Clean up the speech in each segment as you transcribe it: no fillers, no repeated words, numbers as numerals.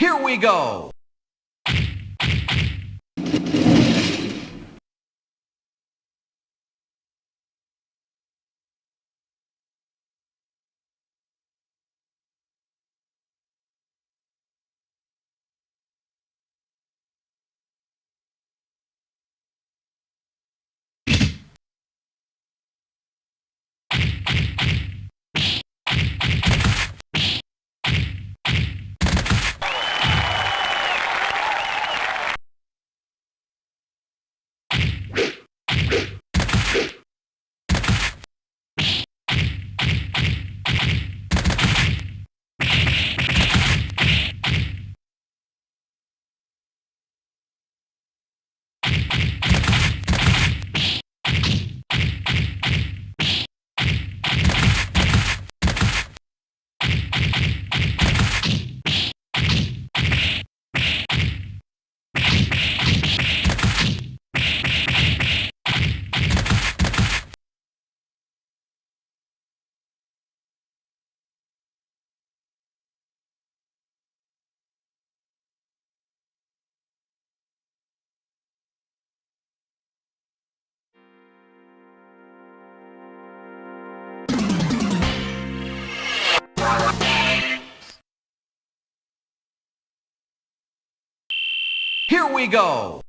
Here we go! Here we go!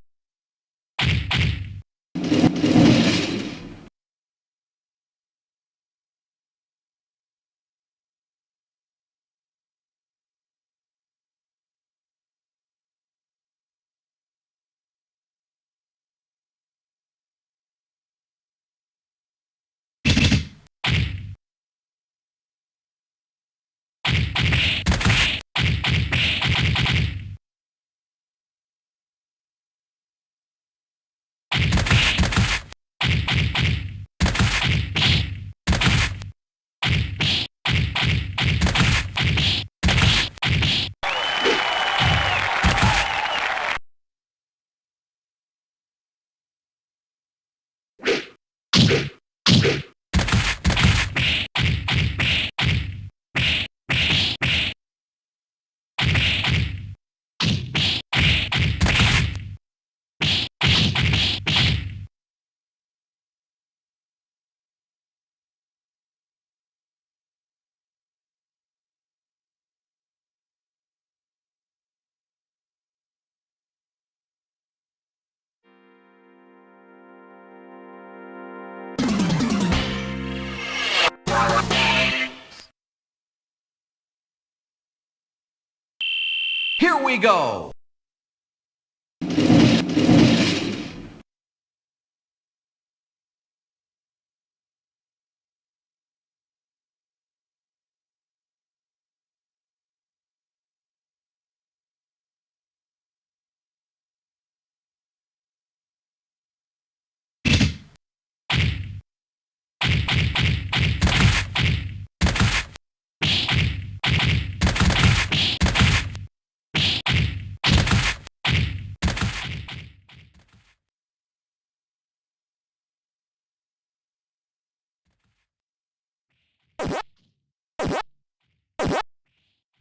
Here we go!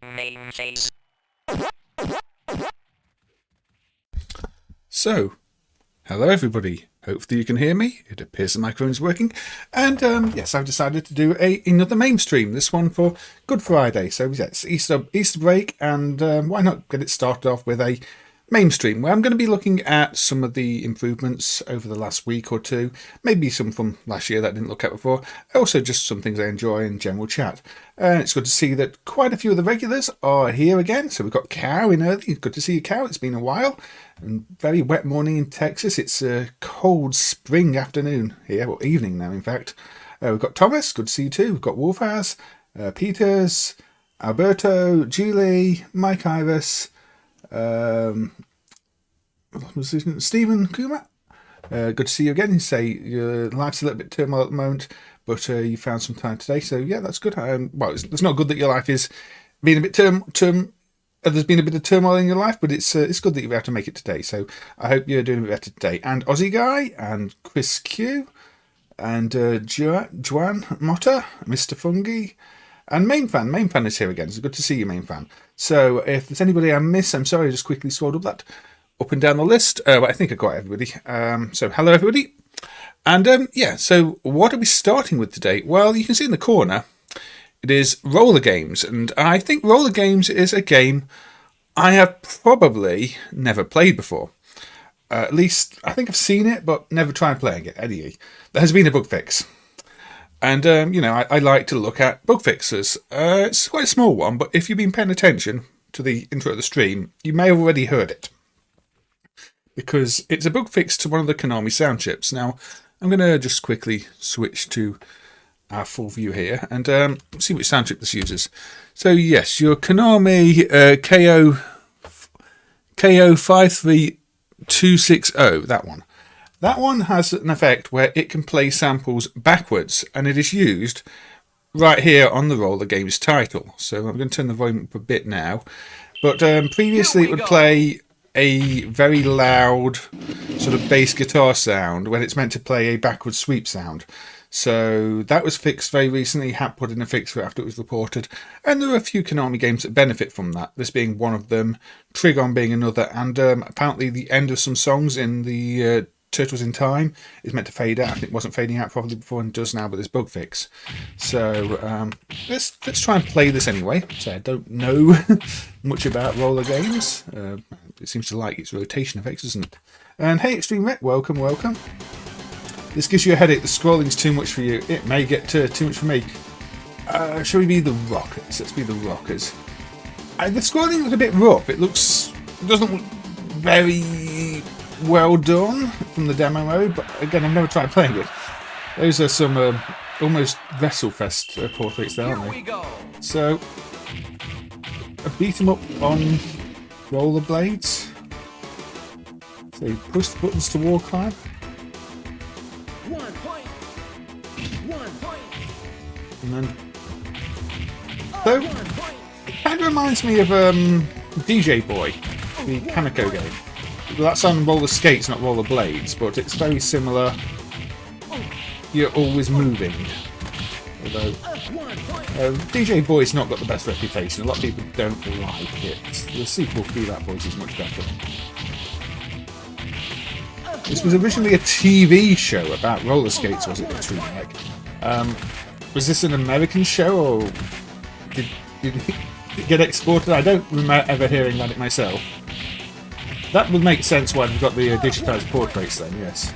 MAME phase. So, hello everybody. Hopefully you can hear me. It appears the microphone's working. And yes, I've decided to do another MAME stream. This one for Good Friday. So yeah, it's Easter break, and why not get it started off with a MAME stream where I'm going to be looking at some of the improvements over the last week or two, maybe some from last year that I didn't look at before, also just some things I enjoy in general chat. And it's good to see that quite a few of the regulars are here again. So we've got Cow in early. Good to see you, Cow. It's been a while. And very wet morning in Texas. It's a cold spring afternoon here, or evening now in fact. We've got Thomas, good to see you too. We've got Wolfaz, Peters, Alberto, Julie, Mike Iris, Stephen Kuma. Good to see you again. You say your life's a little bit turmoil at the moment, but you found some time today, so yeah, that's good. Well, it's not good that your life is being a bit there's been a bit of turmoil in your life, but it's good that you're able to make it today. So I hope you're doing a bit better today. And Aussie Guy and Chris Q and Juan Motta, Mr. Fungi, And main fan is here again. It's good to see you, main fan. So if there's anybody I miss, I'm sorry, I just quickly scrolled up and down the list. But I think I got everybody. So hello, everybody. And yeah, so what are we starting with today? Well, you can see in the corner, it is Rollergames. And I think Rollergames is a game I have probably never played before. At least, I think I've seen it, but never tried playing it. Anyway, there has been a bug fix. And, you know, I like to look at bug fixes. It's quite a small one, but if you've been paying attention to the intro of the stream, you may have already heard it. Because it's a bug fix to one of the Konami sound chips. Now, I'm going to just quickly switch to our full view here and see which sound chip this uses. So, yes, your Konami KO53260, that one. That one has an effect where it can play samples backwards, and it is used right here on the Rollergames title. So I'm going to turn the volume up a bit now. But previously it would play a very loud sort of bass guitar sound when it's meant to play a backward sweep sound. So that was fixed very recently. Hat put in a fix for it after it was reported. And there are a few Konami games that benefit from that. This being one of them, Trigon being another, and apparently the end of some songs in the Turtles in Time is meant to fade out. I think it wasn't fading out properly before and does now with this bug fix. So let's try and play this anyway. So I don't know much about Rollergames. It seems to like its rotation effects, doesn't it? And hey, Xtreme Rec, welcome, welcome. This gives you a headache. The scrolling's too much for you. It may get too much for me. Shall we be the Rockers? Let's be the Rockers. The scrolling looks a bit rough. It doesn't look very well done from the demo mode, but again, I've never tried playing it. Those are some almost WrestleFest portraits there, aren't they? So, a beat 'em up on rollerblades. So you push the buttons to wall climb. 1 point. 1 point. And then, so it kind of reminds me of DJ Boy, the Kaneko game. That's on roller skates, not roller blades, but it's very similar. You're always moving. Although DJ Boy's not got the best reputation. A lot of people don't like it. The sequel to That Boys is much better. This was originally a TV show about roller skates, was it? Was this an American show, or did it get exported? I don't remember ever hearing about it myself. That would make sense why they've got the digitised portraits then, yes.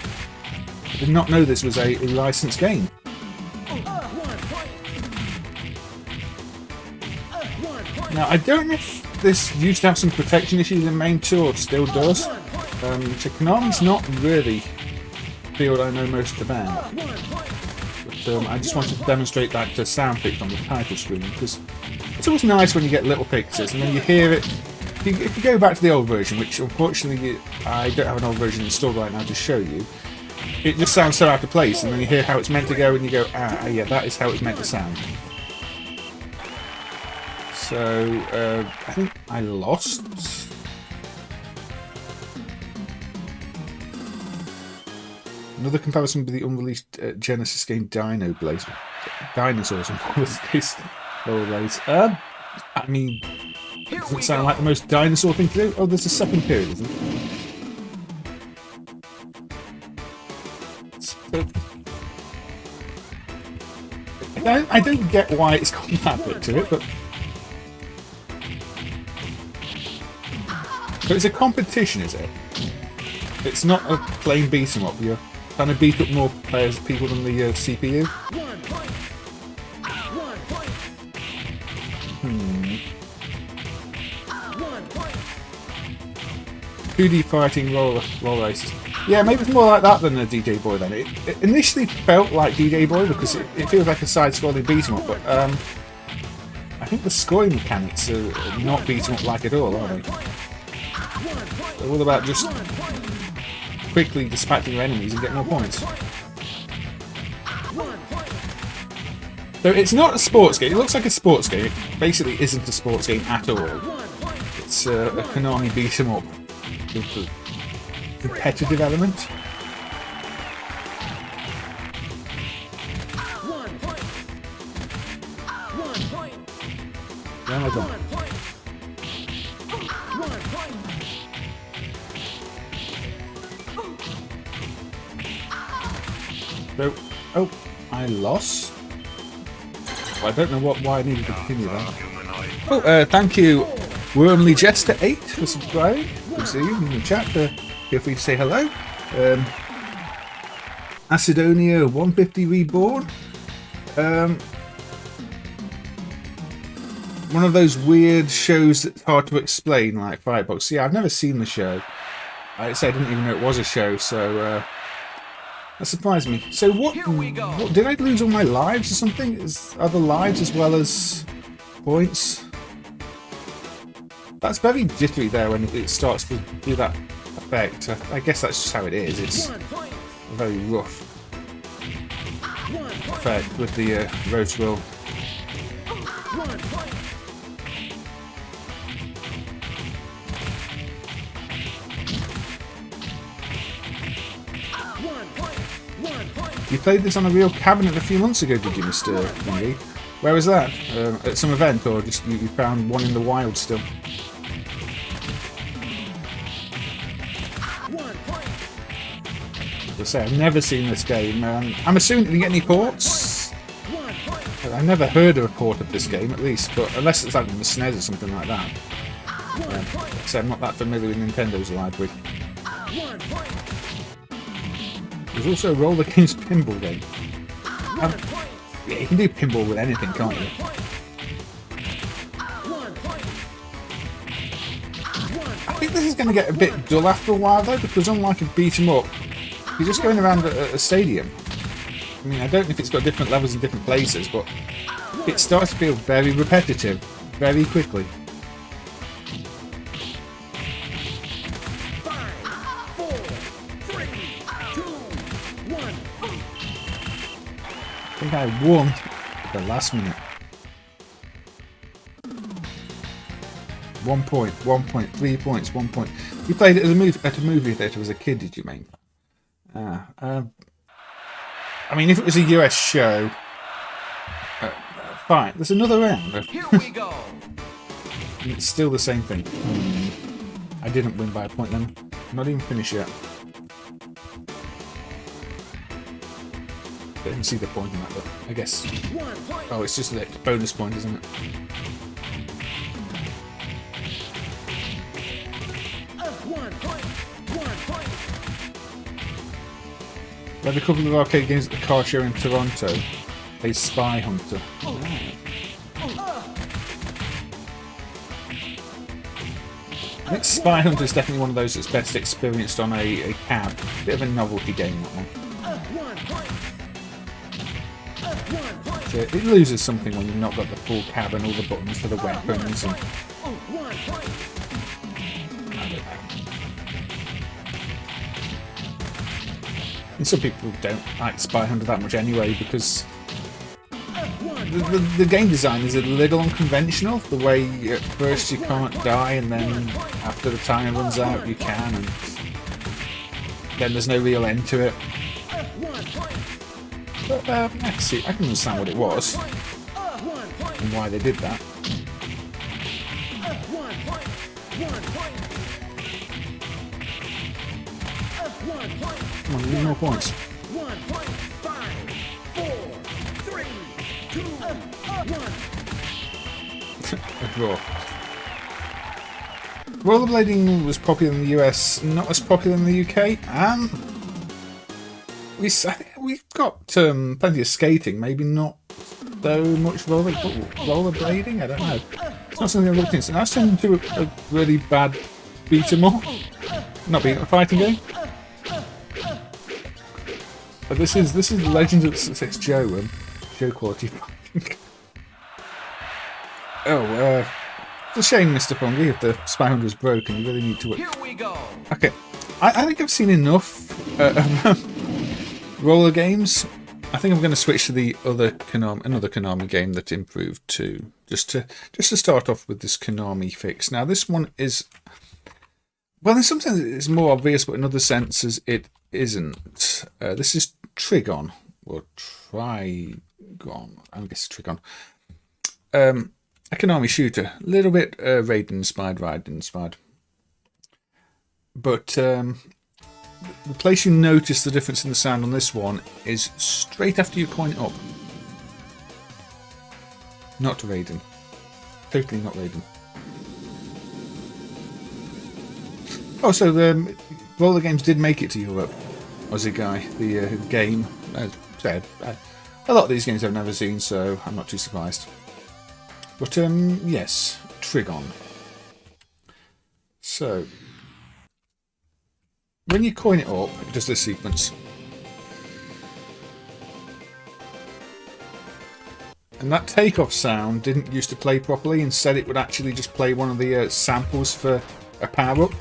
I did not know this was a licensed game. Now, I don't know if this used to have some protection issues in MAME 2 or still does. So Konami's not really the field I know most about. But I just wanted to demonstrate that sound fix on the title screen, because it's always nice when you get little fixes and then you hear it. If you go back to the old version, which unfortunately I don't have an old version installed right now to show you, it just sounds so out of place, and then you hear how it's meant to go and you go, ah, yeah, that is how it's meant to sound. So, I think I lost. Another comparison with the unreleased Genesis game Dino Blaze. Dinosaurs and rollerblades. I mean, doesn't sound like the most dinosaur thing to do. Oh, there's a second period, isn't there? I don't get why it's got that bit to it, but it's a competition, is it? It's not a plain beat 'em up. You're trying to beat up more people than the CPU. 1 point. 1 point. 1 point. 2D fighting roller races. Yeah, maybe it's more like that than a DJ Boy then. It initially felt like DJ Boy because it feels like a side-scrolling beat 'em up, but I think the scoring mechanics are not beat 'em up like at all, are they? They're all about just quickly dispatching your enemies and getting more points. So it's not a sports game. It looks like a sports game. It basically isn't a sports game at all. It's a Konami beat 'em up with a competitive element. Where am I gone? 1 point. 1 point. So, oh, I lost. Well, I don't know why I needed to continue that. Oh, thank you, Wormly Jester 8 for subscribing. Good to see you in the chat. Feel free to say hello. Acidonia 150 Reborn. One of those weird shows that's hard to explain, like Firebox. Yeah, I've never seen the show. I didn't even know it was a show, so that surprised me. So what did I lose all my lives or something? Is other lives as well as points? That's very jittery there when it starts to do that effect. I guess that's just how it is. It's a very rough effect with the road roll. 1 point. You played this on a real cabinet a few months ago, did you, Mr. Indy? Where was that? At some event, or just you found one in the wild still? As I say, I've never seen this game. I'm assuming, did you get any ports? I've never heard of a port of this game, at least, but unless it's like the SNES or something like that. So I'm not that familiar with Nintendo's library. There's also a Rollergames pinball game. Yeah, you can do pinball with anything, can't you? I think this is going to get a bit dull after a while, though, because unlike a beat 'em up, you're just going around a stadium. I mean, I don't know if it's got different levels in different places, but it starts to feel very repetitive very quickly. 5, 4, 3, 2, 1. I think I won at the last minute. 1 point, 1 point, 3 points, 1 point. You played it as at a movie theatre as a kid, did you, mate? I mean, if it was a US show, fine. There's another round. Here we go. And it's still the same thing. I didn't win by a point then. Not even finished yet. Didn't see the point in that, but I guess. Oh, it's just a bonus point, isn't it? We had a couple of arcade games at the car show in Toronto. A Spy Hunter. I think Spy Hunter is definitely one of those that's best experienced on a cab. Bit of a novelty game, that one. So it loses something when you've not got the full cab and all the buttons for the weapons. And And some people don't like Spy Hunter that much anyway because the game design is a little unconventional. The way at first you can't die and then after the time runs out you can, and then there's no real end to it. But I can understand what it was and why they did that. Come on, we need more points. 1 point. 5, 4, 3, 2, 1. A draw. Rollerblading was popular in the US, not as popular in the UK. We've got plenty of skating, maybe not so much rollerblading. I don't know. It's not something I looked into. And I was turned into a really bad beat 'em up, not being a fighting game. But this is Legends of Success Joe quality. It's a shame, Mr. Fungi, if the Spy Hunter is broken. You really need to. Here we go. Okay, I think I've seen enough roller games. I think I'm going to switch to the another Konami game that improved too. Just to start off with this Konami fix. Now this one is, well, in some sense it's more obvious, but in other senses it isn't. This is Trigon, or Trigon. I guess Trigon. a Konami shooter. A little bit Raiden inspired, But the place you notice the difference in the sound on this one is straight after you coin it up. Not Raiden. Totally not Raiden. Oh, so the Rollergames did make it to Europe. Aussie guy, the game. As said, a lot of these games I've never seen, so I'm not too surprised. But yes, Trigon. So when you coin it up, it does this sequence. And that takeoff sound didn't used to play properly. Instead, it would actually just play one of the samples for a power-up.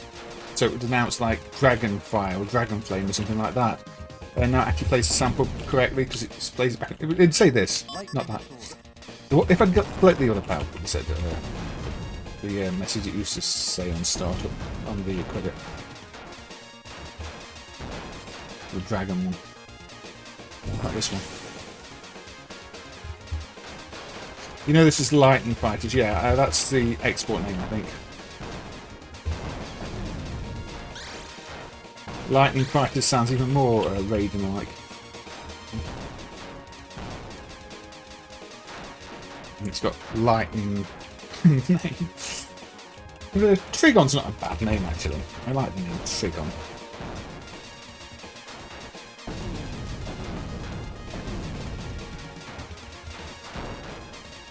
So it would announce like Dragonfire or Dragonflame or something like that. And now it actually plays the sample correctly because it plays it back. It'd say this, not that. If I'd got the other power, it said the message it used to say on startup on the credit. The dragon one. Like this one. You know this is Lightning Fighters, yeah, that's the export name, I think. Lightning Fighters sounds even more Raiden-like. It's got lightning name. Trigon's not a bad name, actually. I like the name Trigon.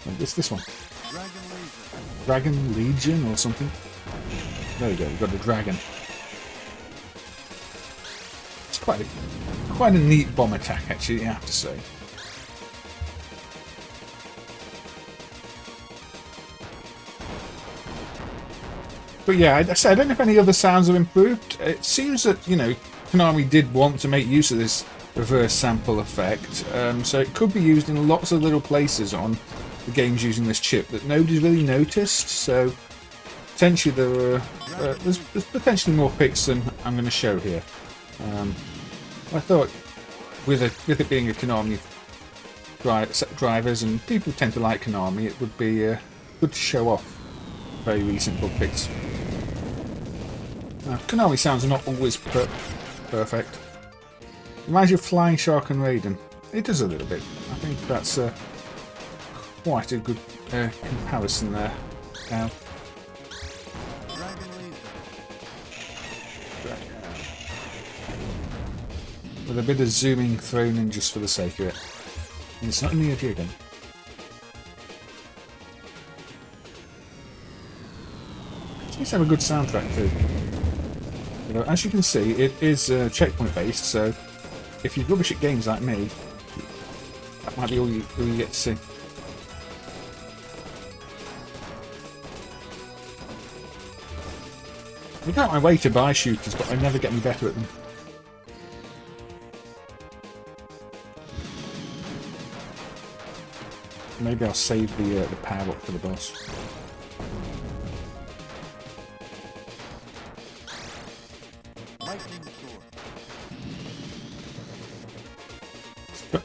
And this one. Dragon Legion or something. There we go, we've got a dragon. It's quite a neat bomb attack, actually, I have to say. But yeah, I don't know if any other sounds have improved. It seems that, you know, Konami did want to make use of this reverse sample effect, so it could be used in lots of little places on the games using this chip that nobody's really noticed. So potentially there's potentially more picks than I'm going to show here. I thought with it being a Konami drivers, and people tend to like Konami, it would be good to show off very recent bug picks. Konami sounds are not always perfect. Reminds you of Flying Shark and Raiden. It does a little bit. I think that's quite a good comparison there. Now, with a bit of zooming thrown in just for the sake of it. And it's not in the audio again. It seems to have a good soundtrack too. You know, as you can see, it is checkpoint based, so if you're rubbish at games like me, that might be all you get to see. I go out my way to buy shooters, but I never get any better at them. Maybe I'll save the power up for the boss.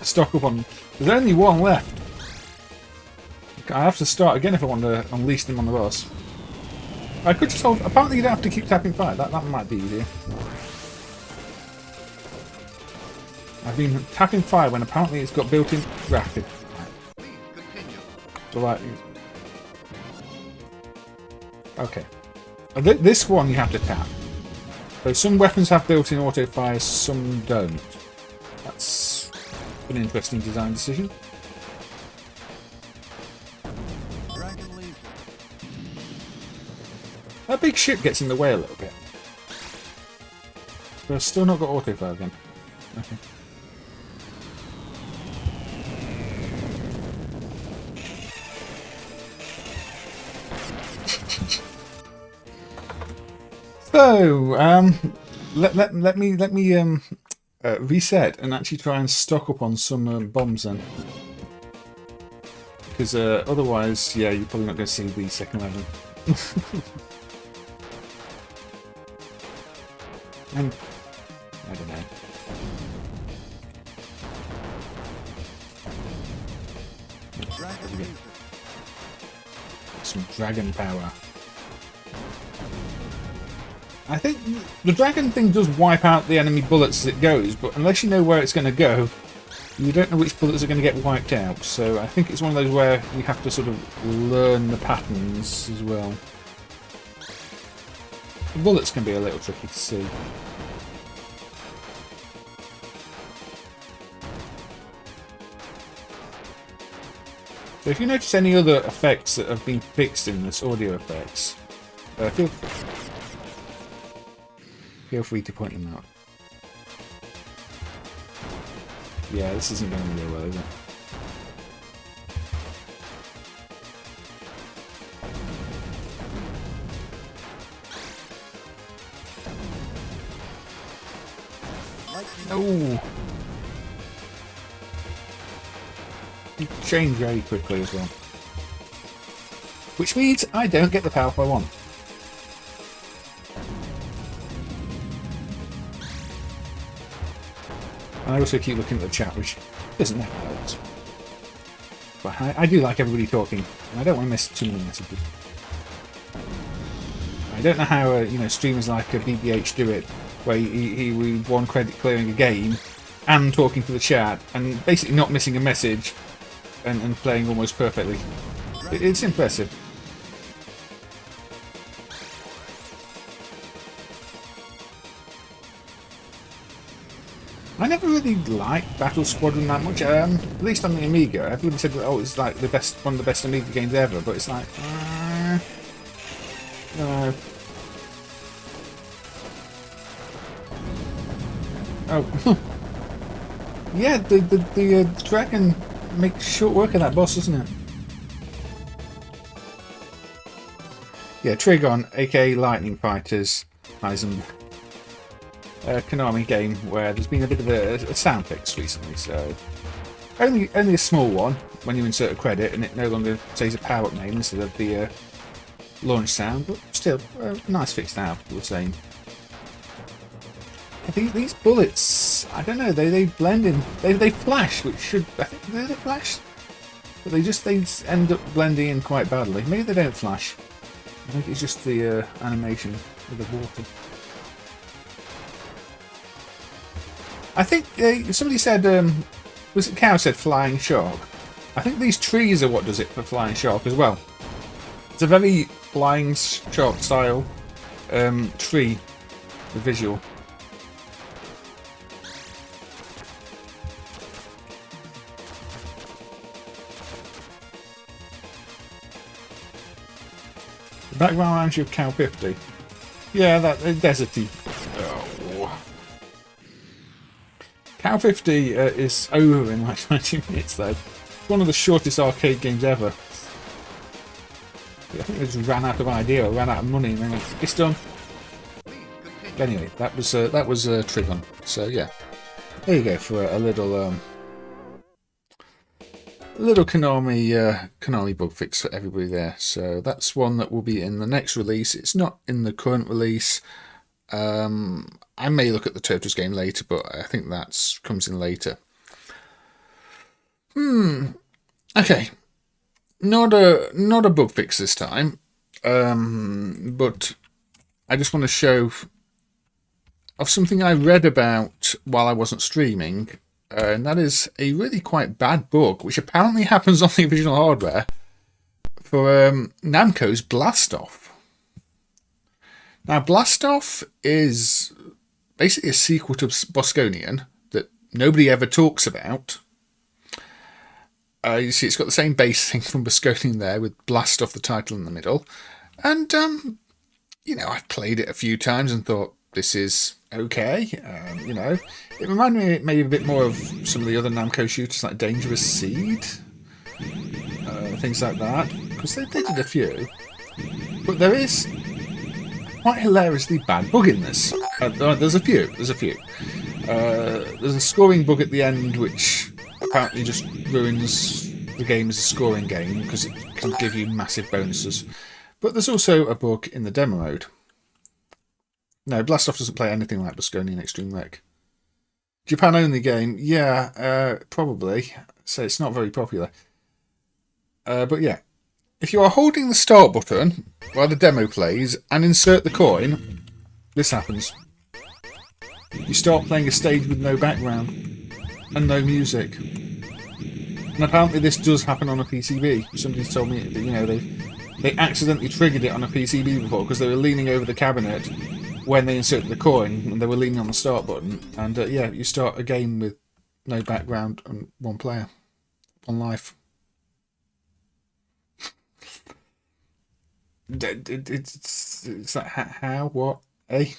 Stock up on. There's only one left. I have to start again if I want to unleash them on the boss. I could just hold. Apparently, you don't have to keep tapping fire. That might be easier. I've been tapping fire when apparently it's got built-in rapid. So like, okay. This one you have to tap. So some weapons have built-in auto fire, some don't. That's an interesting design decision. That big ship gets in the way a little bit. But I've still not got auto fire again. Okay. So let me reset and actually try and stock up on some bombs then, because otherwise, yeah, you're probably not going to see the second level. And I don't know. some dragon power. I think the dragon thing does wipe out the enemy bullets as it goes, but unless you know where it's going to go, you don't know which bullets are going to get wiped out. So I think it's one of those where you have to sort of learn the patterns as well. The bullets can be a little tricky to see. So if you notice any other effects that have been fixed in this, audio effects, feel free to point them out. Yeah, this isn't going to go well, is it? Oh! You change very quickly as well. Which means I don't get the power I want. And I also keep looking at the chat, which doesn't make sense. But I do like everybody talking, and I don't want to miss too many messages. I don't know how streamers like BBH do it, where he with one credit clearing a game and talking to the chat and basically not missing a message and playing almost perfectly. It's impressive. I never really liked Battle Squadron that much, at least on the Amiga. Everybody said, oh, it's like one of the best Amiga games ever, but it's like, no. Oh, yeah, the dragon makes short work of that boss, doesn't it? Yeah, Trigon, aka Lightning Fighters, Eisen. Konami game where there's been a bit of a sound fix recently, so only a small one when you insert a credit and it no longer says a power-up name instead of the launch sound, but still a nice fix now, we're saying. I think these bullets, I don't know, they blend in, they flash, which should, I think they flash, but they end up blending in quite badly. Maybe they don't flash. I think it's just the animation with the water. I think somebody said, was it Cow said flying shark? I think these trees are what does it for flying shark as well. It's a very flying shark style tree, the visual. The background reminds you of Cow 50. Yeah, that deserty. Oh. Cow 50 is over in like 20 minutes though. It's one of the shortest arcade games ever. I think they just ran out of idea or ran out of money and then went, it's done. Anyway, that was Trigon. So yeah, there you go for a little Konami bug fix for everybody there. So that's one that will be in the next release. It's not in the current release. I may look at the Turtles game later, but I think that comes in later. Okay, not a bug fix this time, but I just want to show of something I read about while I wasn't streaming, and that is a really quite bad bug, which apparently happens on the original hardware for Namco's Blastoff. Now, Blastoff is basically a sequel to Bosconian that nobody ever talks about. You see, it's got the same base thing from Bosconian there, with Blastoff, the title in the middle. And, I've played it a few times and thought, this is okay. It reminded me maybe a bit more of some of the other Namco shooters, like Dangerous Seed. Things like that. Because they did a few. But there is quite hilariously bad bug in this. There's a few. There's a scoring bug at the end which apparently just ruins the game as a scoring game because it can give you massive bonuses. But there's also a bug in the demo mode. No, Blastoff doesn't play anything like Bosconian Xtreme Rec. Japan only game, yeah, probably. So it's not very popular. But yeah, if you are holding the start button while the demo plays and insert the coin, this happens. You start playing a stage with no background and no music. And apparently this does happen on a PCB. Somebody's told me that, you know, they accidentally triggered it on a PCB before because they were leaning over the cabinet when they inserted the coin and they were leaning on the start button. And yeah, you start a game with no background and one player, one life. It's like, how? What? Eh?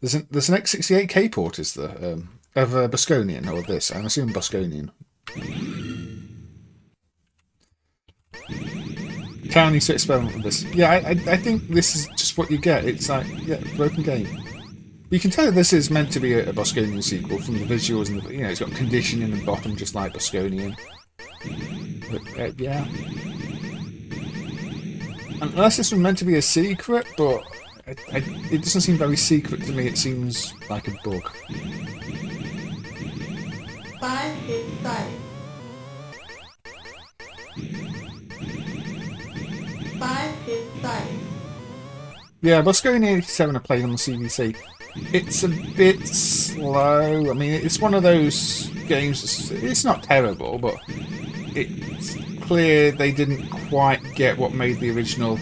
There's an X68K port, is there? Of Bosconian, or this. I'm assuming Bosconian. Town needs to experiment with this. Yeah, I think this is just what you get. It's like, yeah, broken game. You can tell this is meant to be a Bosconian sequel from the visuals and the, you know, it's got conditioning in the bottom just like Bosconian. But, yeah. Unless this was meant to be a secret, but it doesn't seem very secret to me. It seems like a bug. 5 is 5. 5 is 5. Yeah, Bosconian 87 I played on the CVC. It's a bit slow. I mean, it's one of those games. It's not terrible, but it's clear they didn't quite get what made the original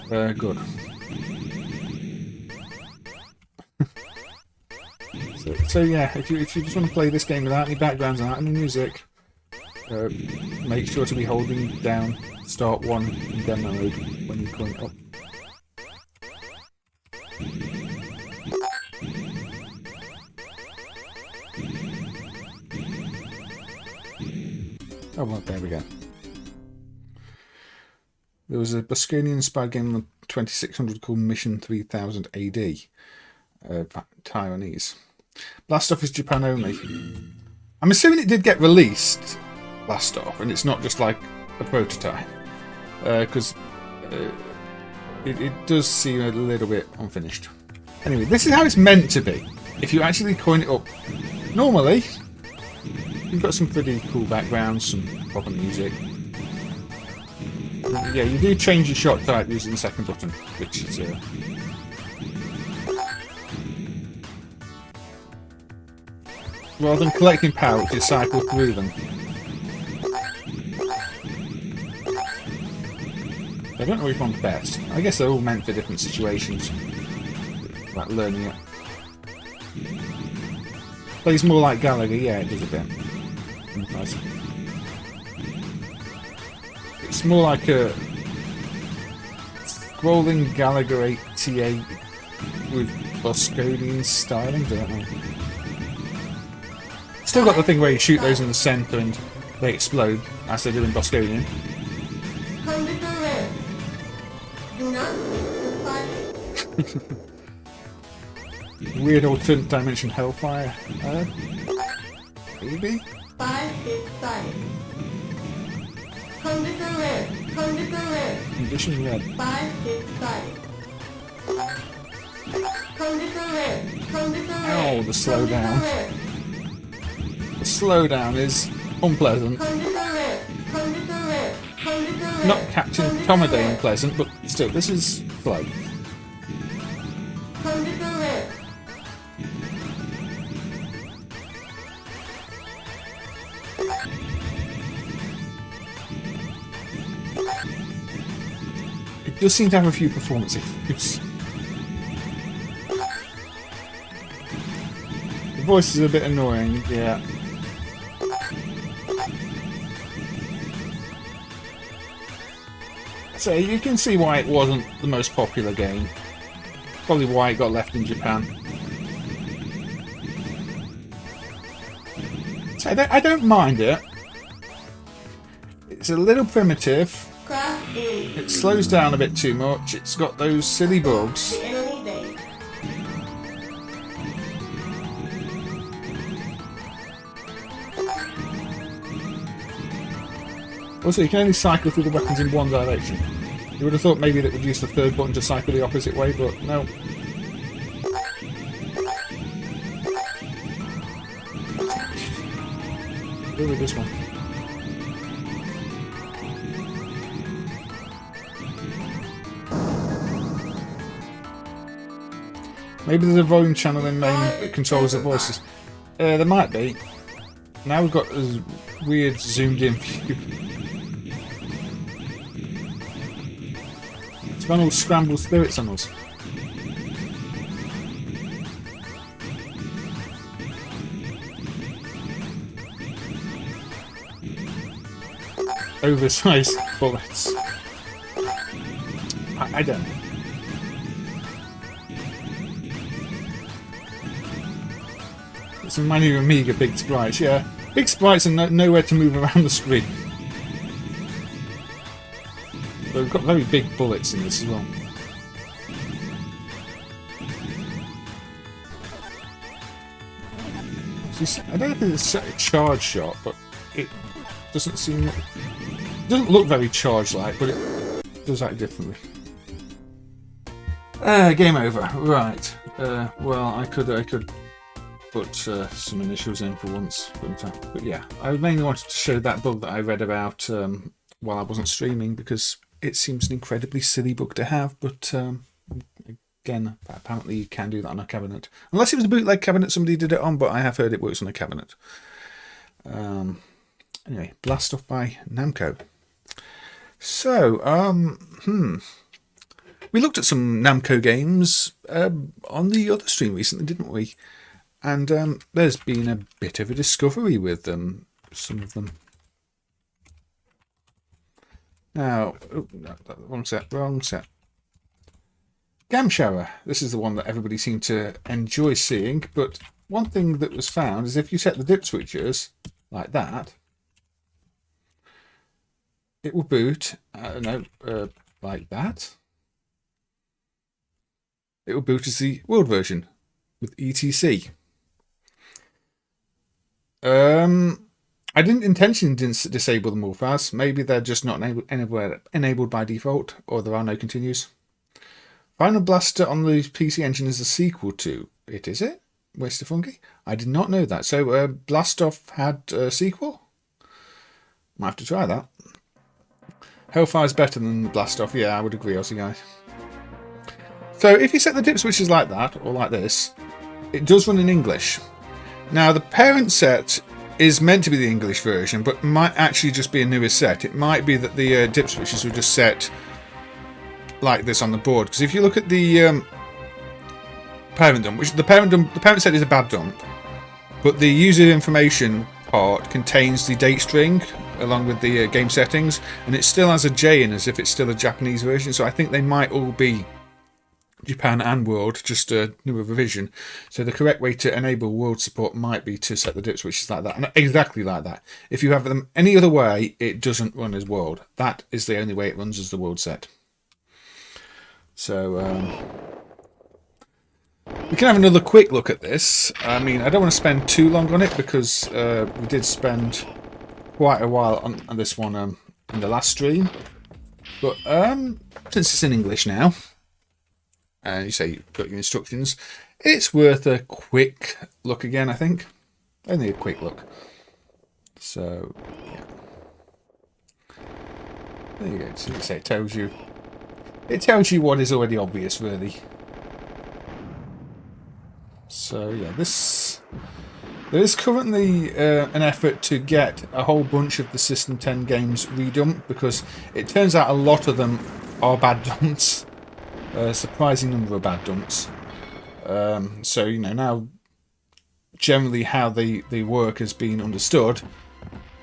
good. So yeah, if you just want to play this game without any backgrounds and any music, make sure to be holding down Start 1 in demo mode when you call it up. Oh well, there we go. There was a Bosconian-inspired game on the 2600 called Mission 3000 AD. Taiwanese. Blastoff is Japan only. I'm assuming it did get released, Blastoff, and it's not just like a prototype. Because it does seem a little bit unfinished. Anyway, this is how it's meant to be. If you actually coin it up normally, you've got some pretty cool backgrounds, some proper music. Yeah, you do change your shot type using the second button, which is rather than collecting pouches, you cycle through them. I don't know which one's best. I guess they're all meant for different situations. Like learning it. Plays more like Gallagher, yeah, it does a bit. Nice. It's more like a scrolling Gallagher 88 with Bosconian styling, I don't know. Still got the thing where you shoot those in the centre and they explode, as they do in Bosconian. Weird alternate dimension hellfire. Maybe? 5 is 5. Condition red. Condition red. Condition red. 5 is 5. Condition red. Condition red. Ow, the slowdown. The slowdown is unpleasant. Condition red. Condition red. Condition red. Not Captain Tomaday unpleasant, but still, this is slow. Condition red. It does seem to have a few performance issues. The voice is a bit annoying, yeah. So you can see why it wasn't the most popular game. Probably why it got left in Japan. So I don't mind it. It's a little primitive. It slows down a bit too much. It's got those silly bugs. Also, you can only cycle through the weapons in one direction. You would have thought maybe that would use the third button to cycle the opposite way, but no. Go with this one. Maybe there's a volume channel in MAME that controls the voices. There might be. Now we've got this weird zoomed in view. It's gone all scrambled spirits on us. Oversized bullets. I don't know. It's a Manu Amiga big sprites, yeah. Big sprites and nowhere to move around the screen. But we've got very big bullets in this as well. I don't know if it's a charge shot, but it doesn't seem... It doesn't look very charged-like, but it does act differently. Game over. Right. Well, I could put some initials in for once, but yeah, I mainly wanted to show that bug that I read about while I wasn't streaming because it seems an incredibly silly bug to have. But again, apparently you can do that on a cabinet, unless it was a bootleg cabinet somebody did it on. But I have heard it works on a cabinet. Anyway, Blastoff by Namco. So, we looked at some Namco games on the other stream recently, didn't we? And there's been a bit of a discovery with some of them. Now, wrong set. Gamshara. This is the one that everybody seemed to enjoy seeing. But one thing that was found is if you set the dip switches like that, it will boot, like that. It will boot as the world version with ETC. I didn't intentionally disable the multipass. Maybe they're just not enabled by default, or there are no continues. Final Blaster on the PC Engine is a sequel to it, is it? Waste of Fungi? I did not know that. So Blastoff had a sequel? Might have to try that. Hellfire's better than Blastoff. Yeah, I would agree, Aussie guys. So if you set the dip switches like that, or like this, it does run in English. Now the parent set is meant to be the English version, but might actually just be a newer set. It might be that the dip switches were just set like this on the board. Because if you look at the parent dump, which the parent set is a bad dump, but the user information part contains the date string along with the game settings, and it still has a J in as if it's still a Japanese version. So I think they might all be Japan and World, just a newer revision. So the correct way to enable World support might be to set the dip switches like that, and exactly like that. If you have them any other way, it doesn't run as World. That is the only way it runs as the World set. So we can have another quick look at this. I mean, I don't want to spend too long on it because we did spend quite a while on this one in the last stream. But since it's in English now, and you say you've got your instructions, it's worth a quick look again, I think. Only a quick look. So, yeah. There you go. So you say it tells you what is already obvious, really. So, yeah, there is currently an effort to get a whole bunch of the System 10 games redumped, because it turns out a lot of them are bad dumps. A surprising number of bad dumps. So, you know, now generally how they work has been understood.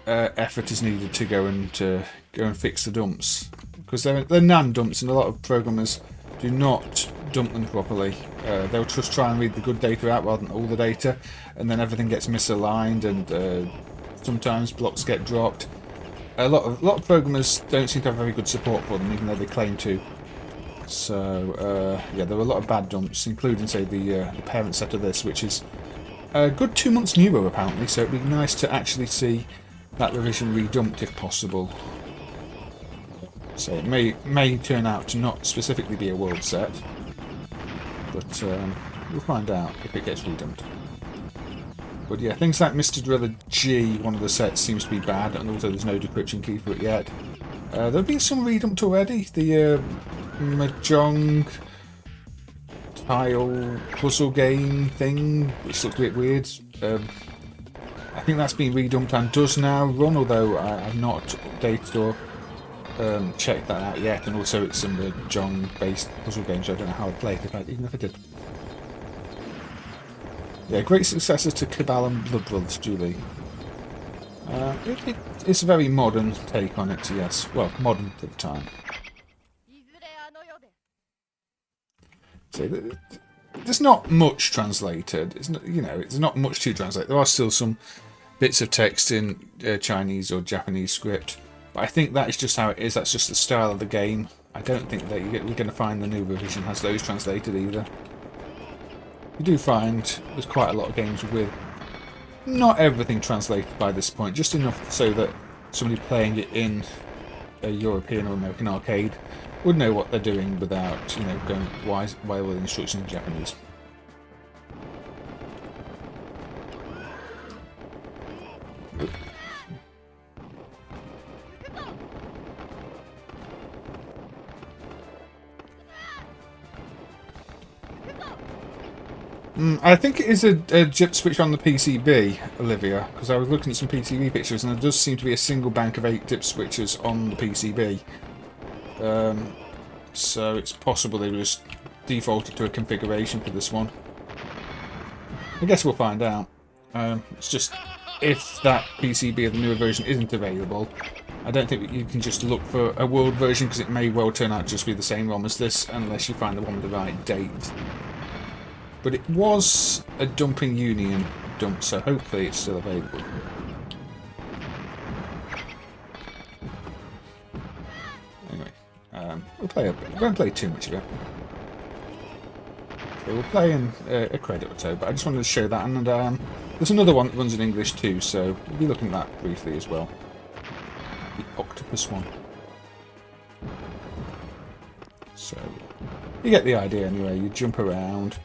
Effort is needed to go and fix the dumps, because they're NAND dumps, and a lot of programmers do not dump them properly. They'll just try and read the good data out rather than all the data, and then everything gets misaligned, and sometimes blocks get dropped. A lot of programmers don't seem to have very good support for them, even though they claim to. So yeah, there were a lot of bad dumps, including, say, the parent set of this, which is a good 2 months newer apparently. So it'd be nice to actually see that revision redumped if possible. So it may turn out to not specifically be a world set, but we'll find out if it gets redumped. But yeah, things like Mr. Driller G, one of the sets, seems to be bad, and also there's no decryption key for it yet. There have been some redumped already. The Mahjong tile puzzle game thing, which looked a bit weird. I think that's been redumped and does now run, although I've not updated or checked that out yet. And also it's some John-based puzzle games, so I don't know how I play it, even if I did. Yeah, great successor to Cabal and Blood Brothers, Julie. It's a very modern take on it, yes. Well, modern for the time. So there's not much translated. It's not, there's not much to translate. There are still some bits of text in Chinese or Japanese script, but I think that is just how it is. That's just the style of the game. I don't think that we're going to find the new revision has those translated either. You do find there's quite a lot of games with not everything translated by this point, just enough so that somebody playing it in a European or American arcade would know what they're doing without, going why were the instructions in Japanese. I think it is a dip switch on the PCB, Olivia, because I was looking at some PCB pictures and there does seem to be a single bank of 8 dip switches on the PCB. So it's possible they were just defaulted to a configuration for this one. I guess we'll find out. It's just, if that PCB of the newer version isn't available, I don't think you can just look for a world version, because it may well turn out to just be the same ROM as this, unless you find the one with the right date. But it was a dumping union dump, so hopefully it's still available. Anyway, we won't play too much of it. So we'll play in a credit or two, but I just wanted to show that. And there's another one that runs in English too, so we'll be looking at that briefly as well. The octopus one. So you get the idea anyway. You jump around,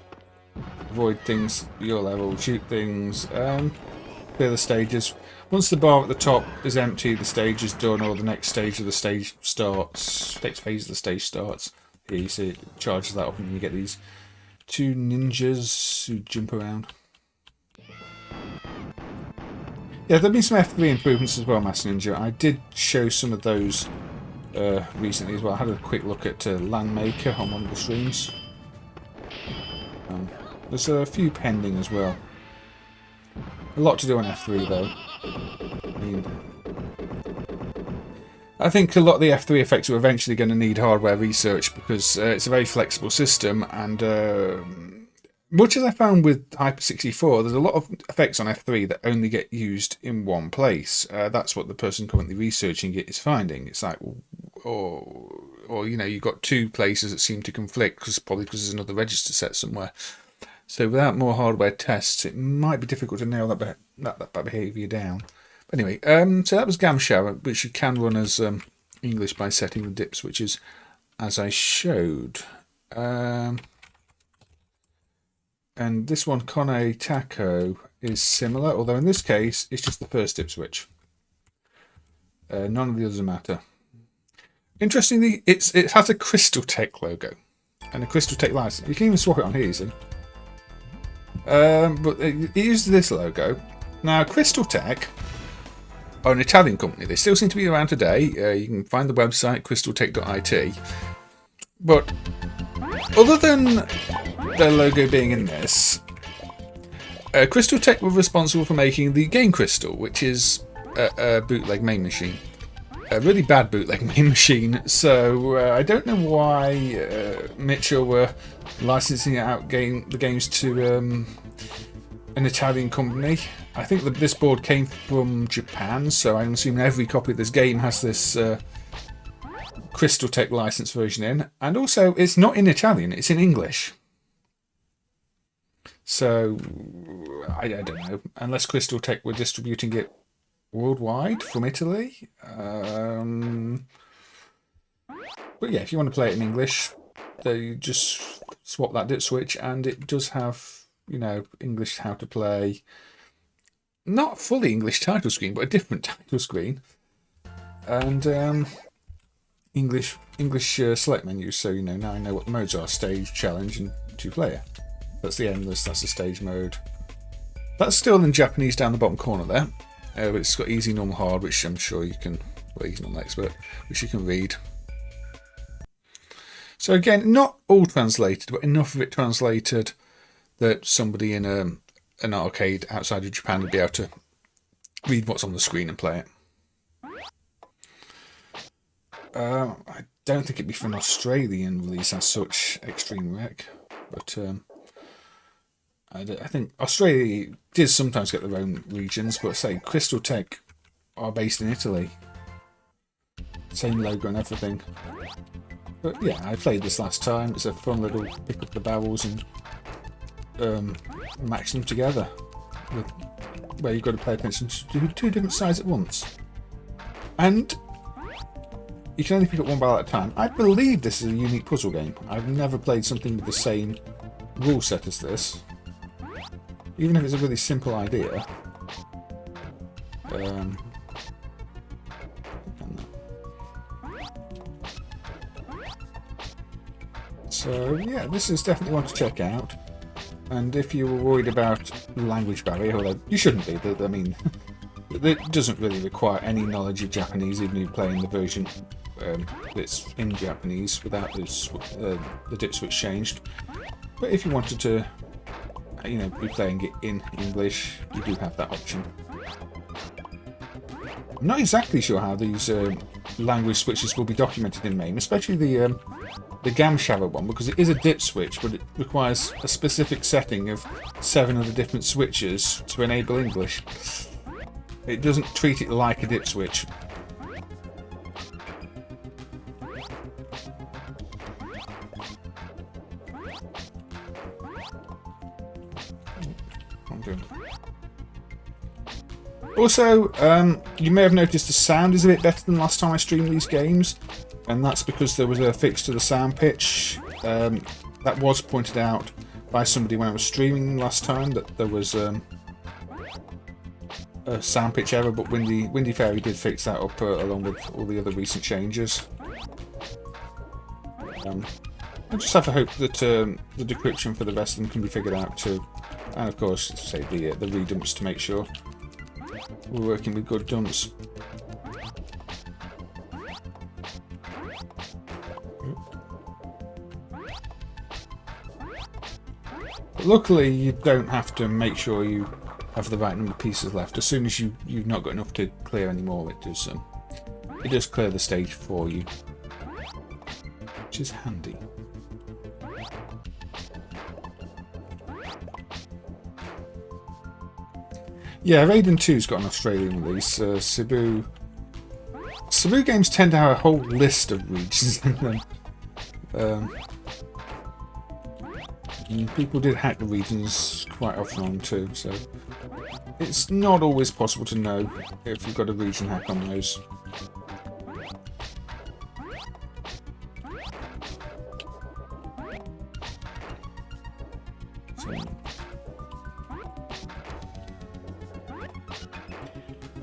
avoid things your level, shoot things, clear the stages. Once the bar at the top is empty, the stage is done, or the next stage of the stage starts. Next phase of the stage starts. Here you see it charges that up, and you get these 2 ninjas who jump around. Yeah, there've been some F3 improvements as well, Master Ninja. I did show some of those recently as well. I had a quick look at Landmaker on one of the streams. There's a few pending as well. A lot to do on F3 though. I think a lot of the F3 effects are eventually going to need hardware research, because it's a very flexible system, and much as I found with Hyper 64, there's a lot of effects on F3 that only get used in one place. That's what the person currently researching it is finding. It's like, or you've got 2 places that seem to conflict, probably because there's another register set somewhere. So without more hardware tests, it might be difficult to nail that behaviour down. But anyway, so that was Gamshara, which you can run as English by setting the dip switches, as I showed. And this one, Konotako, is similar, although in this case, it's just the first dip switch. None of the others matter. Interestingly, it has a Crystal Tech logo and a Crystal Tech license. You can even swap it on here, you see. But it uses this logo. Now, Crystal Tech are an Italian company. They still seem to be around today. You can find the website crystaltech.it. But other than their logo being in this, Crystal Tech were responsible for making the Game Crystal, which is a bootleg MAME machine. A really bad bootleg MAME machine. So I don't know why Mitchell were licensing out the games to an Italian company. I think that this board came from Japan, so I'm assuming every copy of this game has this Crystal Tech license version in. And also, it's not in Italian, it's in English. So, I don't know. Unless Crystal Tech were distributing it worldwide from Italy. But yeah, if you want to play it in English, you just swap that dip switch, and it does have, English how to play. Not fully English title screen, but a different title screen. And English select menus, so now I know what the modes are: stage, challenge, and 2-player. That's the endless, that's the stage mode. That's still in Japanese down the bottom corner there. But it's got easy, normal, hard, which I'm sure you can, well, easy, normal, expert, which you can read. So again, not all translated, but enough of it translated that somebody in an arcade outside of Japan would be able to read what's on the screen and play it. I don't think it'd be for an Australian release as such, Xtreme Rec, but I think Australia did sometimes get their own regions, but say Crystal Tech are based in Italy. Same logo and everything. But yeah, I played this last time. It's a fun little pick up the barrels and match them together, where you've got to pay attention to two different sides at once. And you can only pick up one barrel at a time. I believe this is a unique puzzle game. I've never played something with the same rule set as this. Even if it's a really simple idea. So yeah, this is definitely one to check out. And if you were worried about language barrier, although you shouldn't be, I mean, it doesn't really require any knowledge of Japanese, even if you're playing the version that's in Japanese without the dip switch changed. But if you wanted to, you know, be playing it in English, you do have that option. I'm not exactly sure how these language switches will be documented in MAME, especially the Gamshara one, because it is a dip switch, but it requires a specific setting of 7 other different switches to enable English. It doesn't treat it like a dip switch. Also, you may have noticed the sound is a bit better than last time I streamed these games, and that's because there was a fix to the sound pitch. That was pointed out by somebody when I was streaming last time, that there was a sound pitch error, but Windy Fairy did fix that up along with all the other recent changes. I just have to hope that the decryption for the rest of them can be figured out too, and of course, say the redumps to make sure we're working with good dumps. But luckily, you don't have to make sure you have the right number of pieces left. As soon as you've not got enough to clear anymore, it does clear the stage for you, which is handy. Yeah, Gaiden 2's got an Australian release. Cebu games tend to have a whole list of regions in them. And people did hack the regions quite often on too, so it's not always possible to know if you've got a region hack on those.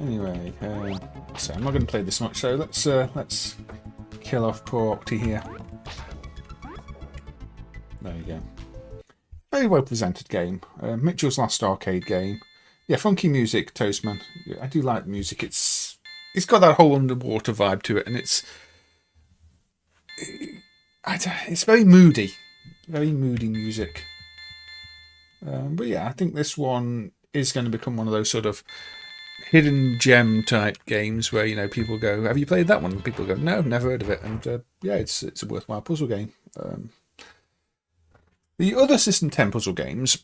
Anyway, so I'm not going to play this much, so let's kill off poor Octi here. There you go. Very well presented game. Mitchell's last arcade game. Yeah, funky music, Toastman. Yeah, I do like the music. It's got that whole underwater vibe to it, and it's very moody. Very moody music. But yeah, I think this one is going to become one of those sort of hidden gem type games where, you know, people go, have you played that one? And people go, no, never heard of it. And yeah, it's a worthwhile puzzle game. The other System 10 puzzle games,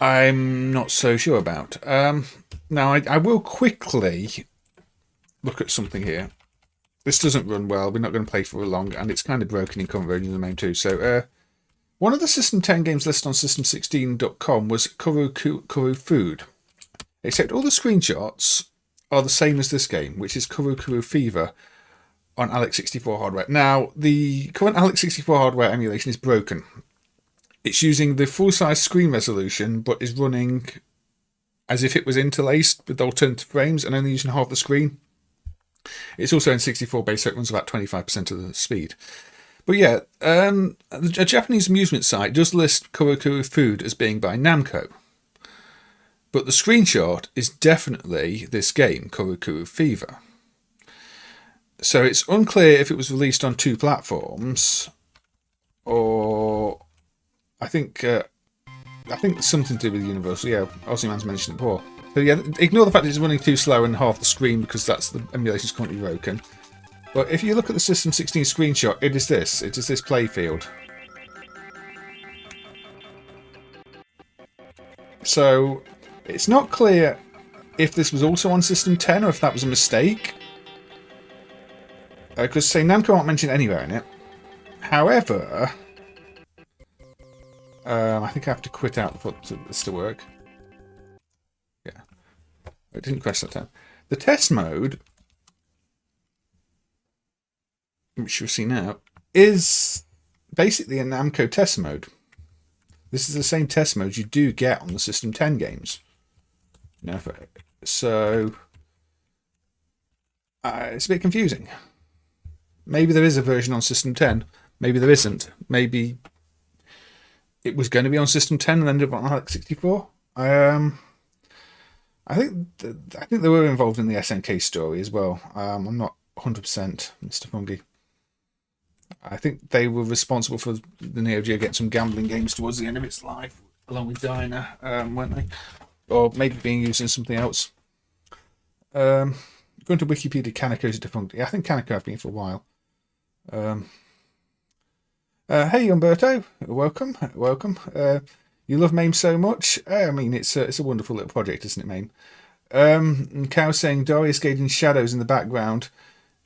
I'm not so sure about. Now, I will quickly look at something here. This doesn't run well. We're not going to play for long, and it's kind of broken in current version of the MAME too. So, one of the System 10 games listed on System16.com was Kurukuru Food. Except all the screenshots are the same as this game, which is Kurukuru Fever on Alex64 hardware. Now, the current Alex64 hardware emulation is broken. It's using the full-size screen resolution, but is running as if it was interlaced with alternative frames and only using half the screen. It's also in 64 base, so it runs about 25% of the speed. But yeah, a Japanese amusement site does list Kurukuru Food as being by Namco. But the screenshot is definitely this game, Kurukuru Fever. So it's unclear if it was released on 2 platforms, or I think something to do with Universal. Yeah, Aussie Man's mentioned it before. So yeah, ignore the fact it's running too slow and half the screen because that's the emulation's currently broken. But if you look at the System 16 screenshot, it is this. It is this playfield. So it's not clear if this was also on System 10 or if that was a mistake. Because, say, Namco aren't mentioned anywhere in it. However, I think I have to quit out for this to work. Yeah. It didn't crash that time. The test mode, which you'll see now, is basically a Namco test mode. This is the same test mode you do get on the System 10 games. You know, so it's a bit confusing. Maybe there is a version on System 10. Maybe there isn't. Maybe it was going to be on System 10 and ended up on Alex 64. I think they were involved in the SNK story as well. I'm not 100% Mr. Fungi. I think they were responsible for the Neo Geo getting some gambling games towards the end of its life, along with Dyna, weren't they? Or maybe being used in something else. Going to Wikipedia, Kanako's defunct. Yeah, I think Kanako have been for a while. Hey Umberto, welcome. You love MAME so much. I mean, it's a wonderful little project, isn't it, MAME? And Cow saying Darius Gaiden shadows in the background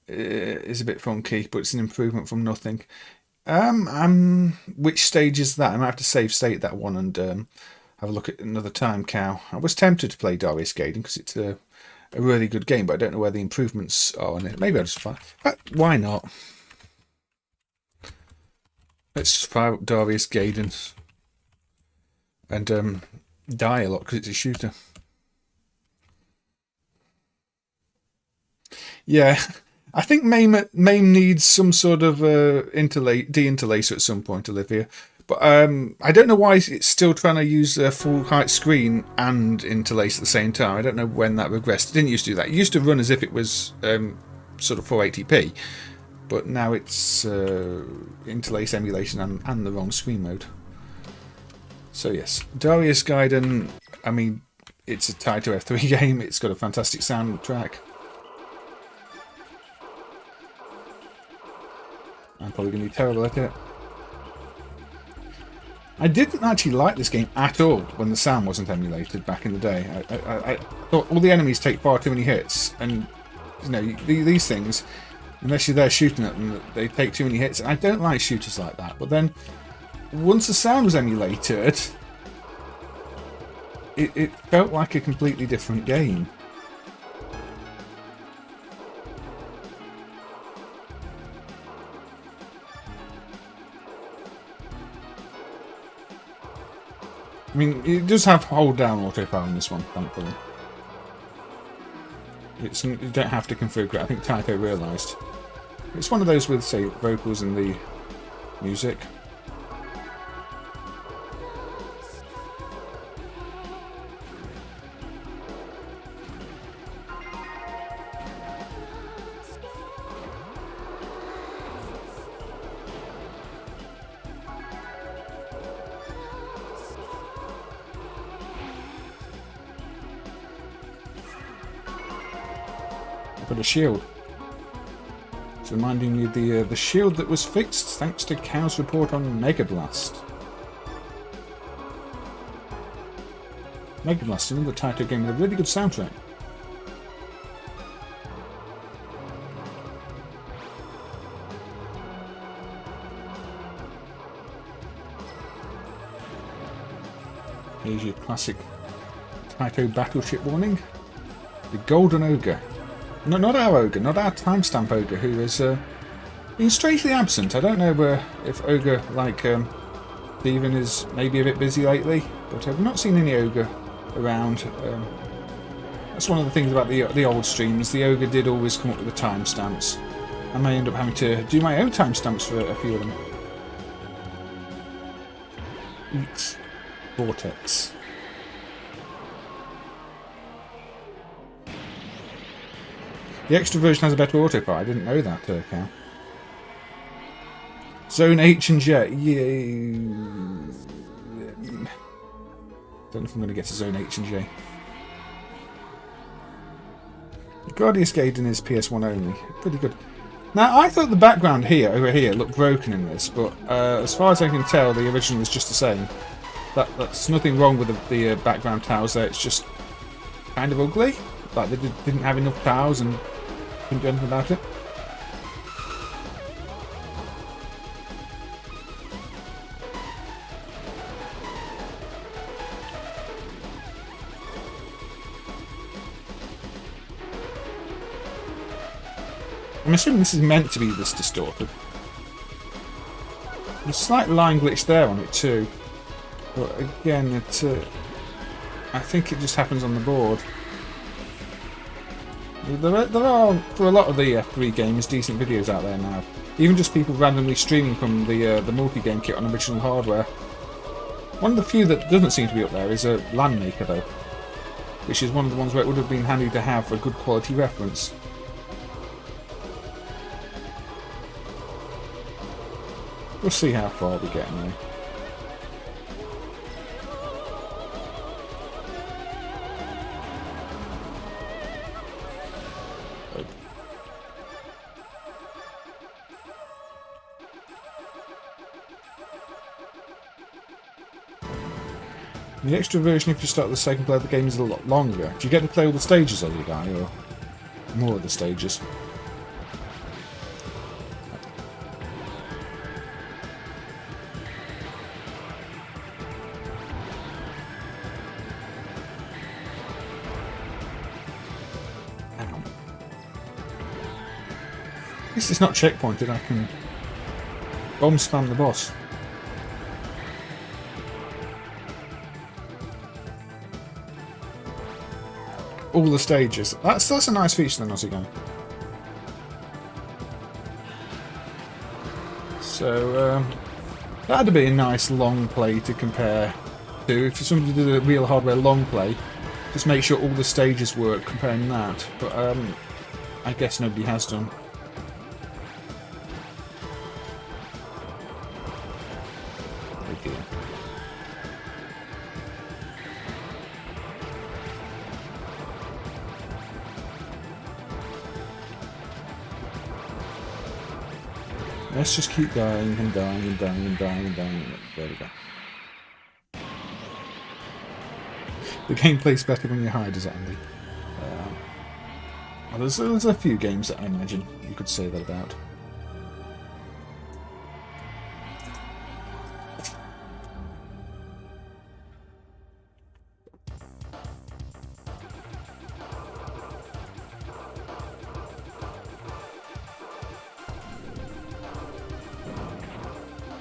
is a bit funky, but it's an improvement from nothing. Which stage is that? I might have to save state that one and have a look at another time, Cow. I was tempted to play Darius Gaiden because it's a really good game, but I don't know where the improvements are on it. Maybe I'll just find. Why not? Let's just fire up Darius Gaiden and die a lot because it's a shooter. Yeah, I think MAME needs some sort of de-interlacer at some point, Olivia. But I don't know why it's still trying to use a full height screen and interlace at the same time. I don't know when that regressed. It didn't used to do that. It used to run as if it was sort of 480p. But now it's interlace emulation and the wrong screen mode. So yes, Darius Gaiden, I mean, it's a Taito F3 game. It's got a fantastic soundtrack. I'm probably going to be terrible at it. I didn't actually like this game at all when the sound wasn't emulated back in the day. I thought all the enemies take far too many hits, and you know these things, unless you're there shooting at them, they take too many hits. And I don't like shooters like that. But then, once the sound was emulated, it felt like a completely different game. I mean, it does have hold down auto power in this one, thankfully. You don't have to configure it. I think Tako realised. It's one of those with, say, vocals in the music. Got a shield. It's reminding you the shield that was fixed thanks to Cow's report on Mega Blast. Mega Blast, another Taito game with a really good soundtrack. Here's your classic Taito battleship warning. The Golden Ogre. No, not our ogre, not our timestamp ogre, who has been strangely absent. I don't know if ogre like Steven is maybe a bit busy lately, but I've not seen any ogre around. That's one of the things about the old streams. The ogre did always come up with the timestamps. I may end up having to do my own timestamps for a few of them. Eat Vortex. The extra version has a better autopilot. I didn't know that, Cow. Zone H and J. Yeah. Don't know if I'm going to get to Zone H and J. Dariusg Gaiden is PS1 only. Pretty good. Now, I thought the background over here, looked broken in this, but as far as I can tell, the original is just the same. That's nothing wrong with the background tiles there, it's just kind of ugly. Like, they didn't have enough tiles and couldn't do anything about it. I'm assuming this is meant to be this distorted. There's a slight line glitch there on it too. But again, I think it just happens on the board. There are, for a lot of the F3 games, decent videos out there now. Even just people randomly streaming from the multi-game kit on original hardware. One of the few that doesn't seem to be up there is a Landmaker though. Which is one of the ones where it would have been handy to have a good quality reference. We'll see how far we get anyway. The extra version, if you start the second play of the game, is a lot longer. Do you get to play all the stages as you die, or more of the stages? At least it's not checkpointed, I can bomb spam the boss. All the stages. That's a nice feature then, Aussie Gang. So, that'd be a nice long play to compare to. If somebody did a real hardware long play, just make sure all the stages work, comparing that. But, I guess nobody has done. Let's just keep dying and dying and dying and dying and dying. There we go. The gameplay's better when you hide, is it, Andy? Well, there's a few games that I imagine you could say that about.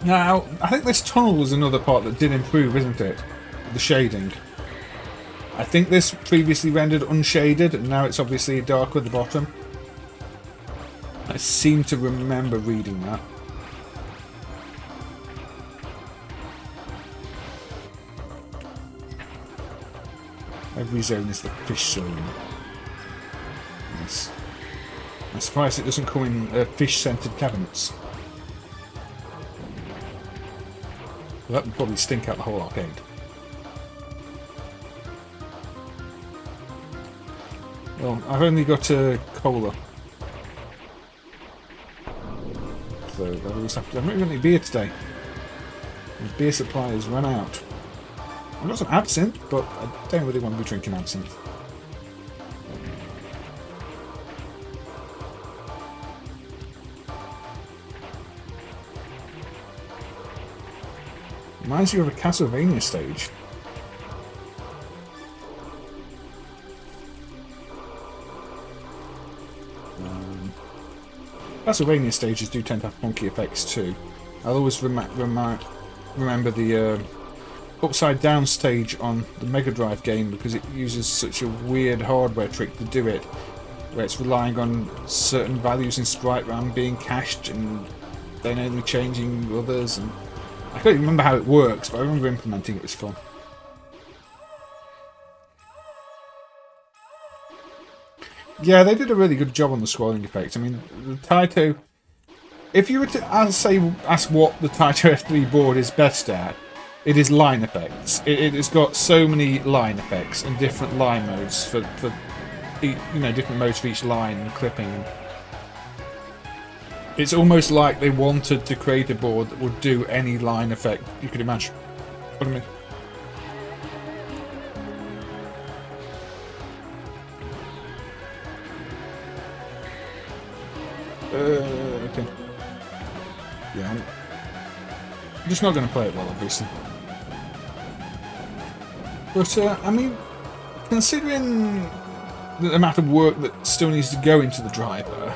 Now, I think this tunnel was another part that did improve, isn't it? The shading. I think this previously rendered unshaded, and now it's obviously darker at the bottom. I seem to remember reading that. Every zone is the fish zone. Yes. I'm surprised it doesn't come in fish-scented cabinets. Well, that would probably stink out the whole arcade. Well, I've only got a cola. So I always have to. I'm not going to beer today. The beer supply has run out. I've got some absinthe, but I don't really want to be drinking absinthe. Reminds you of a Castlevania stage. Castlevania stages do tend to have funky effects too. I'll always remember the upside down stage on the Mega Drive game because it uses such a weird hardware trick to do it. where it's relying on certain values in sprite RAM being cached and then only changing others. And I can't even remember how it works, but I remember implementing it was fun. Yeah, they did a really good job on the scrolling effects. I mean, the Taito... If you were to ask what the Taito F3 board is best at, it is line effects. It has got so many line effects and different line modes for different modes for each line and clipping. It's almost like they wanted to create a board that would do any line effect you could imagine. What do you mean? Okay. Yeah, I'm just not going to play it well, obviously. But, I mean, considering the amount of work that still needs to go into the driver,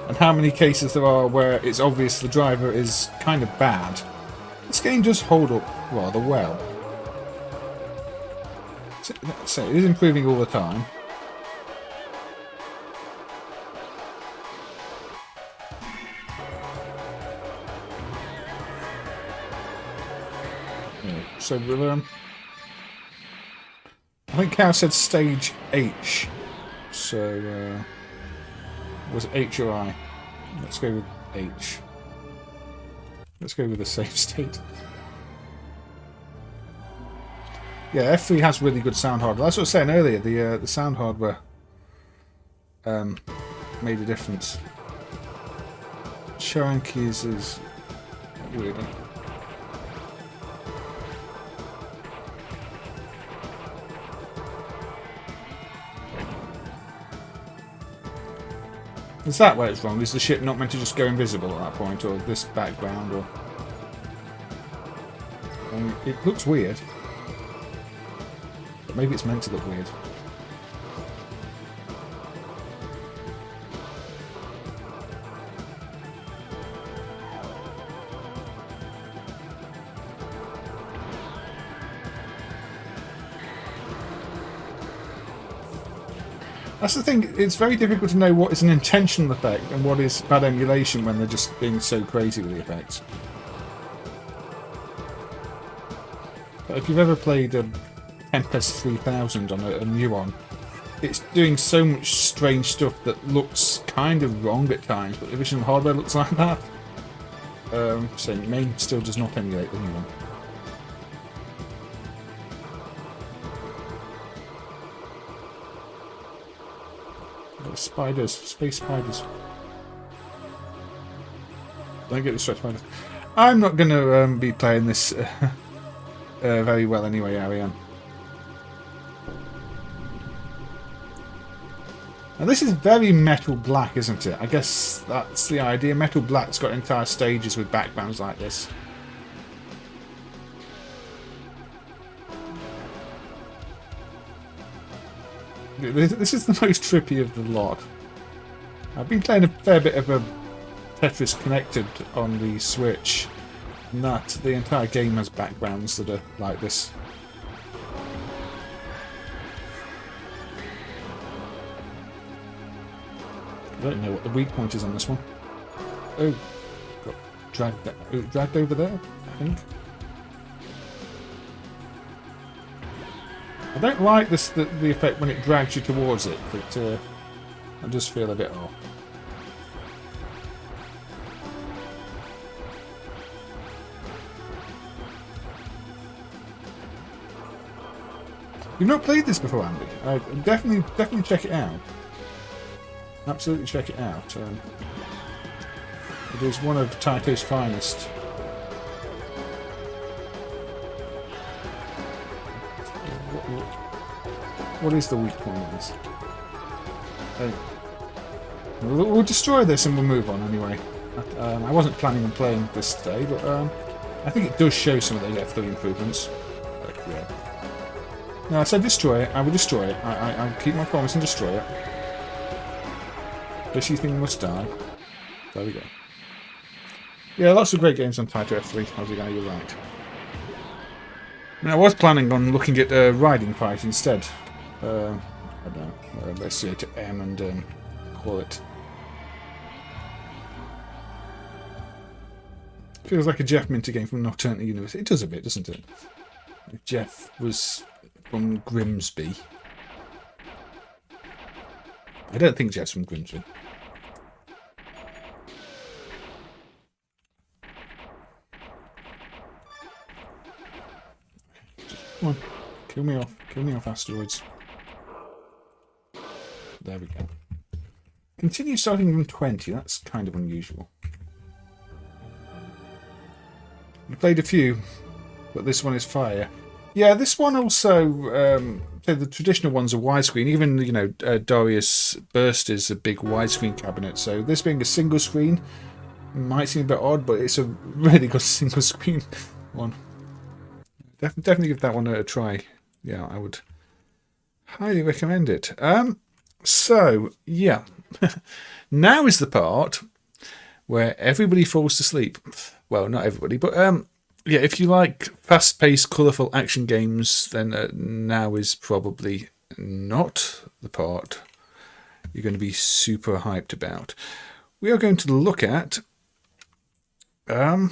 and how many cases there are where it's obvious the driver is kind of bad, this game does hold up rather well. So it is improving all the time. So I think Cow said stage H. So was it H or I? Let's go with H. Let's go with the safe state. Yeah, F3 has really good sound hardware. That's what I was saying earlier. The sound hardware made a difference. Showing keys is weird. Is that where it's wrong? Is the ship not meant to just go invisible at that point, or this background, or... it looks weird. But maybe it's meant to look weird. That's the thing, it's very difficult to know what is an intentional effect and what is bad emulation when they're just being so crazy with the effects. But if you've ever played a Tempest 3000 on a new one, it's doing so much strange stuff that looks kind of wrong at times, but the original hardware looks like that. So MAME still does not emulate the new one. Spiders, space spiders. Don't get distracted by this. I'm not going to be playing this very well anyway, Ariane. Now this is very Metal Black, isn't it? I guess that's the idea. Metal Black's got entire stages with backgrounds like this. This is the most trippy of the lot. I've been playing a fair bit of a Tetris Connected on the Switch, and that the entire game has backgrounds that are like this. I don't know what the weak point is on this one. Oh, got dragged over there, I think. I don't like this the effect when it drags you towards it, but I just feel a bit off. You've not played this before, Andy? Definitely check it out. Absolutely check it out. It is one of Taito's finest. What is the weak point of this? We'll destroy this and we'll move on anyway. I wasn't planning on playing this today, but I think it does show some of those F3 improvements. Yeah. No, I said destroy it. I will destroy it. I'll keep my promise and destroy it. Does you think must die? There we go. Yeah, lots of great games on Taito F3. How's it going? You're right. Now, I was planning on looking at Riding Fight instead. I don't know, let's say to M and call it. Feels like a Jeff Minter game from an alternate universe. It does a bit, doesn't it? If Jeff was from Grimsby. I don't think Jeff's from Grimsby. Come on. Kill me off. Kill me off, asteroids. There we go. Continue starting from 20. That's kind of unusual. I played a few, but this one is fire. Yeah, this one also, the traditional ones are widescreen. Even, you know, Darius Burst is a big widescreen cabinet. So this being a single screen might seem a bit odd, but it's a really good single screen one. Definitely give that one a try. Yeah, I would highly recommend it. So, yeah. Now is the part where everybody falls to sleep. Well, not everybody, but yeah, if you like fast-paced, colourful action games, then now is probably not the part you're going to be super hyped about. We are going to look at now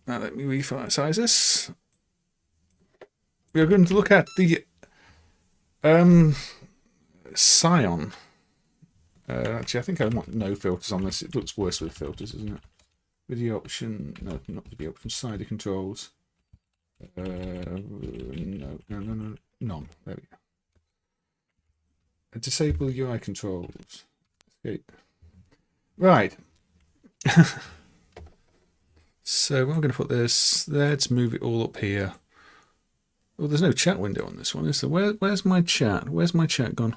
let me resize this. We are going to look at the Psion. Actually, I think I want no filters on this. It looks worse with filters, doesn't it? Video option, no, not video option. Slider controls. No, none. There we go. Disable UI controls. Escape. Right. So I'm going to put this there. Let's move it all up here. Oh, there's no chat window on this one, is there? Where's my chat? Where's my chat gone?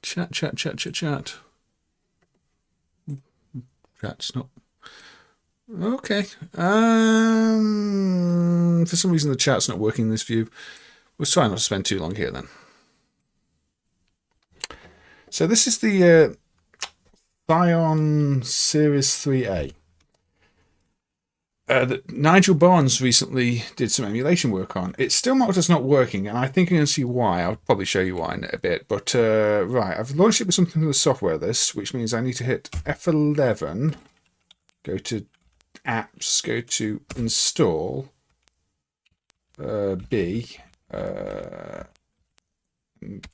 Chat. Chat's not. Okay. For some reason the chat's not working in this view. We'll try not to spend too long here then. So this is the Psion Series 3A. That Nigel Barnes recently did some emulation work on. It's still marked as not working, and I think you're going to see why. I'll probably show you why in a bit. But, right, I've launched it with something in the software list, which means I need to hit F11, go to Apps, go to Install, B,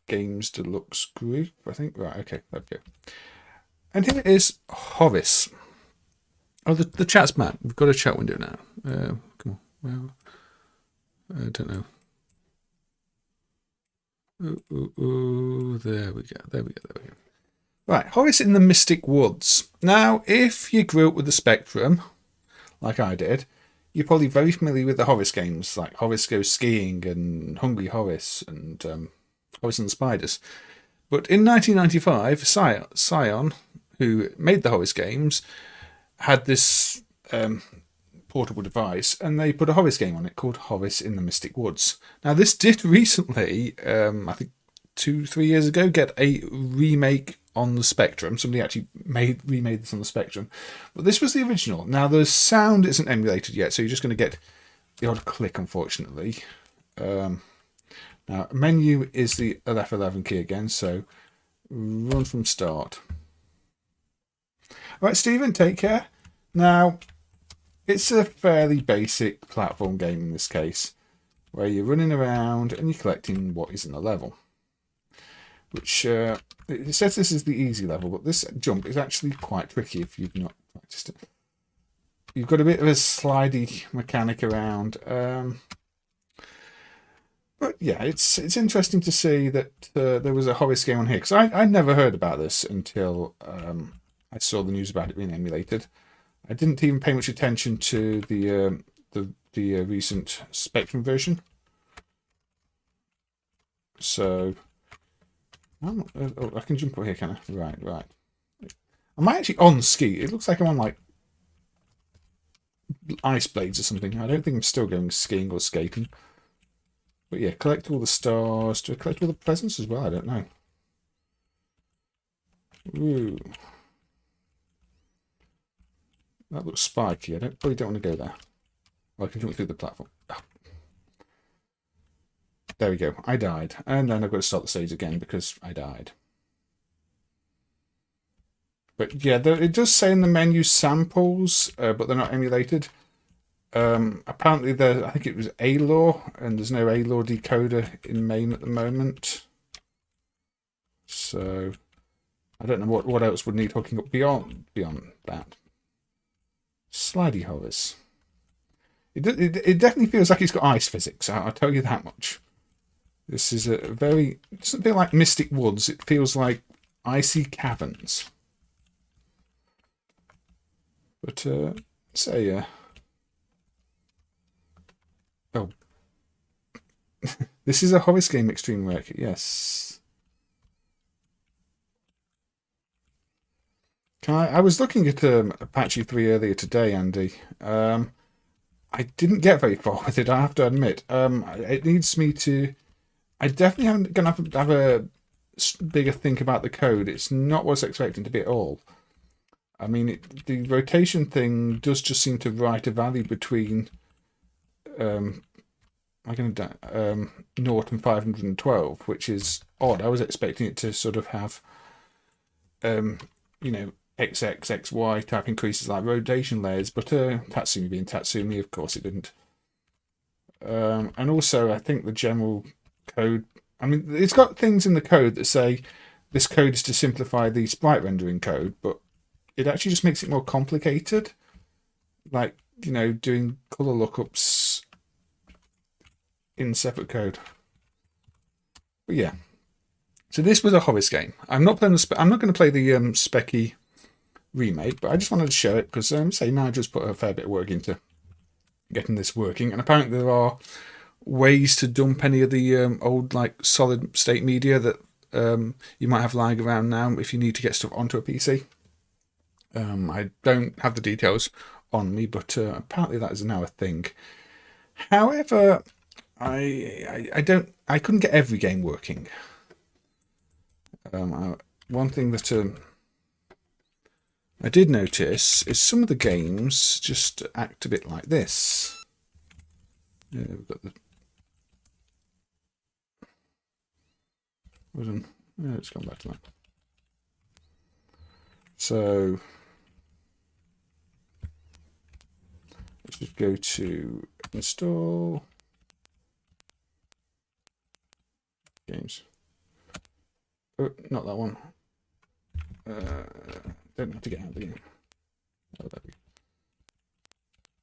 Games Deluxe Group, I think. Right, okay, there we go. And here is Horace. Oh, the chat's back. We've got a chat window now. Come on. Well, I don't know. There we go. Right, Horace in the Mystic Woods. Now, if you grew up with the Spectrum, like I did, you're probably very familiar with the Horace games, like Horace Goes Skiing and Hungry Horace and Horace and the Spiders. But in 1995, Psion, who made the Horace games, had this portable device, and they put a Horace game on it called Horace in the Mystic Woods. Now, this did recently, I think 2-3 years ago, get a remake on the Spectrum. Somebody actually remade this on the Spectrum. But this was the original. Now, the sound isn't emulated yet, so you're just going to get the odd click, unfortunately. Now, menu is the F11 key again, so run from start. Right, Stephen, take care. Now, it's a fairly basic platform game in this case, where you're running around and you're collecting what is in the level. Which, it says this is the easy level, but this jump is actually quite tricky if you've not practiced it. You've got a bit of a slidey mechanic around. But yeah, it's interesting to see that there was a Horace game on here, because I'd never heard about this until I saw the news about it being emulated. I didn't even pay much attention to the recent Spectrum version. So, oh, I can jump over here, can I? Right. I'm actually on ski. It looks like I'm on like ice blades or something. I don't think I'm still going skiing or skating. But yeah, collect all the stars. Do I collect all the presents as well? I don't know. Ooh. That looks spiky. Probably don't want to go there. Well, I can jump through the platform. Oh. there we go. I died. And then I've got to start the stage again because I died. But yeah, it does say in the menu samples, but they're not emulated. Apparently, I think it was A-Law, and there's no A-Law decoder in MAME at the moment. So I don't know what else would need hooking up beyond that. Slidey Horace. It definitely feels like it's got ice physics. I'll tell you that much. This is it doesn't feel like Mystic Woods. It feels like icy caverns. But say oh, this is a Horace game, Xtreme work. Yes. I was looking at Apache 3 earlier today, Andy. I didn't get very far with it, I have to admit. It needs me to... I definitely am going to have a bigger think about the code. It's not what I was expecting to be at all. I mean, the rotation thing does just seem to write a value between 0 and 512, which is odd. I was expecting it to sort of have, you know, XX, XY type increases like rotation layers, but Tatsumi being Tatsumi, of course it didn't. And also, I think the general code, I mean, it's got things in the code that say this code is to simplify the sprite rendering code, but it actually just makes it more complicated. Like, you know, doing color lookups in separate code. But yeah. So this was a Horace game. I'm not going to play the Specky remake, but I just wanted to show it because say Nigel's put a fair bit of work into getting this working, and apparently there are ways to dump any of the old like solid state media that you might have lying around now if you need to get stuff onto a PC. I don't have the details on me, but apparently that is now a thing. However, I couldn't get every game working. One thing that I did notice is some of the games just act a bit like this. Yeah, we've got the... Yeah, it's gone back to that. So let's just go to install games. Oh, not that one. Don't have to get out of the game. Oh, there we go.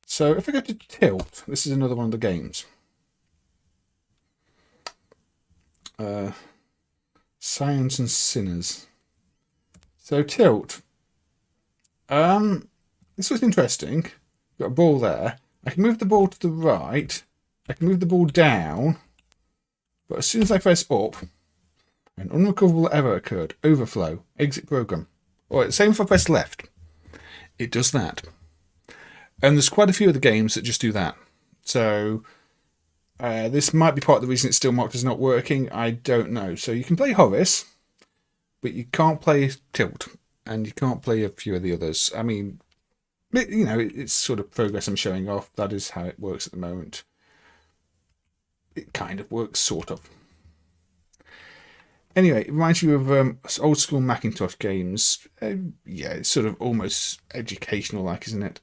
So if I go to Tilt, this is another one of the games. Science and Sinners. So Tilt. This was interesting. Got a ball there. I can move the ball to the right. I can move the ball down. But as soon as I press up, an unrecoverable error occurred. Overflow. Exit program. Or same if I press left. It does that. And there's quite a few of the games that just do that. So this might be part of the reason it's still marked as not working. I don't know. So you can play Horace, but you can't play Tilt. And you can't play a few of the others. I mean, you know, it's sort of progress I'm showing off. That is how it works at the moment. It kind of works, sort of. Anyway, it reminds you of old school Macintosh games. Yeah, it's sort of almost educational-like, isn't it?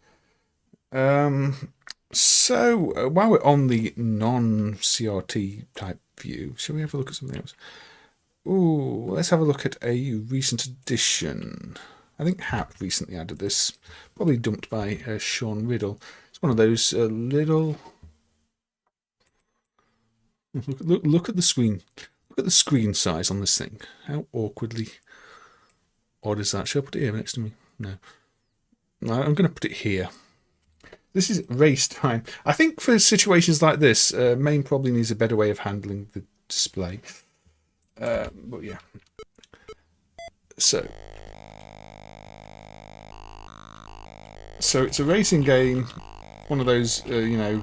So, while we're on the non-CRT type view, shall we have a look at something else? Ooh, let's have a look at a recent addition. I think Hap recently added this. Probably dumped by Sean Riddle. It's one of those little... Look at the screen. Look at the screen size on this thing. How awkwardly odd is that? Shall I put it here next to me? No. I'm going to put it here. This is racetime. I think for situations like this, MAME probably needs a better way of handling the display. But yeah. So it's a racing game. One of those, you know,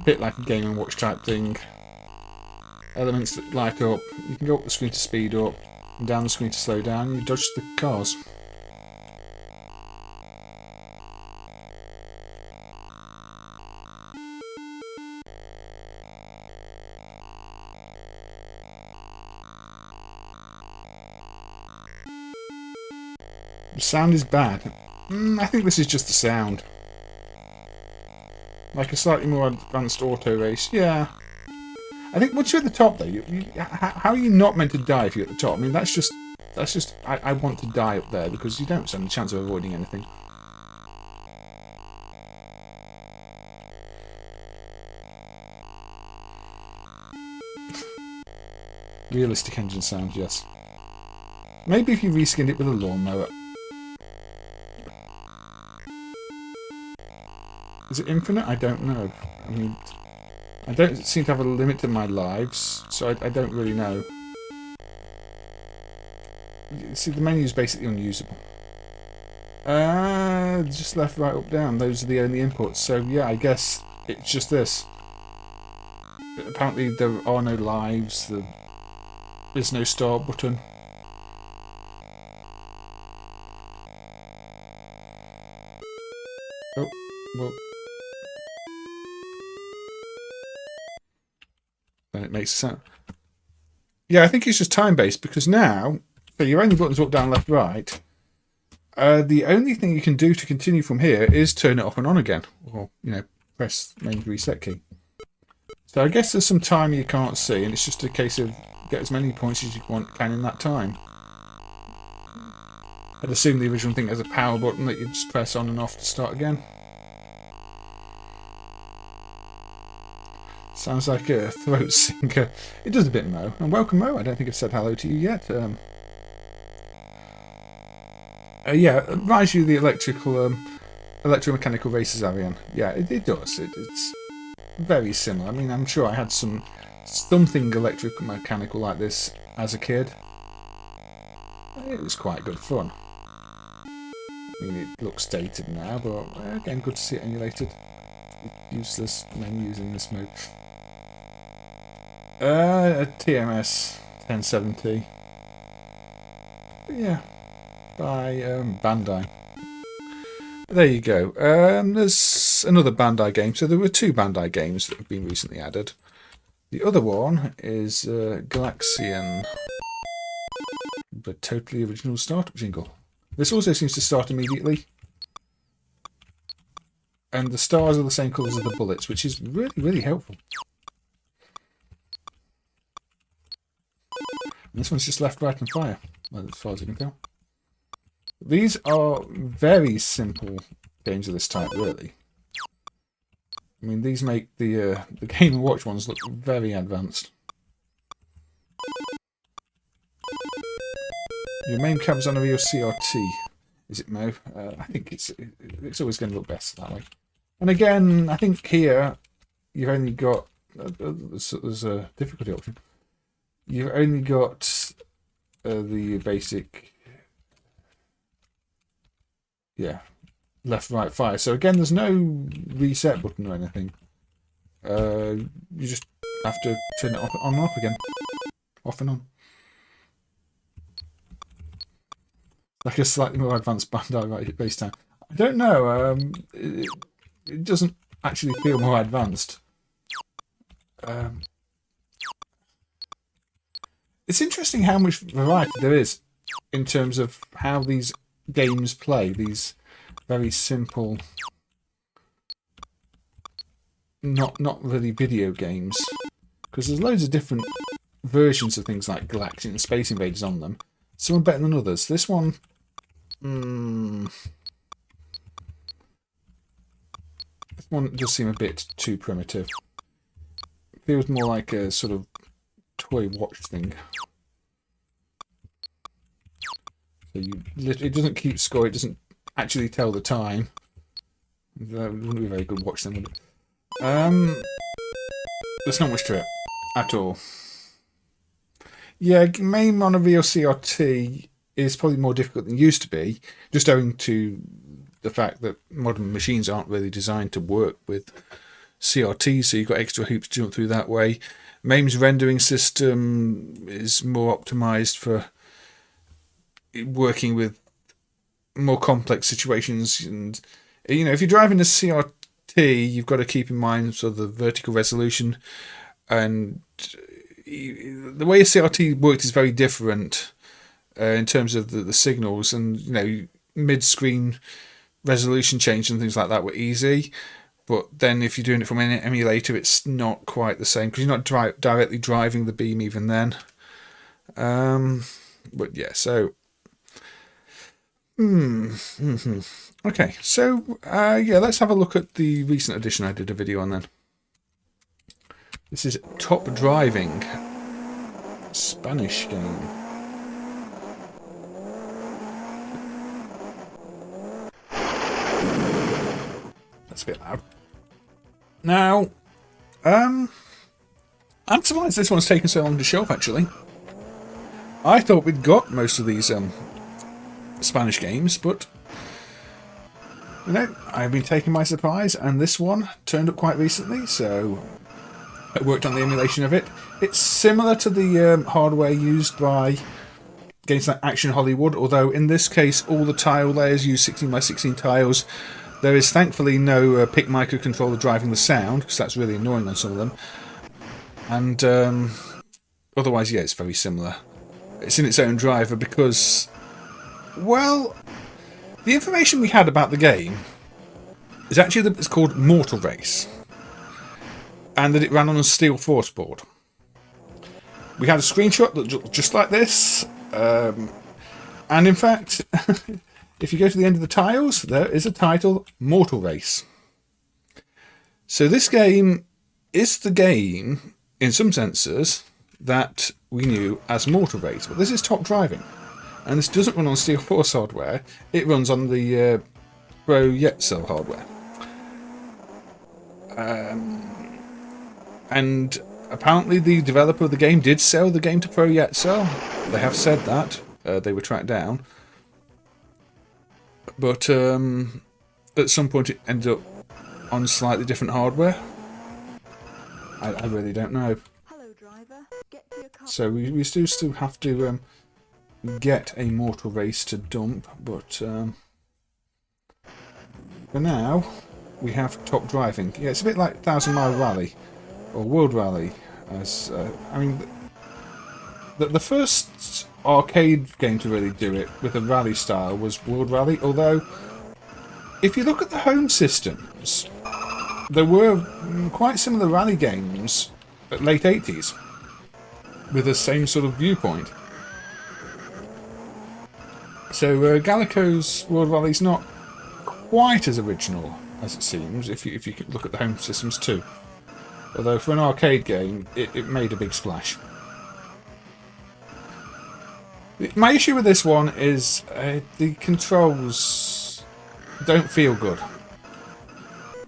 bit like a Game & Watch type thing. Elements that light up. You can go up the screen to speed up, and down the screen to slow down. You dodge the cars. The sound is bad. I think this is just the sound. Like a slightly more advanced auto race. Yeah. I think once you're at the top, though, how are you not meant to die if you're at the top? I mean, that's just. I want to die up there because you don't stand a chance of avoiding anything. Realistic engine sounds, yes. Maybe if you reskinned it with a lawnmower. Is it infinite? I don't know. I mean, I don't seem to have a limit to my lives, so I don't really know. See, the menu is basically unusable. Just left, right, up, down. Those are the only inputs. So yeah, I guess it's just this. Apparently there are no lives. There's no start button. Oh, well. Then it makes a sound. Yeah, I think it's just time-based because now, so your only buttons up, down, left, right. The only thing you can do to continue from here is turn it off and on again, or press the main reset key. So I guess there's some time you can't see, and it's just a case of get as many points as you can in that time. I'd assume the original thing has a power button that you just press on and off to start again. Sounds like a throat sinker. It does a bit, Mo. And welcome, Mo. I don't think I've said hello to you yet. Yeah, it reminds you of the electromechanical races, Ariane. Yeah, it does. It's very similar. I mean, I'm sure I had something electromechanical like this as a kid. It was quite good fun. I mean, it looks dated now, but again, good to see it emulated. Useless menus in this mode. A TMS 1070. Yeah, by Bandai. There you go. There's another Bandai game. So there were 2 Bandai games that have been recently added. The other one is Galaxian. The totally original startup jingle. This also seems to start immediately. And the stars are the same colours as the bullets, which is really, really helpful. And this one's just left, right and fire, as far as I can tell. These are very simple games of this type, really. I mean, these make the Game & Watch ones look very advanced. Your main cab's on a real CRT, is it, Mo? I think it's always going to look best that way. And again, I think here you've only got there's a difficulty option. You've only got the basic, yeah, left, right, fire. So again, there's no reset button or anything. You just have to turn it on and off again, off and on. Like a slightly more advanced Bandai base time. I don't know. It doesn't actually feel more advanced. It's interesting how much variety there is in terms of how these games play. These very simple, not really video games, because there's loads of different versions of things like Galaxian and Space Invaders on them. Some are better than others. This one. This one does seem a bit too primitive. It feels more like a sort of toy watch thing. So it doesn't keep score, it doesn't actually tell the time. That wouldn't be a very good watch then, would it? There's not much to it at all. Yeah, MAME on a real CRT is probably more difficult than it used to be, just owing to the fact that modern machines aren't really designed to work with CRT, so you've got extra hoops to jump through that way. MAME's rendering system is more optimized for working with more complex situations, and if you're driving a CRT, you've got to keep in mind sort of the vertical resolution, and the way a CRT works is very different in terms of the signals, and mid-screen resolution change and things like that were easy. But then if you're doing it from an emulator, it's not quite the same because you're not directly driving the beam even then. But yeah, so... Okay, so yeah, let's have a look at the recent edition I did a video on then. This is Top Driving, Spanish game. That's a bit loud. Now, I'm surprised this one's taken so long to show up, actually. I thought we'd got most of these Spanish games, but you know, I've been taken by surprise, and this one turned up quite recently, so I worked on the emulation of it. It's similar to the hardware used by games like Action Hollywood, although in this case all the tile layers use 16x16 tiles. There is thankfully no PIC microcontroller driving the sound, because that's really annoying on some of them. And otherwise, yeah, it's very similar. It's in its own driver because, well, the information we had about the game is actually that it's called Mortal Race, and that it ran on a Steel Force board. We had a screenshot that looked just like this, and in fact, if you go to the end of the tiles, there is a title, Mortal Race. So this game is the game, in some senses, that we knew as Mortal Race, but this is Top Driving. And this doesn't run on Steel Force hardware, it runs on the Pro Yetzel hardware. And apparently the developer of the game did sell the game to Pro Yetzel. They have said that. They were tracked down. But at some point it ended up on slightly different hardware. I really don't know. Hello, driver. Get to your car. So we still have to get a Mortal Race to dump, but for now we have Top Driving. Yeah, it's a bit like 1000 Mile Rally or World Rally. As I mean, the first arcade game to really do it with a rally style was World Rally. Although, if you look at the home systems, there were quite similar rally games at late 80s with the same sort of viewpoint. So Gallico's World Rally is not quite as original as it seems if you look at the home systems too. Although for an arcade game, it made a big splash. My issue with this one is the controls don't feel good.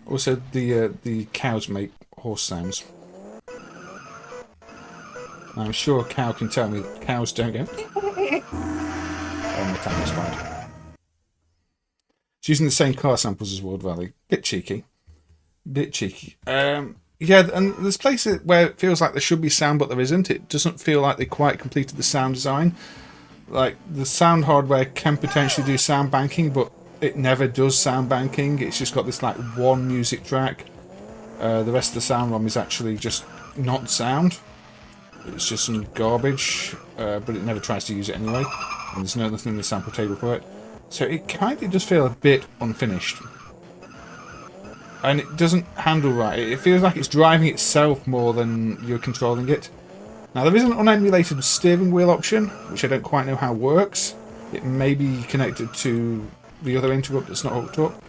Also, the cows make horse sounds. I'm sure a cow can tell me that cows don't go. The camera's fine. It's using the same car samples as World Rally. Bit cheeky. Bit cheeky. Yeah, and there's places where it feels like there should be sound, but there isn't. It doesn't feel like they quite completed the sound design. Like, the sound hardware can potentially do sound banking, but it never does sound banking. It's just got this, like, one music track. The rest of the sound ROM is actually just not sound. It's just some garbage, but it never tries to use it anyway. And there's nothing in the sample table for it. So it kind of does feel a bit unfinished. And it doesn't handle right. It feels like it's driving itself more than you're controlling it. Now, there is an unemulated steering wheel option, which I don't quite know how works. It may be connected to the other interrupt that's not hooked up.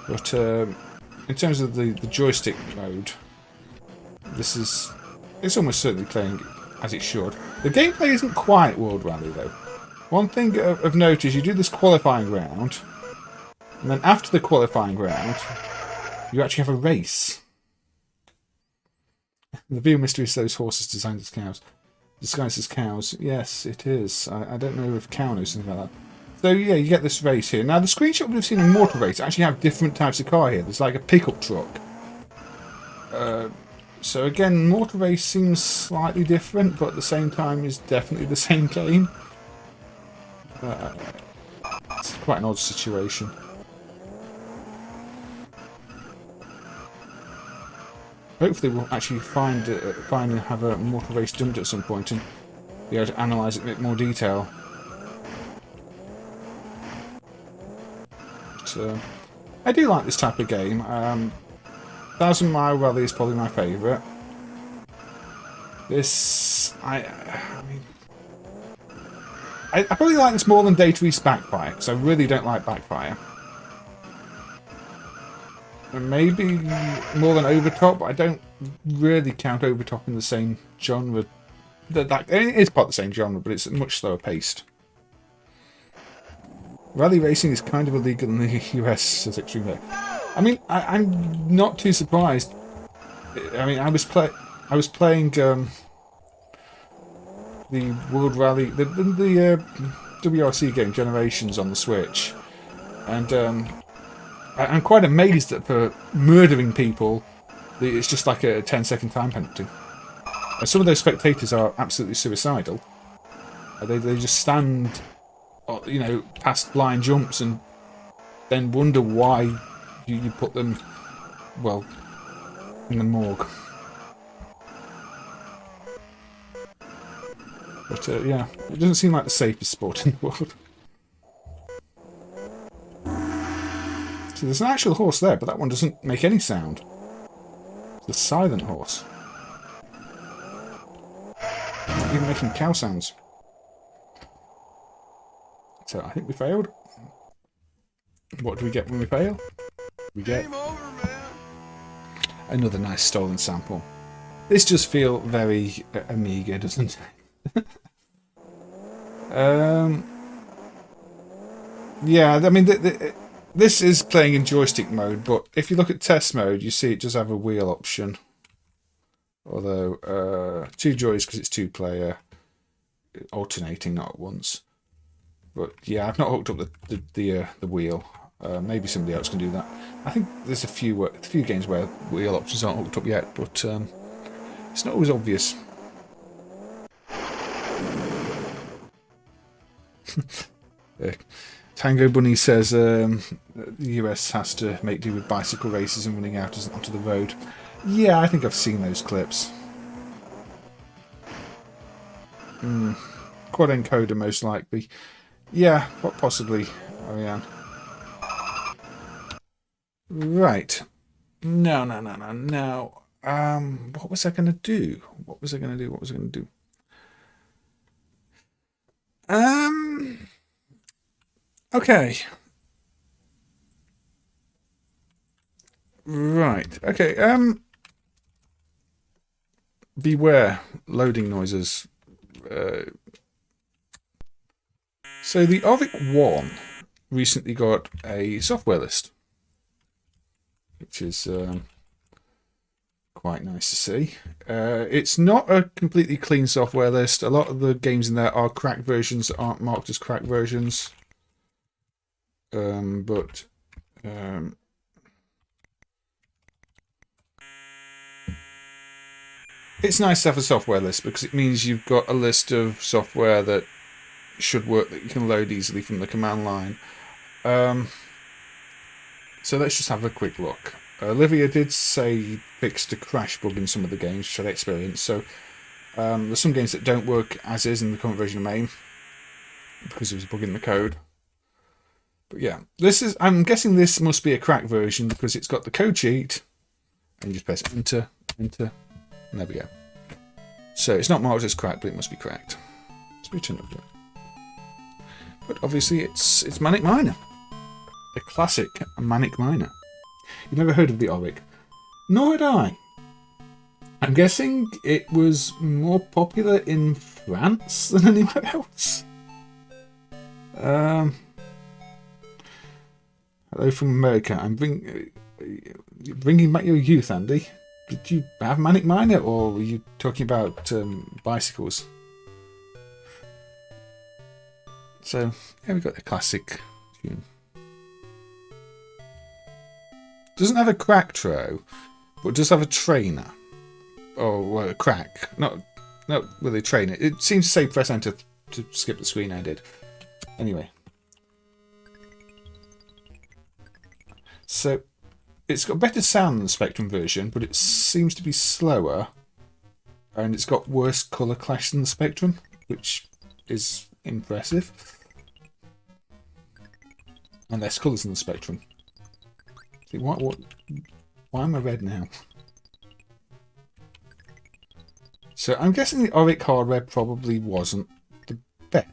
But in terms of the joystick mode, it's almost certainly playing as it should. The gameplay isn't quite World Rally, though. One thing of note is you do this qualifying round, and then after the qualifying round, you actually have a race. The real mystery is those horses designed as cows. Disguised as cows. Yes, it is. I don't know if cow knows something about that. So yeah, you get this race here. Now the screenshot we've seen in Mortal Race actually have different types of car here. There's like a pickup truck. So again, Mortal Race seems slightly different, but at the same time is definitely the same game. It's quite an odd situation. Hopefully we'll actually find and have a Mortal Race dumped at some point and be able to analyse it in a bit more detail. I do like this type of game. 1,000 Mile Rally is probably my favourite. This, I mean, I probably like this more than Data East Backfire, because I really don't like Backfire. And maybe more than Overtop, but I don't really count Overtop in the same genre. It is part of the same genre, but it's much slower paced. Rally racing is kind of illegal in the US, says Xtreme. I mean, I'm not too surprised. I mean, I was playing the World Rally, the WRC game Generations on the Switch, and I'm quite amazed that for murdering people, it's just like a 10-second time penalty. And some of those spectators are absolutely suicidal. They just stand, you know, past blind jumps and then wonder why you put them, well, in the morgue. But yeah, it doesn't seem like the safest sport in the world. So there's an actual horse there, but that one doesn't make any sound. It's a silent horse. Not even making cow sounds. So I think we failed. What do we get when we fail? We get another nice stolen sample. This just feels very Amiga, doesn't it? Yeah, I mean, this is playing in joystick mode, but if you look at test mode, you see it does have a wheel option. Although, 2 joys because it's 2-player, alternating, not at once. But yeah, I've not hooked up the wheel. Maybe somebody else can do that. I think there's a few games where wheel options aren't hooked up yet, but it's not always obvious. Tango Bunny says the US has to make do with bicycle races and running out onto the road. Yeah, I think I've seen those clips. Quad encoder most likely. Yeah, what possibly, Ariane. Right. No. What was I going to do? Okay. Right. Okay. Beware loading noises. So the Oric 1 recently got a software list, which is quite nice to see. It's not a completely clean software list. A lot of the games in there are cracked versions that aren't marked as cracked versions. It's nice to have a software list because it means you've got a list of software that should work, that you can load easily from the command line. So let's just have a quick look. Olivia did say he fixed a crash bug in some of the games, which I'd experienced. So there's some games that don't work as is in the current version of MAME because there was a bug in the code. But yeah, I'm guessing this must be a cracked version because it's got the code sheet and you just press enter, and there we go. So it's not marked as cracked, but it must be cracked. Let's return it. But obviously it's Manic Miner. A classic Manic Miner. You've never heard of the Oric? Nor had I. I'm guessing it was more popular in France than anywhere else. Hello from America. I'm bringing back your youth, Andy. Did you have Manic Miner, or were you talking about bicycles? So, yeah, we've got the classic tune. Doesn't have a crack tro, but does have a trainer. Or a crack. Not really a trainer. It seems to say press enter to skip the screen. I did. Anyway. So, it's got better sound than the Spectrum version, but it seems to be slower. And it's got worse colour clash than the Spectrum, which is impressive. And less colours in the spectrum. See, why am I red now? So I'm guessing the Oric hardware probably wasn't the best.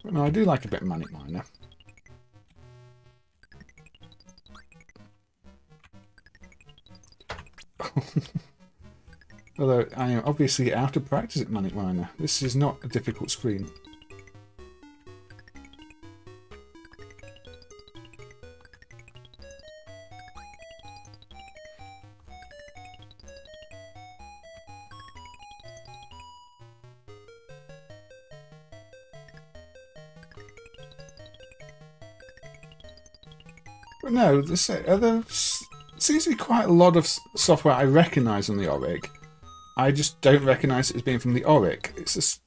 But no, I do like a bit of Manic Miner. Although I am obviously out of practice at Manic Miner. This is not a difficult screen. But no, there seems to be quite a lot of software I recognise on the Oric. I just don't recognise it as being from the Oric. It's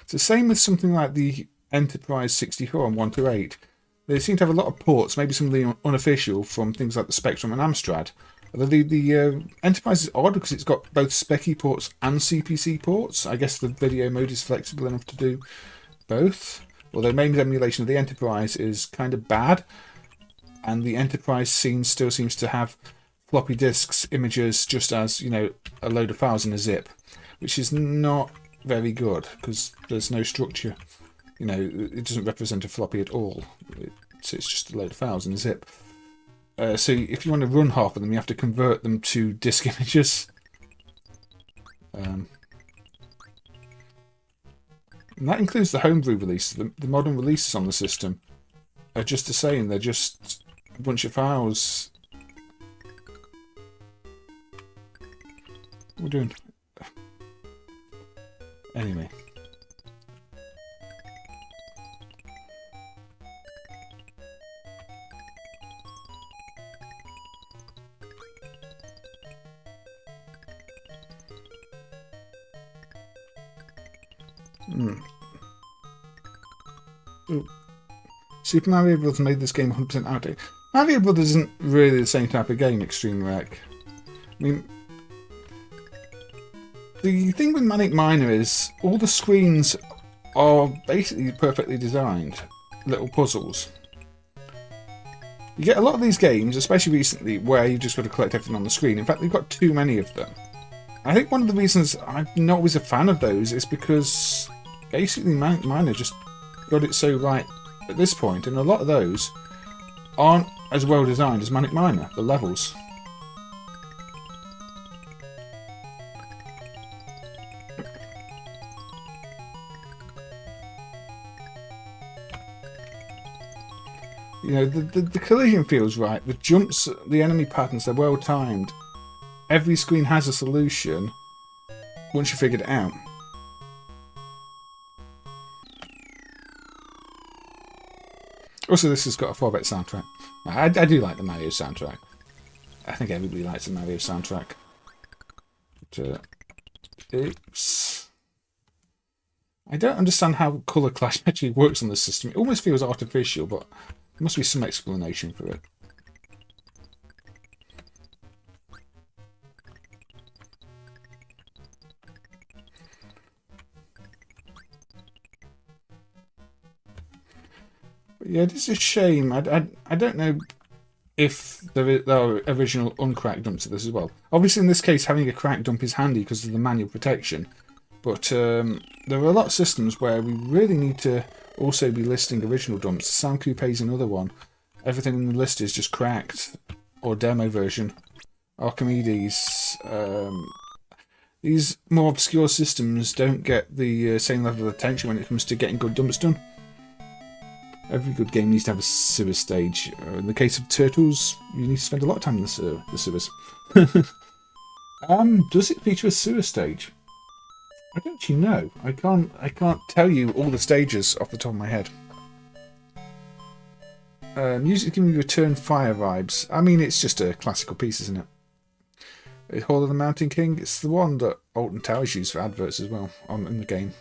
the same with something like the Enterprise 64 and 128. They seem to have a lot of ports, maybe some of the unofficial, from things like the Spectrum and Amstrad. Although the Enterprise is odd because it's got both Speccy ports and CPC ports. I guess the video mode is flexible enough to do both. Although MAME's emulation of the Enterprise is kind of bad, and the Enterprise scene still seems to have floppy disks images just as, you know, a load of files in a zip, which is not very good because there's no structure. You know, it doesn't represent a floppy at all. It's just a load of files in a zip. So if you want to run half of them, you have to convert them to disk images. And that includes the homebrew releases. The modern releases on the system are just the same. They're just a bunch of files. What are we doing? Anyway. Super Mario Bros. Made this game 100% outdated. Mario Bros. Isn't really the same type of game, Xtreme Rec. I mean, the thing with Manic Miner is all the screens are basically perfectly designed little puzzles. You get a lot of these games, especially recently, where you've just got to collect everything on the screen. In fact, they've got too many of them. I think one of the reasons I'm not always a fan of those is because basically Manic Miner just got it so right at this point, and a lot of those aren't as well designed as Manic Miner, the levels. You know, the collision feels right, the jumps, the enemy patterns, they're well timed. Every screen has a solution once you figured it out. Also, this has got a 4-bit soundtrack. I do like the Mario soundtrack. I think everybody likes the Mario soundtrack. But, oops. I don't understand how colour clash actually works on this system. It almost feels artificial, but there must be some explanation for it. Yeah, it is a shame. I don't know if there are original uncracked dumps to this as well. Obviously, in this case, having a cracked dump is handy because of the manual protection. But there are a lot of systems where we really need to also be listing original dumps. Sound Coupe is another one. Everything in the list is just cracked or demo version. Archimedes. These more obscure systems don't get the same level of attention when it comes to getting good dumps done. Every good game needs to have a sewer stage. In the case of Turtles, you need to spend a lot of time in the sewers. Does it feature a sewer stage? I don't actually know. I can't tell you all the stages off the top of my head. Music giving me Return Fire vibes. I mean, it's just a classical piece, isn't it? Hall of the Mountain King. It's the one that Alton Towers used for adverts as well in the game.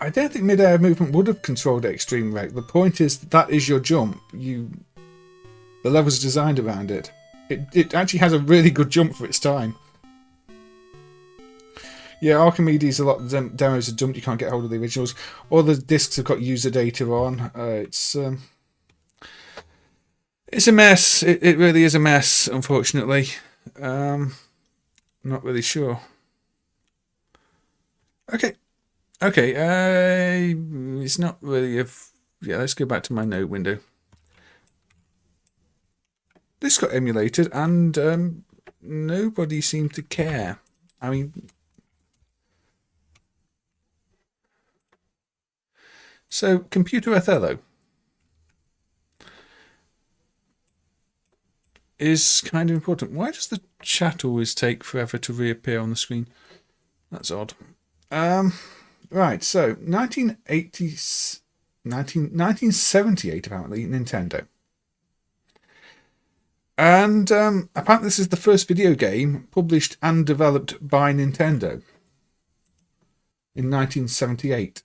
I don't think mid-air movement would have controlled Xtreme Rec. The point is that is your jump. You The level's designed around it. It actually has a really good jump for its time. Yeah, Archimedes, a lot of the demos are dumped. You can't get hold of the originals. All the discs have got user data on. It's a mess. It really is a mess, unfortunately. Not really sure. Okay. It's not really a... Yeah, let's go back to my note window. This got emulated and nobody seemed to care. I mean... So, Computer Othello is kind of important. Why does the chat always take forever to reappear on the screen? That's odd. Right, so 1978 apparently, Nintendo. And apparently this is the first video game published and developed by Nintendo in 1978.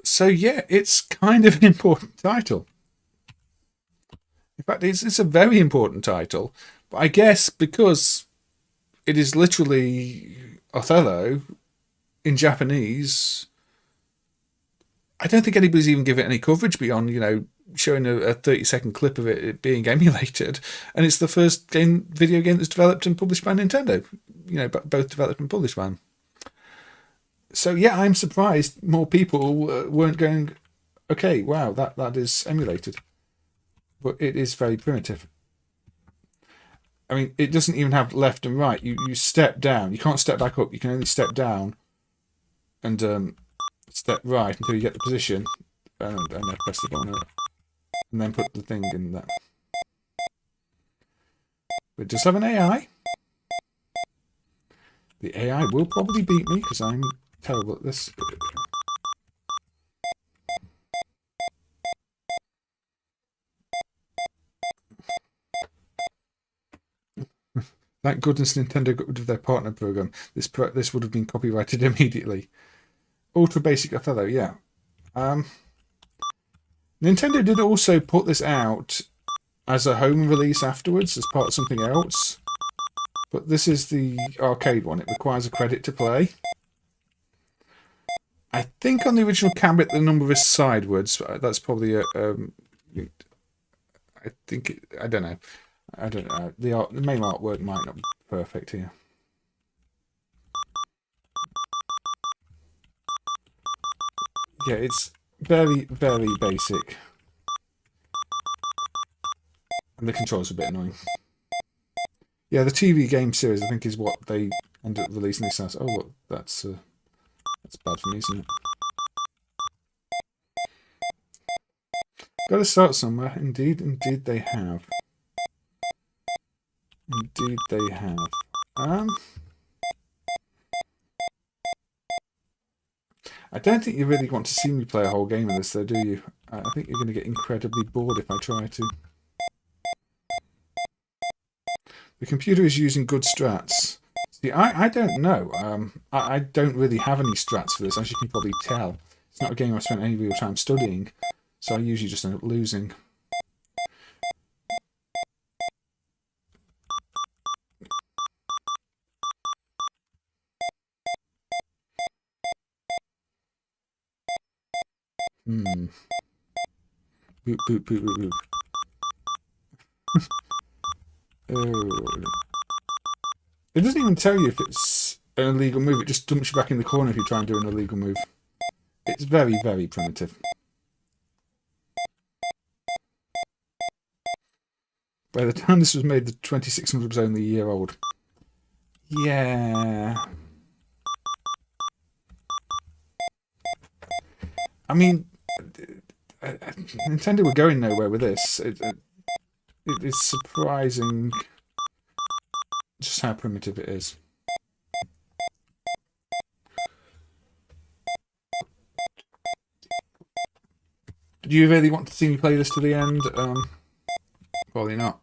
So yeah, it's kind of an important title. In fact, it's a very important title. But I guess because it is literally Othello in Japanese, I don't think anybody's even given it any coverage beyond, you know, showing a 30-second clip of it being emulated. And it's the first video game that's developed and published by Nintendo. You know, both developed and published by them. So yeah, I'm surprised more people weren't going, okay, wow, that is emulated. But it is very primitive. I mean, it doesn't even have left and right. You step down. You can't step back up. You can only step down and step right until you get the position. And then press the button and then put the thing in there. But it does have an AI. The AI will probably beat me because I'm terrible at this. Thank goodness Nintendo got rid of their partner program. This would have been copyrighted immediately. Ultra Basic Othello, yeah. Nintendo did also put this out as a home release afterwards, as part of something else. But this is the arcade one. It requires a credit to play. I think on the original Cambit the number is sideways. That's probably a... I think... I don't know. The main artwork might not be perfect here. Yeah, it's very, very basic. And the controls are a bit annoying. Yeah, the TV game series, I think, is what they end up releasing this as. Oh, look, that's bad for me, isn't it? Got to start somewhere. Indeed they have. Indeed they have. I don't think you really want to see me play a whole game of this, though, do you? I think you're going to get incredibly bored if I try to. The computer is using good strats. See, I don't know. I don't really have any strats for this, as you can probably tell. It's not a game I've spent any real time studying, so I usually just end up losing. Boop, boop, boop, boop, boop. Oh. It doesn't even tell you if it's an illegal move. It just dumps you back in the corner if you try and do an illegal move. It's very, very primitive. By the time this was made, the 2600 was only a year old. Yeah. I mean, Nintendo were going nowhere with this. It is surprising just how primitive it is. Do you really want to see me play this to the end? Probably not.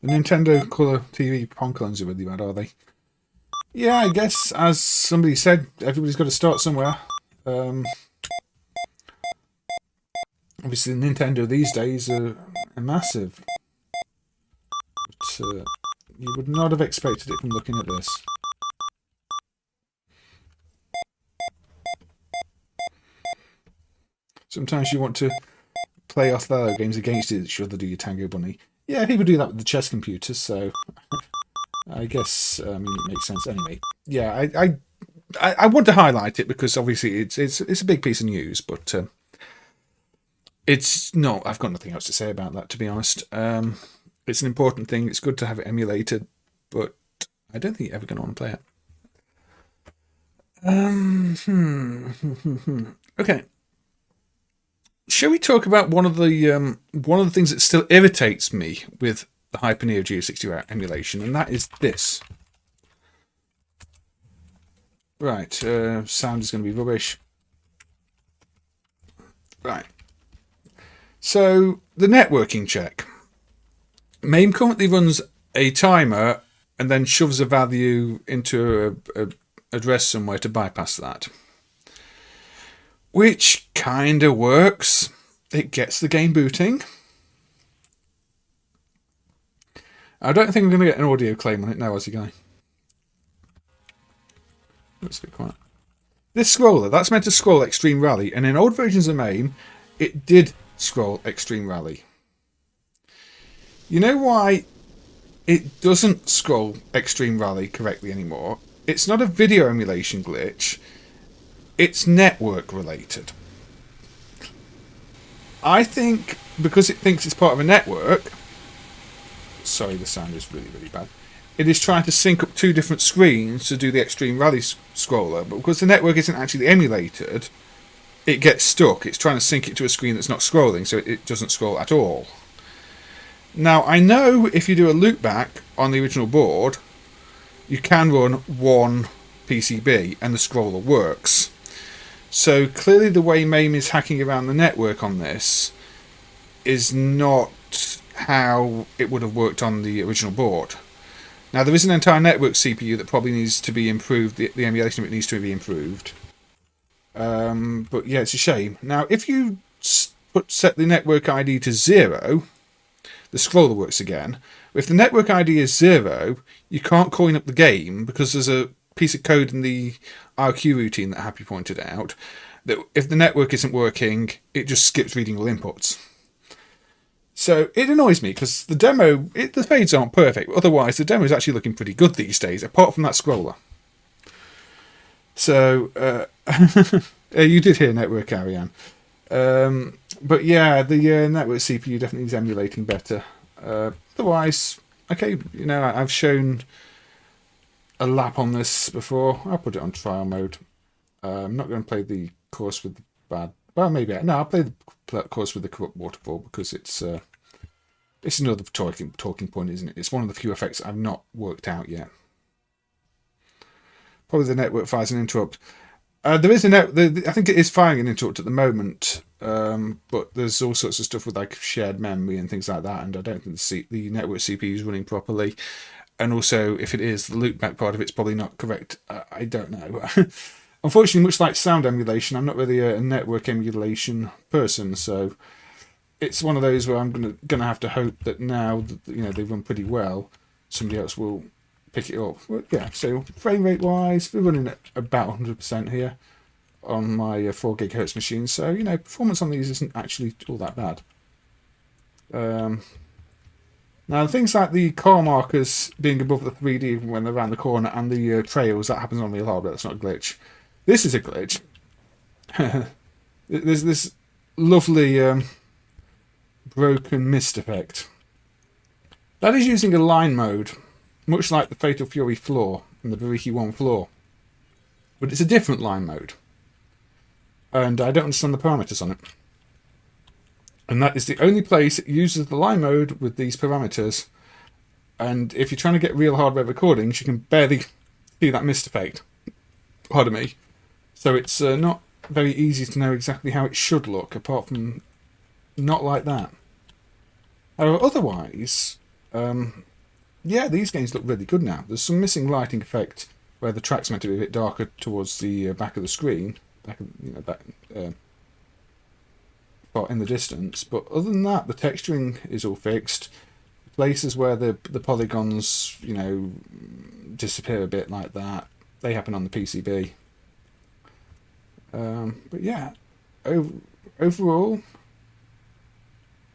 The Nintendo Colour TV PON clones are really bad, are they? Yeah, I guess, as somebody said, everybody's got to start somewhere. Obviously, Nintendo these days are massive. But you would not have expected it from looking at this. Sometimes you want to play Othello games against each other, do your Tango Bunny? Yeah, people do that with the chess computers, so I guess it makes sense anyway. Yeah, I want to highlight it because obviously it's a big piece of news, but it's not. I've got nothing else to say about that, to be honest. It's an important thing. It's good to have it emulated, but I don't think you're ever going to want to play it. Okay. Shall we talk about one of the things that still irritates me with the Hyper Neo Geo 60 emulation, and that is this. Right, sound is going to be rubbish. Right. So the networking check. MAME currently runs a timer and then shoves a value into a address somewhere to bypass that. Which kind of works. It gets the game booting. I don't think I'm going to get an audio claim on it now, Aussie guy. Let's get quiet. This scroller, that's meant to scroll Xtreme Rally, and in old versions of MAME, it did scroll Xtreme Rally. You know why it doesn't scroll Xtreme Rally correctly anymore? It's not a video emulation glitch. It's network related. I think because it thinks it's part of a network... Sorry, the sound is really, really bad. It is trying to sync up two different screens to do the Xtreme Rally scroller, but because the network isn't actually emulated, it gets stuck. It's trying to sync it to a screen that's not scrolling, so it doesn't scroll at all. Now, I know if you do a loopback on the original board, you can run one PCB and the scroller works. So clearly the way MAME is hacking around the network on this is not how it would have worked on the original board. Now there is an entire network CPU that probably needs to be improved, the emulation of it needs to be improved. But yeah, it's a shame. Now if you set the network ID to 0, the scroller works again. If the network ID is 0, you can't coin up the game because there's a piece of code in the RQ routine that Happy pointed out that if the network isn't working, it just skips reading all inputs. So it annoys me because the demo, the fades aren't perfect. Otherwise, the demo is actually looking pretty good these days, apart from that scroller. So you did hear network, Ariane. But yeah, the network CPU definitely is emulating better. Otherwise, okay, you know, I've shown a lap on this before. I'll put it on trial mode. I'm not going to play the course with the bad. Well, maybe no. I'll play the course with the corrupt waterfall because it's another talking point, isn't it? It's one of the few effects I've not worked out yet. Probably the network fires an interrupt. There is I think it is firing an interrupt at the moment, but there's all sorts of stuff with like shared memory and things like that, and I don't think the network CPU is running properly. And also, if it is, the loopback part of it's probably not correct. I don't know. Unfortunately, much like sound emulation, I'm not really a network emulation person, so it's one of those where I'm gonna have to hope that now that they run pretty well, somebody else will pick it up. Well, yeah, so frame rate wise, we're running at about 100% here on my 4 GHz machine, so performance on these isn't actually all that bad. Now things like the car markers being above the 3D when they're around the corner and the trails, that happens on the hardware, that's not a glitch. This is a glitch. There's this lovely broken mist effect. That is using a line mode, much like the Fatal Fury floor and the Bariki 1 floor. But it's a different line mode. And I don't understand the parameters on it. And that is the only place it uses the line mode with these parameters. And if you're trying to get real hardware recordings, you can barely see that mist effect. Pardon me. So it's not very easy to know exactly how it should look, apart from not like that. However, otherwise, yeah, these games look really good now. There's some missing lighting effect where the track's meant to be a bit darker towards the back of the screen. back, back far in the distance. But other than that, the texturing is all fixed. Places where the polygons, disappear a bit like that, they happen on the PCB. But yeah, overall,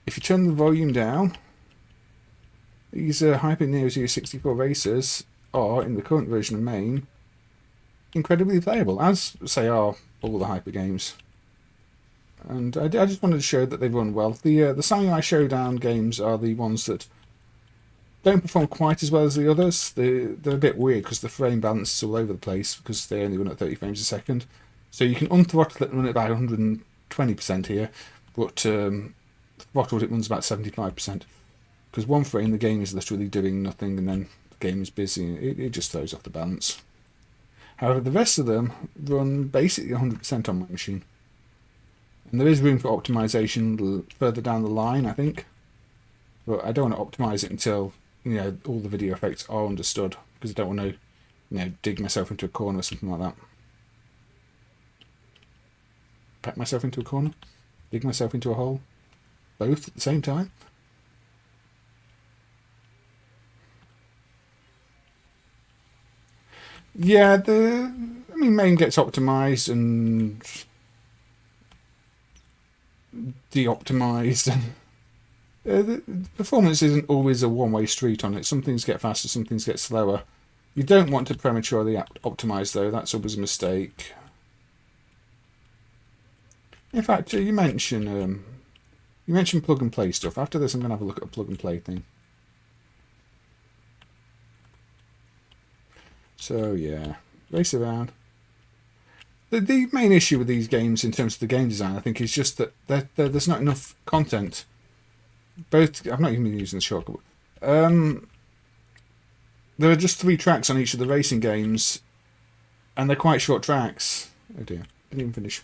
if you turn the volume down, these Hyper Neo 64 racers are, in the current version of MAME, incredibly playable, as say are all the Hyper games. And I just wanted to show that they run well. The Samurai Showdown games are the ones that don't perform quite as well as the others. They're a bit weird because the frame balance is all over the place because they only run at 30 frames a second. So you can unthrottle it and run it about 120% here, but throttled it runs about 75%. Because one frame the game is literally doing nothing and then the game is busy. It just throws off the balance. However, the rest of them run basically 100% on my machine. And there is room for optimization further down the line, I think. But I don't want to optimize it until all the video effects are understood, because I don't want to dig myself into a corner or something like that. Pack myself into a corner? Dig myself into a hole? Both at the same time? Yeah, MAME gets optimized and de-optimized. The performance isn't always a one-way street on it. Some things get faster, some things get slower. You don't want to prematurely optimize, though. That's always a mistake. In fact, you mentioned plug and play stuff. After this, I'm going to have a look at a plug and play thing. So yeah, race around. The main issue with these games in terms of the game design, I think, is just that there's not enough content. I've not even been using the shortcut. There are just 3 tracks on each of the racing games, and they're quite short tracks. Oh dear, I didn't even finish.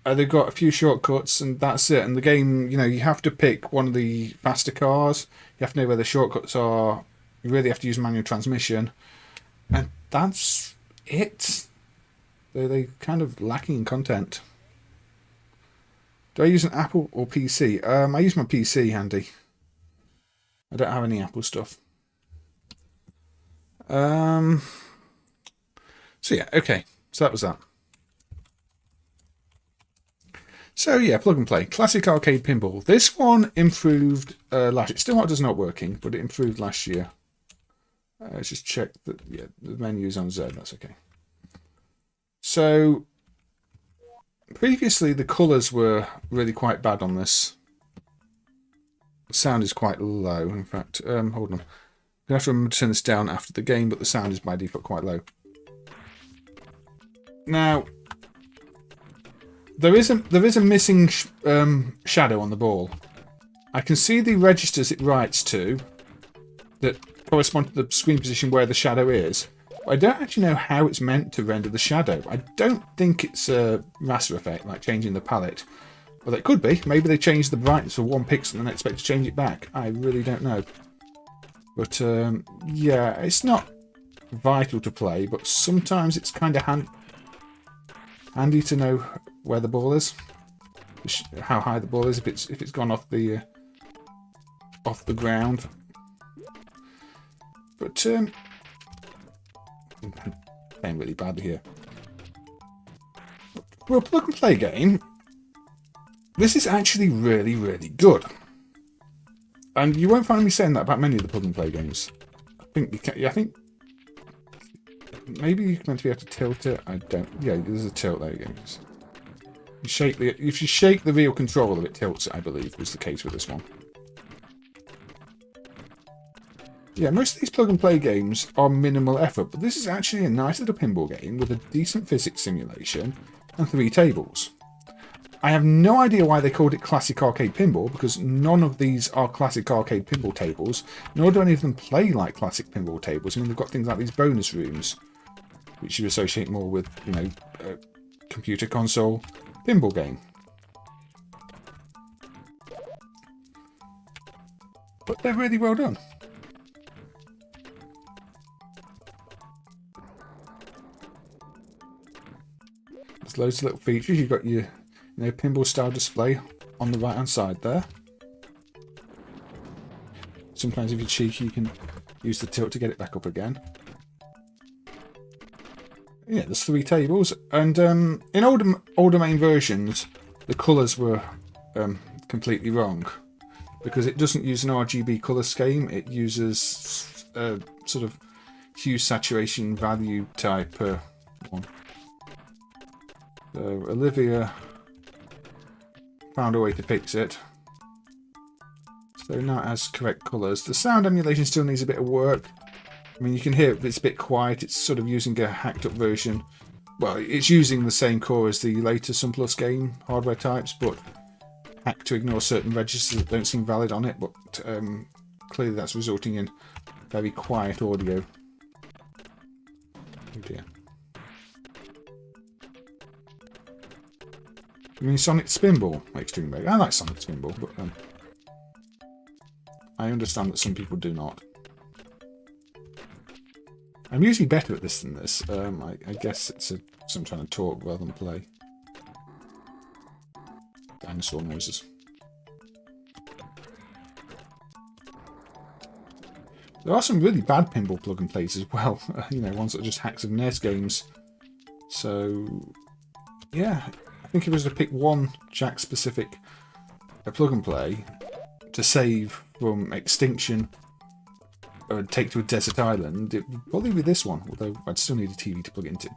They've got a few shortcuts, and that's it. And the game, you have to pick one of the faster cars. You have to know where the shortcuts are. You really have to use manual transmission. And that's it. They're kind of lacking in content. Do I use an Apple or PC? I use my PC handy. I don't have any Apple stuff. So yeah, okay. So that was that. So yeah, plug and play. Classic Arcade Pinball. This one improved last year. Still does not working, but it improved last year. Let's just check that. Yeah, the menu is on Z. That's okay. So previously the colours were really quite bad on this. The sound is quite low. In fact, hold on. I'm gonna have to remember to turn this down after the game, but the sound is by default quite low. Now, there is a missing shadow on the ball. I can see the registers it writes to that correspond to the screen position where the shadow is. But I don't actually know how it's meant to render the shadow. I don't think it's a raster effect, like changing the palette. Well, it could be. Maybe they changed the brightness of 1 pixel and then expect to change it back. I really don't know. But yeah, it's not vital to play, but sometimes it's kind of handy to know where the ball is, how high the ball is, if it's gone off the ground. But I'm playing really badly here. For a plug and play game, this is actually really, really good. And you won't find me saying that about many of the plug and play games. I think you can. I think maybe you're meant to be able to tilt it. I don't. Yeah, there's a tilt there. You go. If you shake the real controller, it tilts it. I believe was the case with this one. Yeah, most of these plug and play games are minimal effort, but this is actually a nice little pinball game with a decent physics simulation and 3 tables. I have no idea why they called it Classic Arcade Pinball, because none of these are Classic Arcade Pinball tables, nor do any of them play like Classic Pinball tables. I mean, they've got things like these bonus rooms, which you associate more with, a computer console pinball game. But they're really well done. There's loads of little features. You've got your pinball style display on the right hand side there. Sometimes if you're cheeky you can use the tilt to get it back up again. Yeah, there's 3 tables, and in older MAME versions the colours were completely wrong, because it doesn't use an RGB colour scheme. It uses a sort of hue saturation value type one. So Olivia found a way to fix it. So now it has correct colours. The sound emulation still needs a bit of work. I mean, you can hear it's a bit quiet. It's sort of using a hacked up version. Well, it's using the same core as the later Sunplus game hardware types, but hacked to ignore certain registers that don't seem valid on it. But clearly that's resulting in very quiet audio. Oh dear. You mean Sonic Spinball? Xtreme Bag. I like Sonic Spinball, but I understand that some people do not. I'm usually better at this than this. I guess it's I'm trying to talk rather than play. Dinosaur noises. There are some really bad pinball plug and plays as well. Ones that are just hacks of NES games. So, yeah, I think if I was to pick one Jack specific plug and play to save from extinction or take to a desert island, it would probably be this one, although I'd still need a TV to plug into.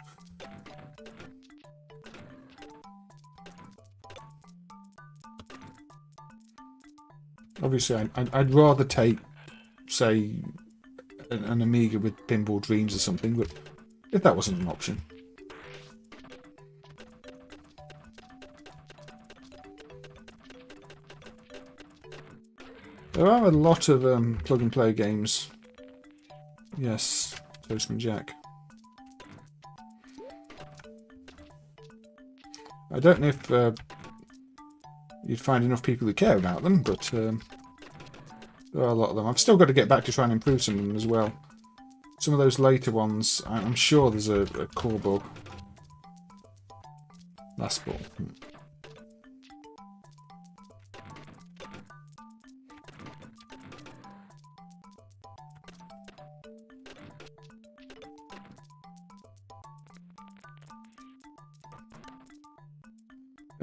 Obviously, I'd rather take, say, an Amiga with Pinball Dreams or something, but if that wasn't an option. There are a lot of plug and play games. Yes, Toastman Jack. I don't know if you'd find enough people who care about them, but there are a lot of them. I've still got to get back to try and improve some of them as well. Some of those later ones, I'm sure there's a core bug. Last ball.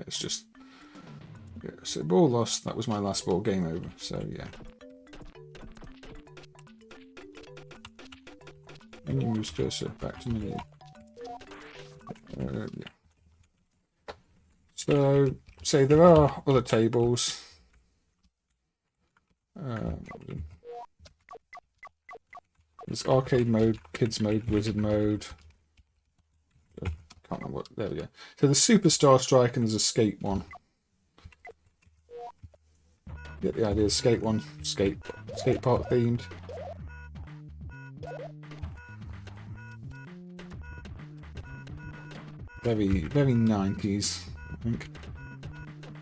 It's just... Yeah, so ball lost, that was my last ball, game over, so yeah. Menu moves cursor back to menu. Yeah. So, say there are other tables. There's arcade mode, kids mode, wizard mode. Can't remember what. There we go. So there's Superstar Strike and there's a skate one. Get the idea. Skate one, skate park themed. Very 90s, I think.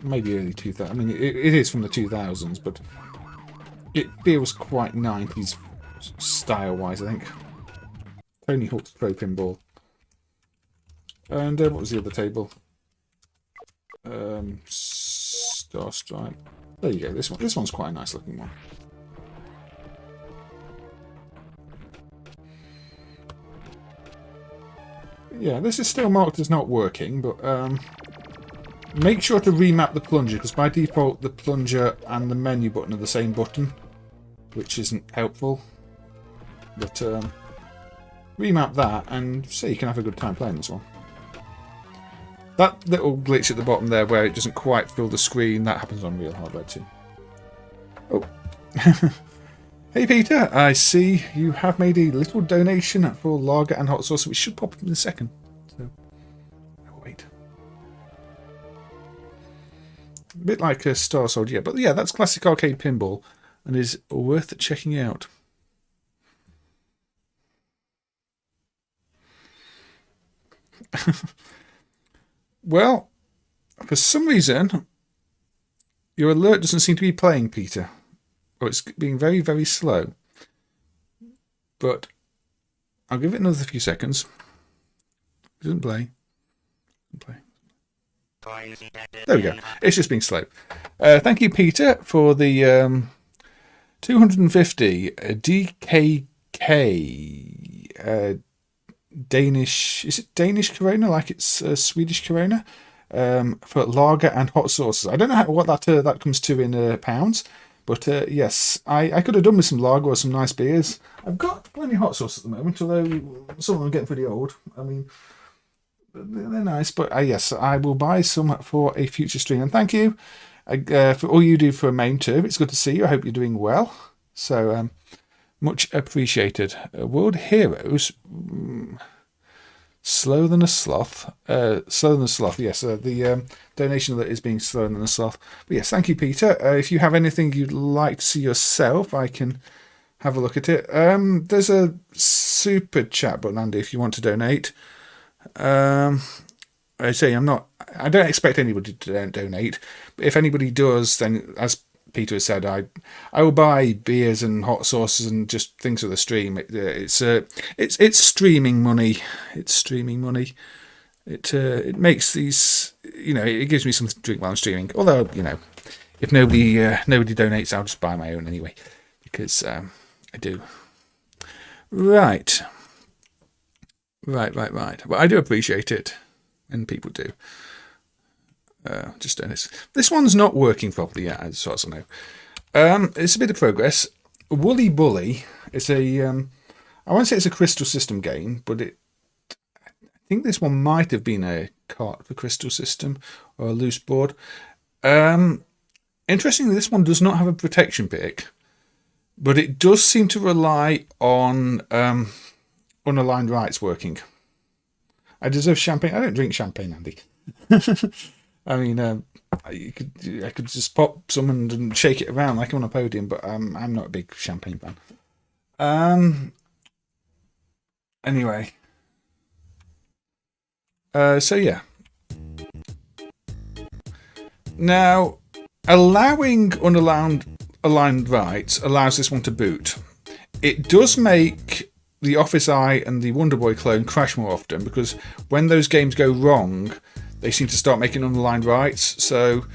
Maybe early 2000s. I mean, it is from the 2000s, but it feels quite 90s style-wise, I think. Tony Hawk's Pro Pinball. And what was the other table? Star Strike. There you go. This one's quite a nice looking one. Yeah, this is still marked as not working, but make sure to remap the plunger, because by default the plunger and the menu button are the same button, which isn't helpful. But remap that, and so you can have a good time playing this one. That little glitch at the bottom there where it doesn't quite fill the screen, that happens on real hardware too. Oh. Hey Peter, I see you have made a little donation for lager and hot sauce, which should pop up in a second. So, I'll wait. A bit like a Star Soldier, but yeah, that's classic arcade pinball and is worth checking out. Well, for some reason, your alert doesn't seem to be playing, Peter. Or it's being very, very slow. But I'll give it another few seconds. It doesn't play. There we go. It's just being slow. Thank you, Peter, for the 250 DKK Danish. Is it Danish Corona? Like it's Swedish Corona for lager and hot sauces. I don't know what that comes to in pounds, but yes, I could have done with some lager or some nice beers. I've got plenty of hot sauce at the moment, although some of them are getting pretty old. I mean, they're nice, but yes, I will buy some for a future stream. And thank you for all you do for MAME too. It's good to see you. I hope you're doing well. So much appreciated. World Heroes, slower than a sloth. Slower than a sloth. Yes, the donation that is being slower than a sloth. But yes, thank you, Peter. If you have anything you'd like to see yourself, I can have a look at it. There's a super chat button, Andy, if you want to donate. I say I don't expect anybody to donate, but if anybody does, then as Peter has said, I will buy beers and hot sauces and just things for the stream. It's streaming money. It's streaming money. It makes these, it gives me something to drink while I'm streaming. Although, if nobody donates, I'll just buy my own anyway, because I do. Right. But I do appreciate it, and people do. Just doing this. This one's not working properly yet, as far as I know. It's a bit of progress. Wully Bully is I won't say it's a Crystal System game, but I think this one might have been a cart for Crystal System or a loose board. Interestingly, this one does not have a protection pick, but it does seem to rely on unaligned rights working. I deserve champagne. I don't drink champagne, Andy. I mean, I could just pop some and shake it around like on a podium, but I'm not a big champagne fan. Anyway. So yeah. Now, allowing unaligned rights allows this one to boot. It does make the Office Eye and the Wonder Boy clone crash more often, because when those games go wrong, they seem to start making unaligned rights. So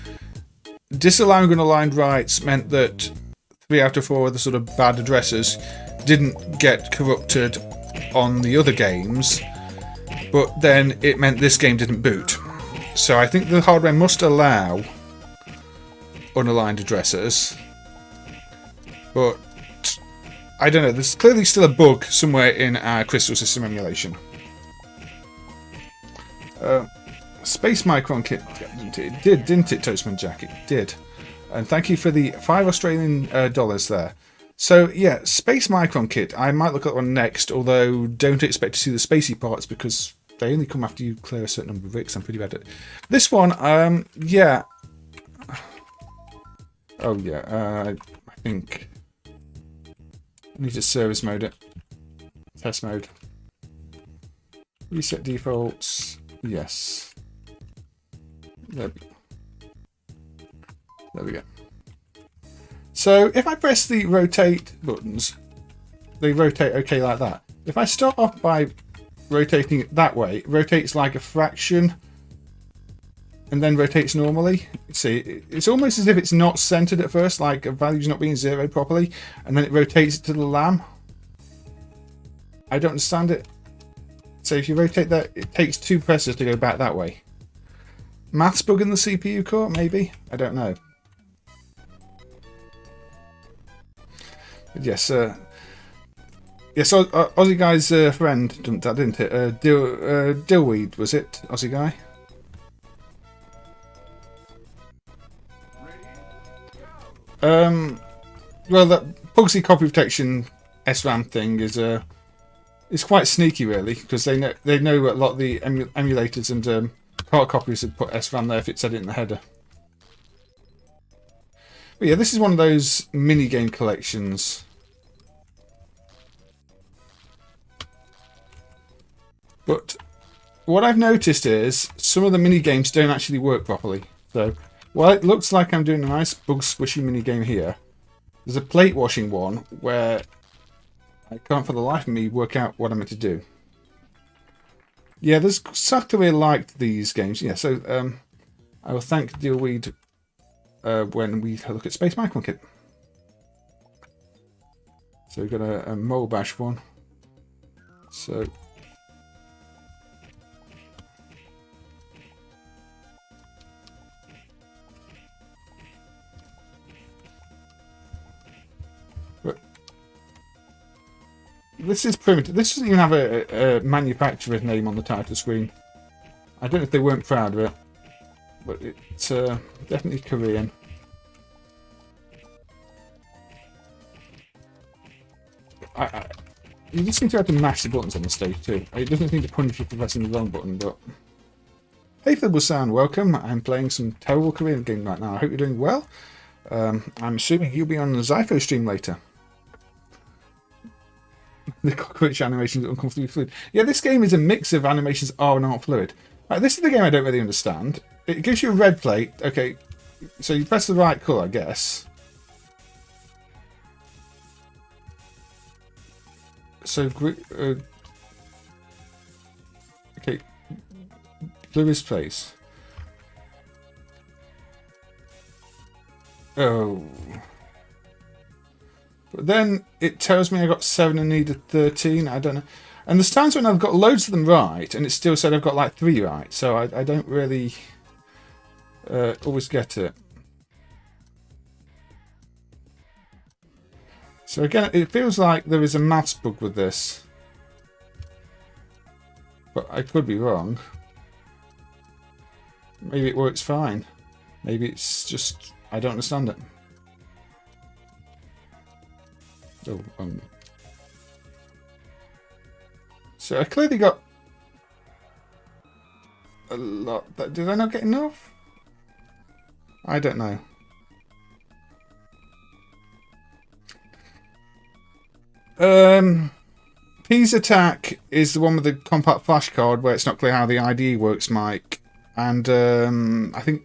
disallowing unaligned rights meant that 3 out of 4 of the sort of bad addresses didn't get corrupted on the other games, but then it meant this game didn't boot. So I think the hardware must allow unaligned addresses, but I don't know, there's clearly still a bug somewhere in our Crystal System emulation. Space Micron Kit, it did, didn't it, Toastman Jack? It did. And thank you for the 5 Australian dollars there. So yeah, Space Micron Kit, I might look at one next, although don't expect to see the spacey parts because they only come after you clear a certain number of bricks. I'm pretty bad at it. This one, yeah. Oh yeah, I think I need to service mode it. Test mode. Reset defaults. Yes. There we go. So if I press the rotate buttons, they rotate okay like that. If I start off by rotating it that way, it rotates like a fraction and then rotates normally. See, it's almost as if it's not centered at first, like a value's not being zeroed properly, and then it rotates it to the lamb. I don't understand it. So if you rotate that, it takes 2 presses to go back that way. Maths bug in the CPU core, maybe? I don't know. But yes, yes, Aussie Guy's friend done that, didn't it? Dillweed, was it? Aussie Guy? Well, that Pugsy copy protection SRAM thing is quite sneaky, really, because they know a lot of the emulators and cart copies would put SRAM there if it said it in the header. But yeah, this is one of those mini game collections. But what I've noticed is some of the mini games don't actually work properly. So while it looks like I'm doing a nice bug squishy mini game here, there's a plate washing one where I can't for the life of me work out what I'm meant to do. Yeah, there's Sato really liked these games. Yeah, so I will thank Dealweed when we look at Space Micon Kit. So we've got a Mole Bash one. So this is primitive. This doesn't even have a manufacturer's name on the title screen. I don't know if they weren't proud of it, but it's definitely Korean. You just seem to have to mash the buttons on the stage too. It doesn't seem to punish you for pressing the wrong button, but... Hey Fibblesound, welcome. I'm playing some terrible Korean game right now. I hope you're doing well. I'm assuming you'll be on the Zypho stream later. The cockroach animations are uncomfortably fluid. Yeah, this game is a mix of animations are and aren't fluid. This is the game I don't really understand. It gives you a red plate. Okay, so you press the right colour, I guess. So, okay, blue is place. Oh. But then it tells me I got 7 and needed 13. I don't know. And there's times when I've got loads of them right, and it still said I've got like 3 right. So I don't really always get it. So again, it feels like there is a maths bug with this. But I could be wrong. Maybe it works fine. Maybe it's just I don't understand it. Oh, so I clearly got a lot. Did I not get enough? I don't know. P's Attack is the one with the compact flash card where it's not clear how the ID works, Mike. And I think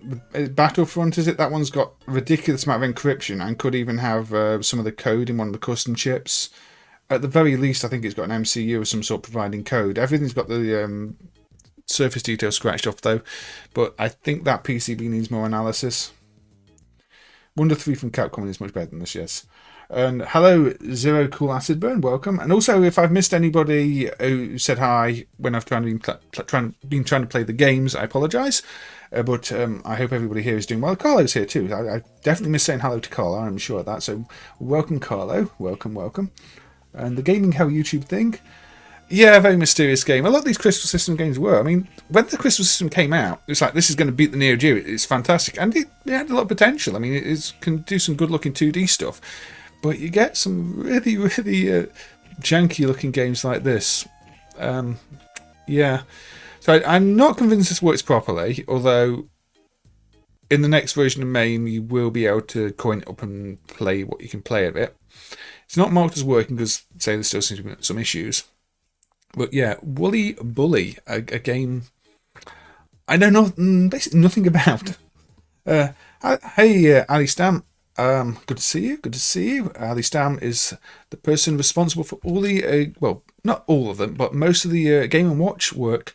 Battlefront, is it? That one's got a ridiculous amount of encryption and could even have some of the code in one of the custom chips. At the very least, I think it's got an MCU of some sort providing code. Everything's got the surface detail scratched off, though. But I think that PCB needs more analysis. Wonder 3 from Capcom is much better than this, yes. And hello, Zero Cool Acid Burn, welcome. And also, if I've missed anybody who said hi when I've been trying to play the games, I apologise. But I hope everybody here is doing well. Carlo's here too. I definitely miss saying hello to Carlo, I'm sure of that. So welcome, Carlo. Welcome, welcome. And the Gaming Hell YouTube thing. Yeah, very mysterious game. A lot of these Crystal System games were. I mean, when the Crystal System came out, it's like, this is going to beat the Neo Geo. It's fantastic. And it had a lot of potential. I mean, it can do some good-looking 2D stuff. But you get some really, really janky-looking games like this. Yeah. So I'm not convinced this works properly, although in the next version of MAME, you will be able to coin it up and play what you can play of it. It's not marked as working because, say, there still seems to be some issues. But yeah, Wully Bully, a game I know basically nothing about. Hey, Ali Stam. Good to see you. Good to see you. Ali Stam is the person responsible for all the, well, not all of them, but most of the Game & Watch work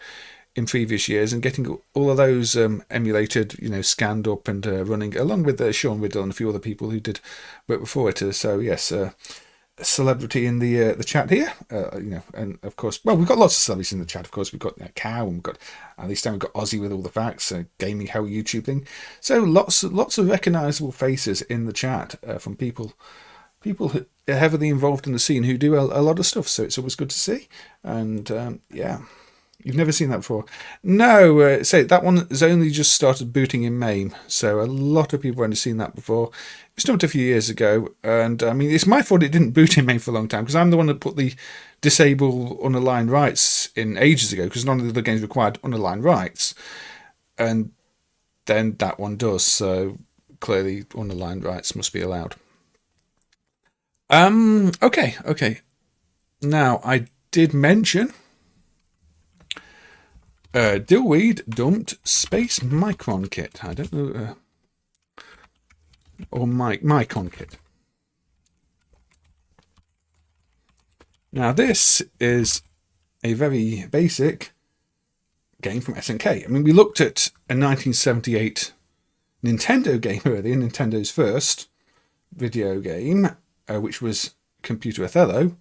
in previous years, and getting all of those emulated, scanned up and running, along with Sean Riddle and a few other people who did work before it. So yes, a celebrity in the chat here, and of course, well, we've got lots of celebrities in the chat. Of course, we've got Cow, and we've got at least we've got Ozzy with all the facts, Gaming Hell YouTube thing. So lots of recognisable faces in the chat from people who are heavily involved in the scene who do a lot of stuff. So it's always good to see, and yeah. You've never seen that before? No, say that one has only just started booting in MAME, so a lot of people have only seen that before. It was dumped a few years ago, and I mean, it's my fault it didn't boot in MAME for a long time, because I'm the one that put the disable unaligned rights in ages ago, because none of the other games required unaligned rights, and then that one does, so clearly unaligned rights must be allowed. Okay. Now, I did mention... Dillweed dumped Space Micron Kit. I don't know. Or Micon Kit. Now, this is a very basic game from SNK. I mean, we looked at a 1978 Nintendo game earlier, Nintendo's first video game, which was Computer Othello.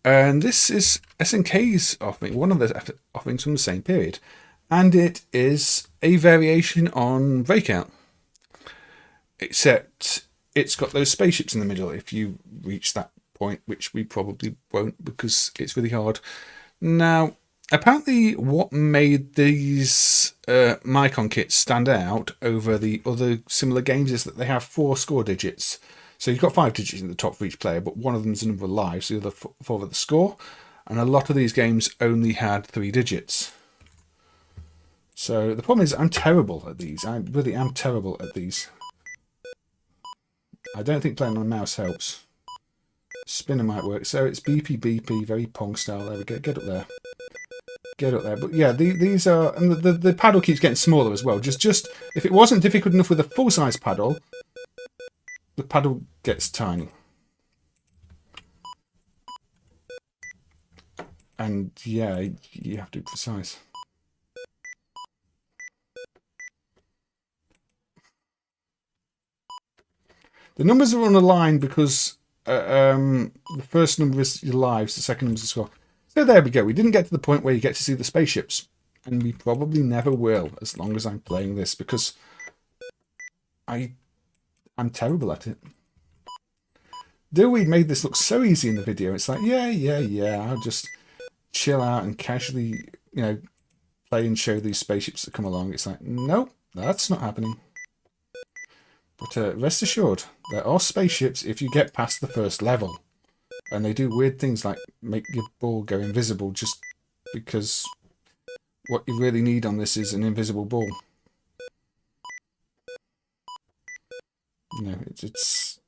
And this is SNK's offering, one of the offerings from the same period. And it is a variation on Breakout. Except it's got those spaceships in the middle if you reach that point, which we probably won't because it's really hard. Now, apparently what made these Micon kits stand out over the other similar games is that they have 4 score digits. So you've got 5 digits in the top for each player, but one of them is the number of lives, the other 4 are the score. And a lot of these games only had 3 digits. So the problem is I'm terrible at these. I really am terrible at these. I don't think playing on a mouse helps. Spinner might work. So it's beepy beepy, very Pong style. There we go. Get up there. Get up there. But yeah, these are, and the paddle keeps getting smaller as well. Just if it wasn't difficult enough with a full size paddle, the paddle gets tiny. And yeah, you have to be precise. The numbers are on a line because the first number is your lives, the second number is the score. So there we go. We didn't get to the point where you get to see the spaceships. And we probably never will as long as I'm playing this because I'm terrible at it. Dillweed made this look so easy in the video. It's like, yeah, I'll just chill out and casually, play and show these spaceships that come along. It's like, nope, that's not happening. But rest assured, there are spaceships if you get past the first level. And they do weird things like make your ball go invisible just because what you really need on this is an invisible ball. No, it's...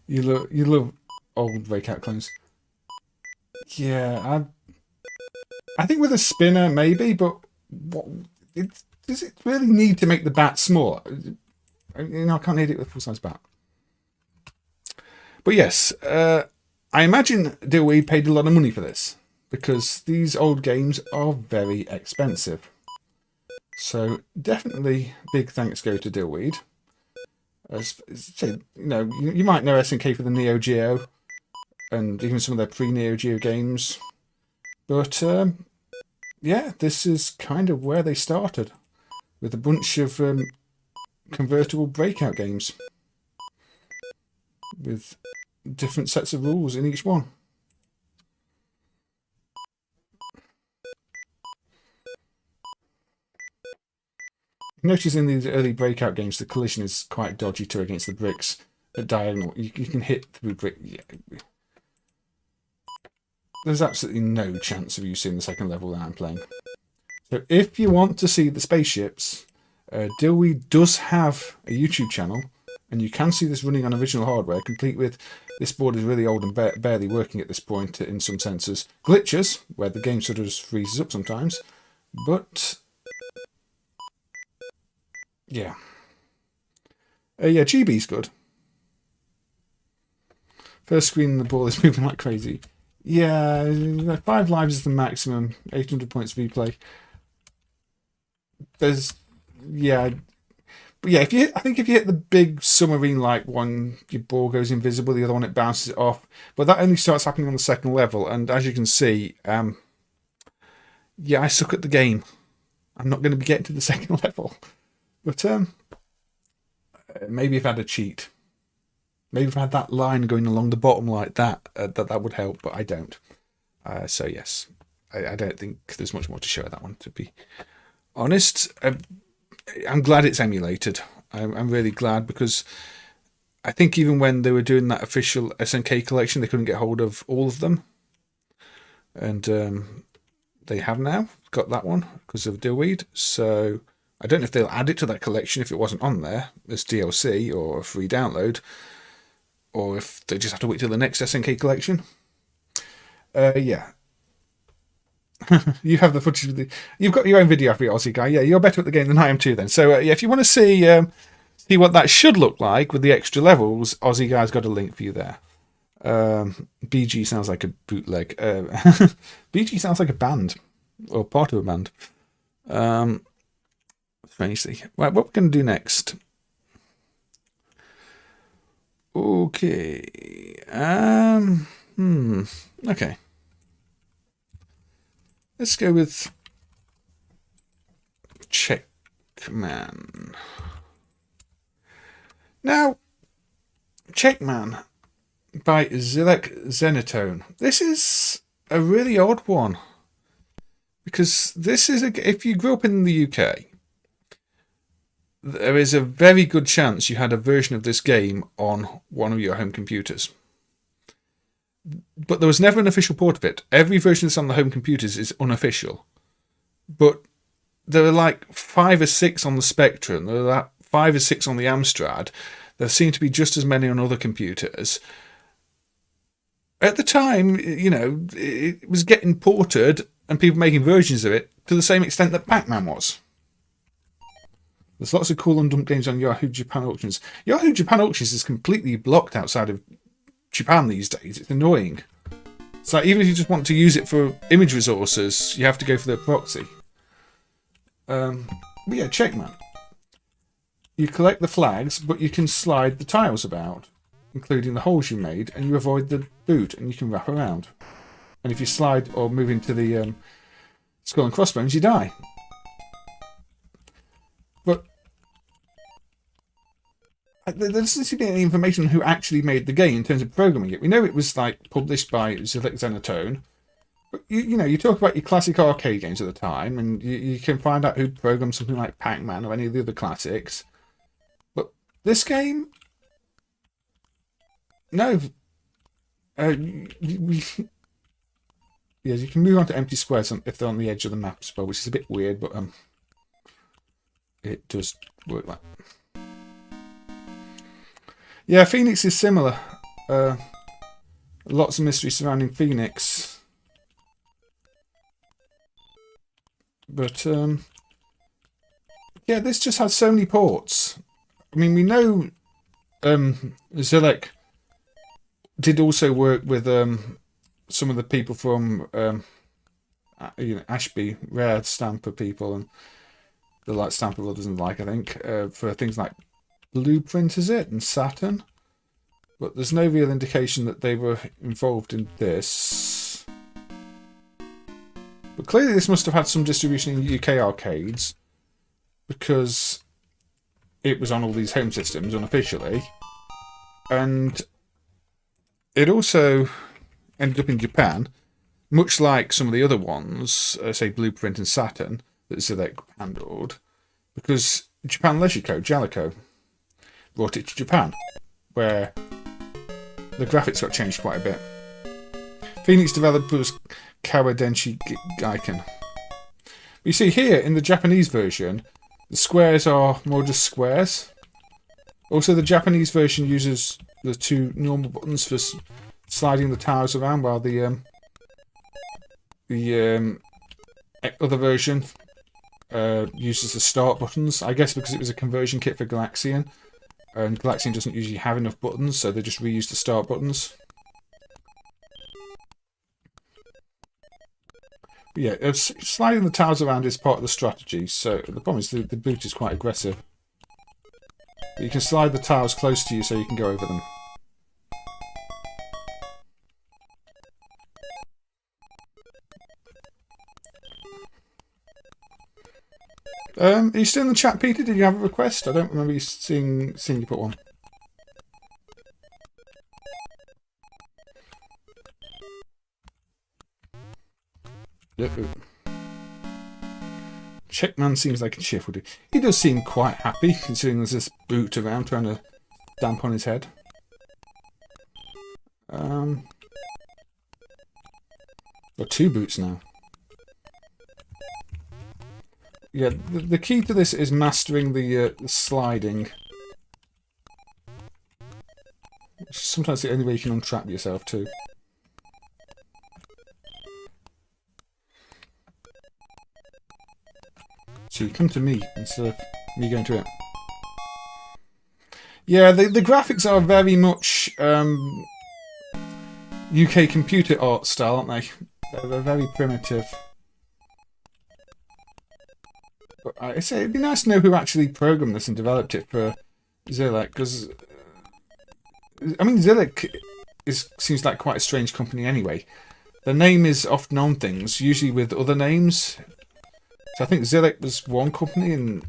you love old Breakout clones. Yeah, I think with a spinner maybe, but does it really need to make the bat smaller? I can't hit it with a full-size bat. But yes, I imagine Dillweed paid a lot of money for this because these old games are very expensive. So definitely big thanks go to Dillweed. You might know SNK for the Neo Geo and even some of their pre-Neo Geo games. But yeah, this is kind of where they started with a bunch of convertible Breakout games with different sets of rules in each one. Notice in these early Breakout games, the collision is quite dodgy too against the bricks at diagonal. You can hit through brick. Yeah. There's absolutely no chance of you seeing the second level that I'm playing. So if you want to see the spaceships, Dillweed does have a YouTube channel, and you can see this running on original hardware, complete with this board is really old and barely working at this point in some senses. Glitches, where the game sort of just freezes up sometimes, but yeah. GB's good. First screen, the ball is moving like crazy. Yeah, 5 lives is the maximum. 800 points replay. But yeah, I think if you hit the big submarine-like one, your ball goes invisible. The other one, it bounces it off. But that only starts happening on the second level. And as you can see, yeah, I suck at the game. I'm not going to be getting to the second level. But maybe if I had a cheat. Maybe if I had that line going along the bottom like that, that would help, but I don't. So yes, I don't think there's much more to show of that one, to be honest. I'm glad it's emulated. I'm really glad because I think even when they were doing that official SNK collection, they couldn't get hold of all of them. And they have now got that one because of Dillweed. So I don't know if they'll add it to that collection if it wasn't on there as DLC or a free download, or if they just have to wait till the next SNK collection. Yeah. You have the footage of you've got your own video for your Aussie guy. Yeah, you're better at the game than I am too then. So yeah, if you want to see see what that should look like with the extra levels, Aussie Guy's got a link for you there. BG sounds like a bootleg. BG sounds like a band, or part of a band. Strangely. Right, what we're going to do next? Okay. Okay. Let's go with Checkman. Now, Checkman by Zilek Zenatone. This is a really odd one. Because this is if you grew up in the UK, there is a very good chance you had a version of this game on one of your home computers. But there was never an official port of it. Every version that's on the home computers is unofficial. But there are like 5 or 6 on the Spectrum. There are like 5 or 6 on the Amstrad. There seem to be just as many on other computers. At the time, you know, it was getting ported and people making versions of it to the same extent that Pac-Man was. There's lots of cool undumped games on Yahoo Japan auctions. Yahoo Japan auctions is completely blocked outside of Japan these days. It's annoying. It's like even if you just want to use it for image resources, you have to go for their proxy. But yeah, Checkman. You collect the flags, but you can slide the tiles about, including the holes you made, and you avoid the boot, and you can wrap around. And if you slide or move into the skull and crossbones, you die. But there doesn't seem to be any information on who actually made the game in terms of programming it. We know it was like published by Zilek Zenatone. But you know, you talk about your classic arcade games at the time, and you can find out who programmed something like Pac-Man or any of the other classics. But this game, no. Yes, you can move on to empty squares if they're on the edge of the map as well, which is a bit weird, but it does work like that. Yeah, Phoenix is similar. Lots of mystery surrounding Phoenix. But, yeah, this just has so many ports. I mean, we know Zilek did also work with some of the people from Ashby, Rare Stamper people, and the like Stamper Brothers and like, I think, for things like Blueprint, is it, and Saturn. But there's no real indication that they were involved in this. But clearly this must have had some distribution in UK arcades, because it was on all these home systems unofficially. And it also ended up in Japan, much like some of the other ones, say Blueprint and Saturn, that Zilek handled, because Japan Leisure Co, Jalico, brought it to Japan, where the graphics got changed quite a bit. Phoenix developer was Kawadenshi Gaiken. You see here, in the Japanese version, the squares are more just squares. Also, the Japanese version uses the 2 normal buttons for sliding the tiles around, while the other version uses the start buttons. I guess because it was a conversion kit for Galaxian, and Galaxian doesn't usually have enough buttons, so they just reuse the start buttons. But yeah, sliding the tiles around is part of the strategy, so the problem is the boot is quite aggressive. But you can slide the tiles close to you so you can go over them. Are you still in the chat, Peter? Did you have a request? I don't remember you seeing you put one. Checkman seems like a shift, would he? He does seem quite happy, considering there's this boot around trying to stamp on his head. Got 2 boots now. Yeah, the key to this is mastering the sliding. Which is sometimes the only way you can untrap yourself too. So you come to me instead of me going to it. Yeah, the graphics are very much UK computer art style, aren't they? They're very primitive. But I say it'd be nice to know who actually programmed this and developed it for Zilliq, because I mean Zilliq seems like quite a strange company anyway. The name is often on things, usually with other names. So I think Zilliq was one company and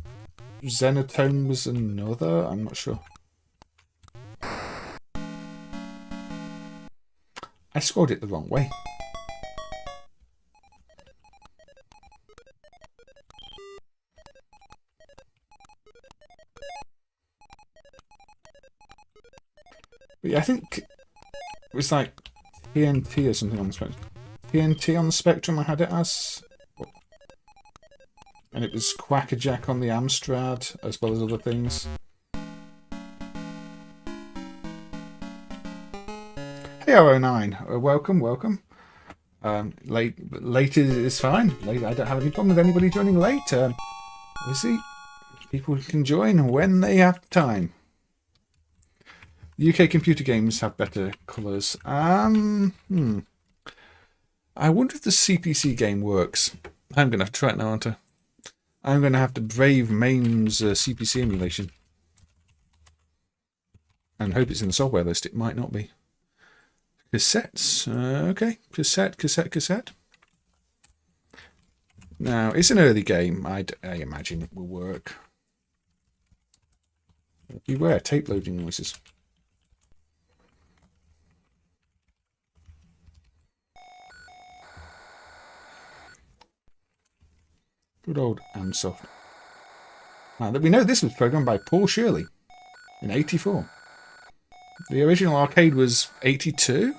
Zenotone was another. I'm not sure. I scored it the wrong way. But yeah, I think it was like TNT or something on the spectrum. TNT on the spectrum I had it as. And it was Quackerjack on the Amstrad, as well as other things. Hey R09, welcome, welcome. Late is fine. Late, I don't have any problem with anybody joining late. Obviously, people can join when they have time. UK computer games have better colours. I wonder if the CPC game works. I'm going to have to try it now, aren't I? I'm going to have to brave MAME's CPC emulation. And hope it's in the software list. It might not be. Cassettes. Okay. Cassette. Now, it's an early game. I imagine it will work. Beware, tape loading noises. Good old Amsoft. Now that we know this was programmed by Paul Shirley in '84. The original arcade was '82.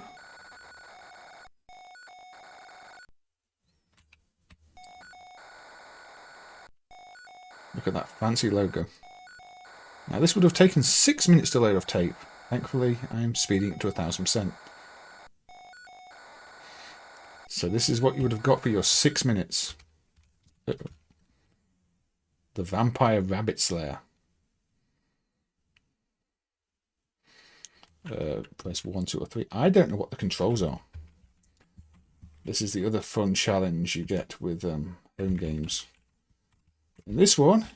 Look at that fancy logo. Now this would have taken 6 minutes to load off tape. Thankfully, I'm speeding it to 1000%. So this is what you would have got for your 6 minutes. The Vampire Rabbit Slayer. Press 1, 2, or 3. I don't know what the controls are. This is the other fun challenge you get with home games. In this one,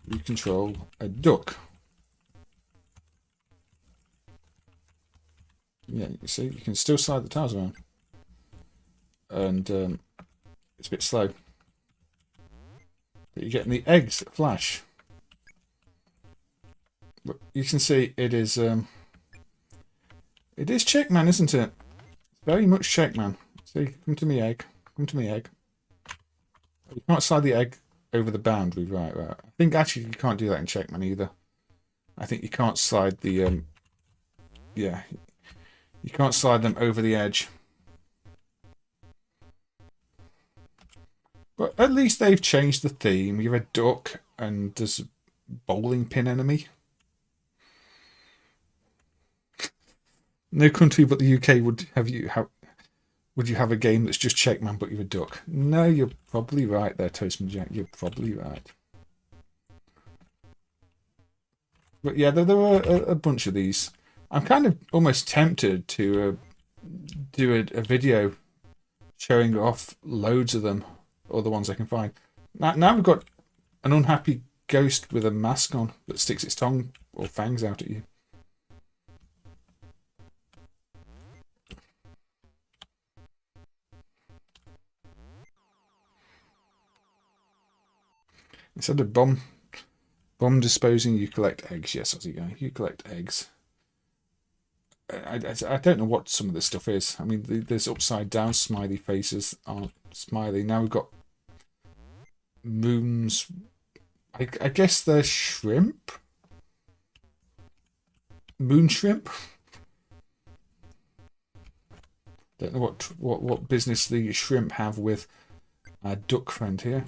you control a duck. Yeah, you see, you can still slide the tiles around. And it's a bit slow. But you're getting the eggs that flash. But you can see it is Checkman, isn't it? Very much Checkman. See, come to me egg. Come to me egg. You can't slide the egg over the boundary, right. I think actually you can't do that in Checkman either. I think you can't slide the yeah. You can't slide them over the edge. But at least they've changed the theme. You're a duck and there's a bowling pin enemy. No country but the UK would you have a game that's just Checkman but you're a duck. No, you're probably right there, Toastman Jack. You're probably right. But yeah, there are a bunch of these. I'm kind of almost tempted to do a video showing off loads of them. Or the ones I can find. Now we've got an unhappy ghost with a mask on that sticks its tongue or fangs out at you. Instead of bomb disposing, you collect eggs. Yes, Aussie guy, you collect eggs. I don't know what some of this stuff is. I mean, there's upside down smiley faces aren't smiley. Now we've got moons. I guess they're shrimp. Moon shrimp. Don't know what business the shrimp have with our duck friend here.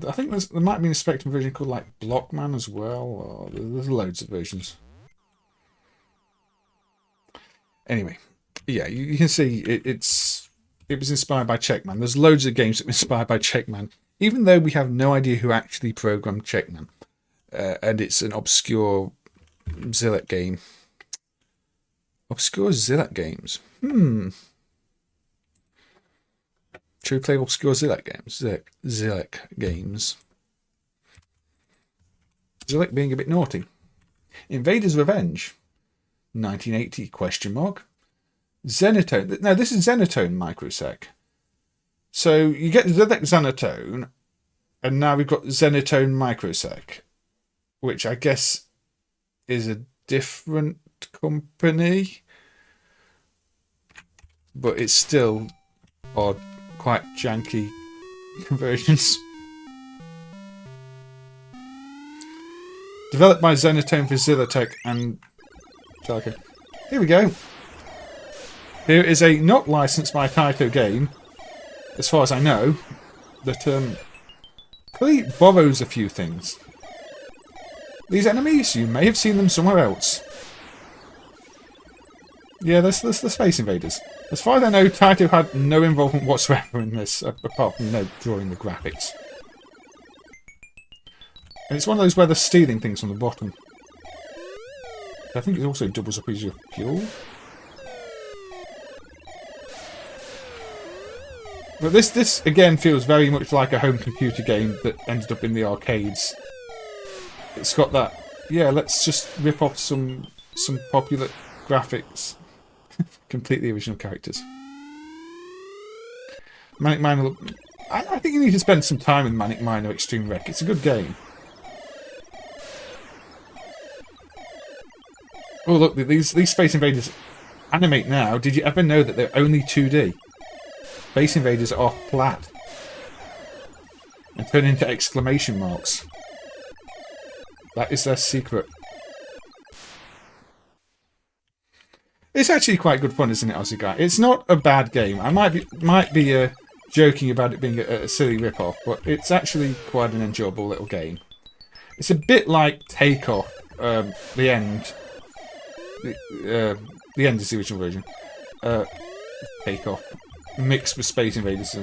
I think there might be a Spectrum version called like Blockman as well. Or there's loads of versions. Anyway, yeah, you can see it's it was inspired by Checkman. There's loads of games that were inspired by Checkman, even though we have no idea who actually programmed Checkman. And it's an obscure Zilek game. Obscure Zilek games. Should we play obscure Zilek games? Zilek games. Zilek being a bit naughty. Invader's Revenge. 1980 question mark. Zenitone. Now this is Zenitone microsec. So you get Zilek Zenitone, and now we've got Zenitone microsec, which I guess is a different company, but it's still odd, quite janky conversions. Developed by Zenitone for Zilotech and Tako. Here we go. Here is a not licensed by Tako game, as far as I know, that clearly borrows a few things. These enemies, you may have seen them somewhere else. Yeah, there's the Space Invaders. As far as I know, Taito had no involvement whatsoever in this, apart from, drawing the graphics. And it's one of those where they're stealing things from the bottom. I think it also doubles up as your fuel. But this again feels very much like a home computer game that ended up in the arcades. It's got that, yeah, let's just rip off some popular graphics. Completely original characters. Manic Miner, I think you need to spend some time with Manic Miner Xtreme Rec. It's a good game. Oh look, these Space Invaders animate now. Did you ever know that they're only 2D? Space Invaders are flat. And turn into exclamation marks. That is their secret. It's actually quite good fun, isn't it, Aussie Guy? It's not a bad game. I might be joking about it being a silly rip-off, but it's actually quite an enjoyable little game. It's a bit like Tako, the end. The end is the original version. Takeoff. Mixed with Space Invaders.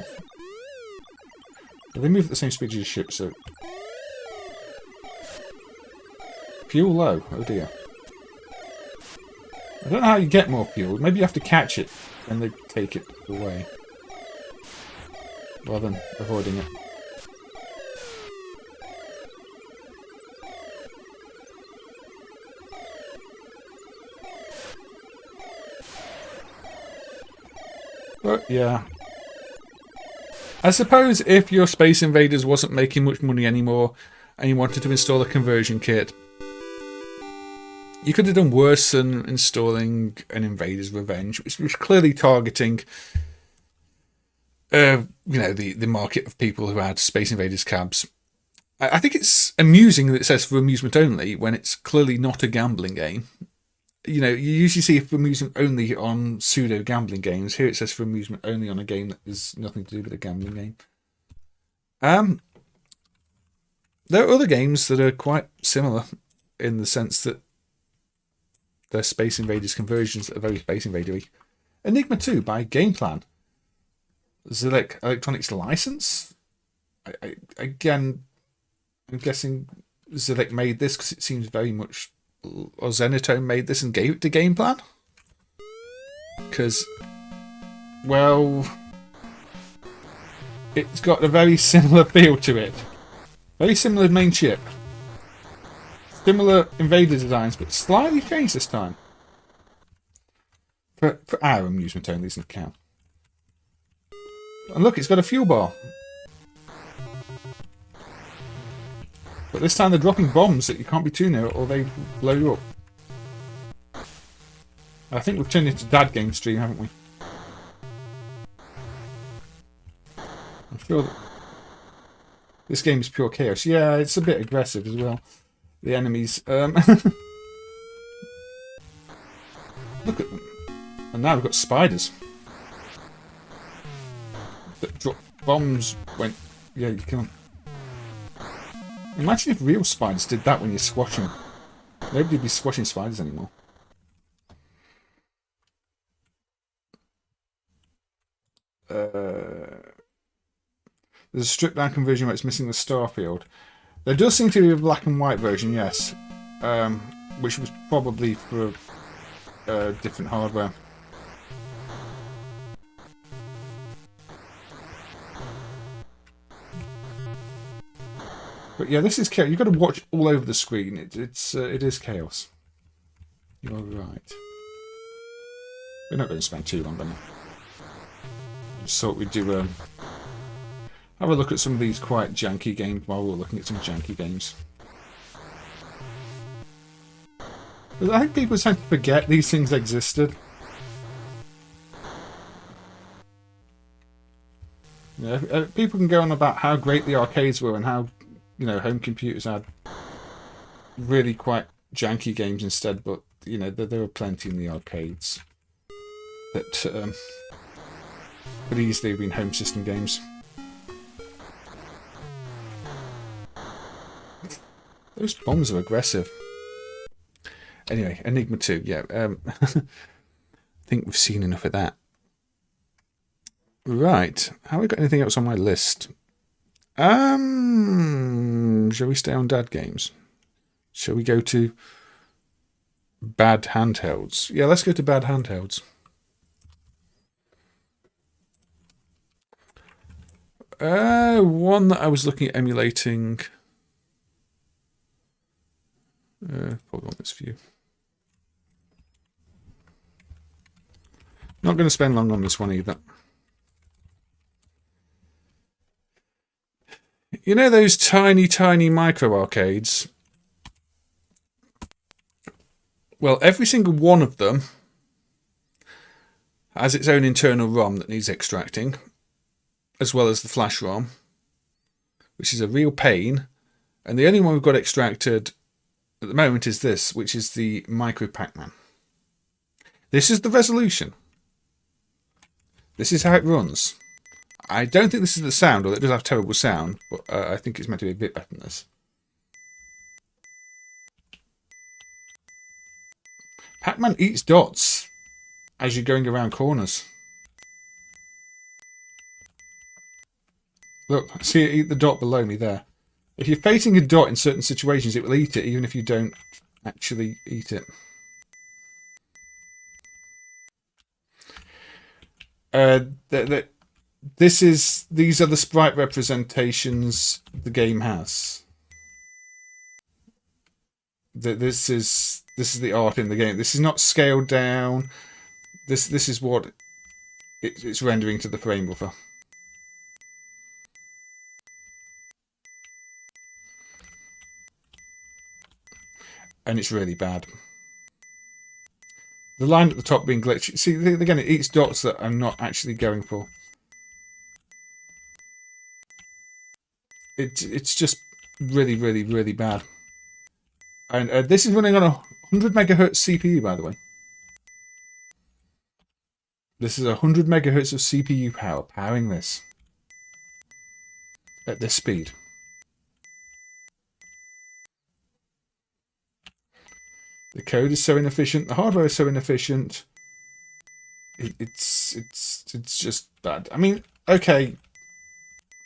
They move at the same speed as your ship, so... Fuel low. Oh dear. I don't know how you get more fuel. Maybe you have to catch it and they take it away. Rather than avoiding it. But yeah. I suppose if your Space Invaders wasn't making much money anymore and you wanted to install a conversion kit, you could have done worse than installing an Invader's Revenge, which was clearly targeting, the market of people who had Space Invaders cabs. I think it's amusing that it says for amusement only when it's clearly not a gambling game. You usually see for amusement only on pseudo gambling games. Here it says for amusement only on a game that has nothing to do with a gambling game. There are other games that are quite similar in the sense that they're Space Invaders conversions that are very Space Invader-y. Enigma 2 by Gameplan. Zilek Electronics license? Again, I'm guessing Zilek made this because it seems very much... Or Zenitone made this and gave it to Gameplan? Because, well... It's got a very similar feel to it. Very similar main chip. Similar Invader designs, but slightly changed this time. For our amusement only, doesn't count. And look, it's got a fuel bar. But this time they're dropping bombs that you can't be too near or they blow you up. I think we've turned into Dad Game Stream, haven't we? I'm sure that this game is pure chaos. Yeah, it's a bit aggressive as well. The enemies. Look at them. And now we've got spiders. That drop bombs when... Yeah, you can't. Imagine if real spiders did that when you're squashing. Nobody would be squashing spiders anymore. There's a stripped down conversion where it's missing the star field. There does seem to be a black and white version, yes, which was probably for different hardware. But yeah, this is chaos. You've got to watch all over the screen. It is chaos. You're right. We're not going to spend too long on it. Just thought we'd do have a look at some of these quite janky games while we're looking at some janky games. But I think people tend to forget these things existed. Yeah, people can go on about how great the arcades were and how, you know, home computers had really quite janky games instead, but you know there were plenty in the arcades that could easily have been home system games. Those bombs are aggressive. Anyway, Enigma 2, yeah. I think we've seen enough of that. Right, have I got anything else on my list? Shall we stay on dad games? Shall we go to bad handhelds? Yeah, let's go to bad handhelds. One that I was looking at emulating. Probably on this view. Not going to spend long on this one either. You know those tiny, tiny micro arcades? Well, every single one of them has its own internal ROM that needs extracting, as well as the flash ROM, which is a real pain. And the only one we've got extracted at the moment is this, which is the Micro Pac-Man. This is the resolution. This is how it runs. I don't think this is the sound, although it does have terrible sound, but I think it's meant to be a bit better than this. Pac-Man eats dots as you're going around corners. Look, see it eat the dot below me there. If you're facing a dot in certain situations, it will eat it, even if you don't actually eat it. These are the sprite representations the game has. This is the art in the game. This is not scaled down. This is what it's rendering to the frame buffer. And it's really bad. The line at the top being glitchy. See, again, it eats dots that I'm not actually going for. It's just really, really, really bad. And this is running on a 100 megahertz CPU, by the way. This is 100 megahertz of CPU power powering this at this speed. The code is so inefficient. The hardware is so inefficient. It's just bad. I mean, okay,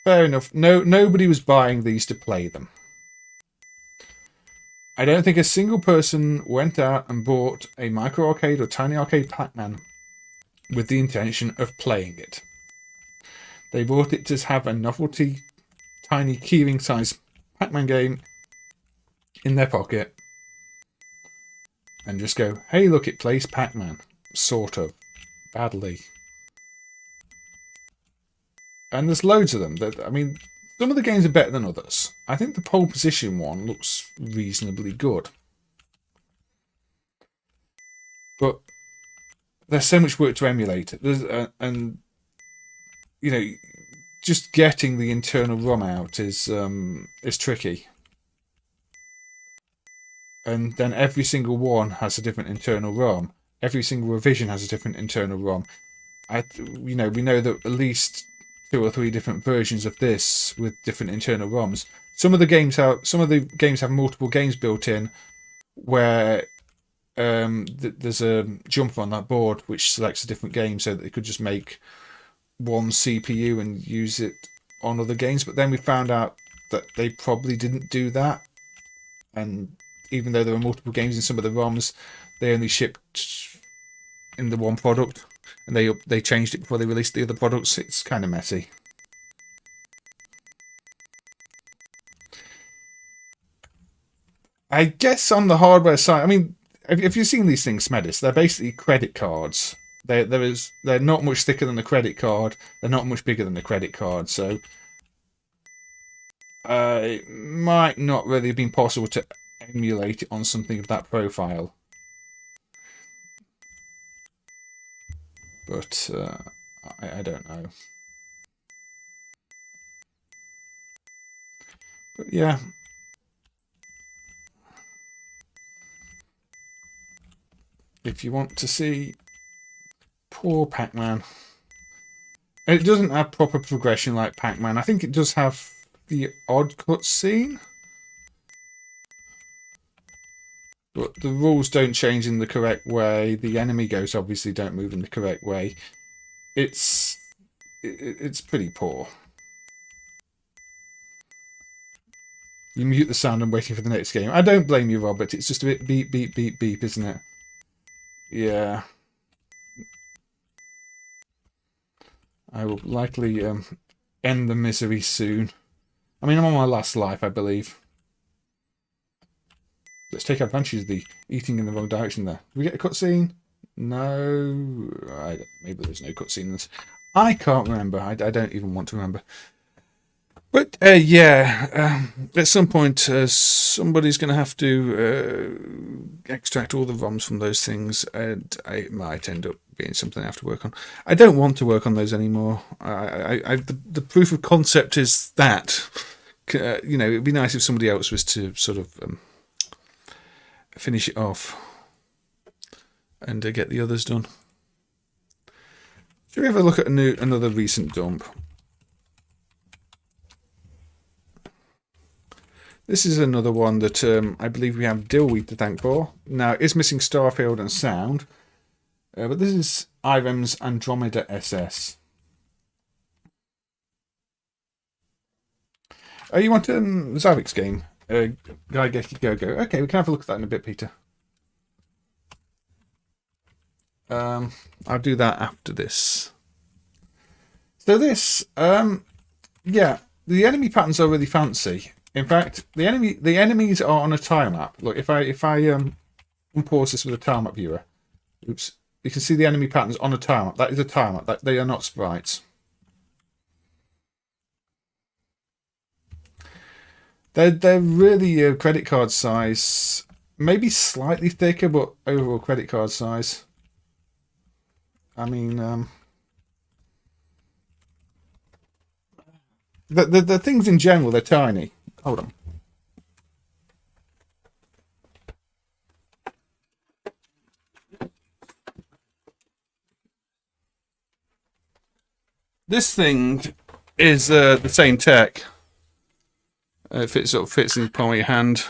fair enough. Nobody was buying these to play them. I don't think a single person went out and bought a micro arcade or tiny arcade Pac-Man with the intention of playing it. They bought it to have a novelty, tiny keyring size Pac-Man game in their pocket. And just go, hey, look, it plays Pac-Man. Sort of. Badly. And there's loads of them. I mean, some of the games are better than others. I think the pole position one looks reasonably good. But there's so much work to emulate. And, you know, just getting the internal ROM out is tricky. And then every single one has a different internal ROM. Every single revision has a different internal ROM. We know that at least 2 or 3 different versions of this with different internal ROMs. Some of the games have multiple games built in, where there's a jumper on that board which selects a different game, so that they could just make one CPU and use it on other games, but then we found out that they probably didn't do that. And even though there were multiple games in some of the ROMs, they only shipped in the one product, and they changed it before they released the other products. It's kind of messy. I guess on the hardware side, I mean, if you've seen these things, Smedis, they're basically credit cards. They're not much thicker than a credit card. They're not much bigger than a credit card. So it might not really have been possible to emulate it on something of that profile. But I don't know. But yeah. If you want to see poor Pac-Man. It doesn't have proper progression like Pac-Man. I think it does have the odd cutscene. But the rules don't change in the correct way. The enemy ghosts obviously don't move in the correct way. It's pretty poor. You mute the sound and waiting for the next game. I don't blame you, Robert. It's just a bit beep, beep, beep, beep, isn't it? Yeah. I will likely end the misery soon. I mean, I'm on my last life, I believe. Let's take advantage of the eating in the wrong direction there. Did we get a cutscene? No. Maybe there's no cutscene in this. I can't remember. I don't even want to remember. But yeah, at some point somebody's going to have to extract all the ROMs from those things, and it might end up being something I have to work on. I don't want to work on those anymore. The proof of concept is that, you know, it'd be nice if somebody else was to sort of finish it off and get the others done. Should we have a look at another recent dump? This is another one that I believe we have Dillweed to thank for. Now, it is missing Starfield and sound, but this is Irem's Andromeda SS. Oh, you want Zavik's game? Guy Geki Go Go. Okay, we can have a look at that in a bit, Peter. I'll do that after this. So this, yeah, the enemy patterns are really fancy. In fact, the enemies are on a tile map. Look, if I unpause this with a tile map viewer, oops, you can see the enemy patterns on a tile map. That is a tile map. They are not sprites. They're really credit card size, maybe slightly thicker, but overall credit card size. I mean, the things in general, they're tiny. Hold on. This thing is the same tech. It fits in the palm of your hand.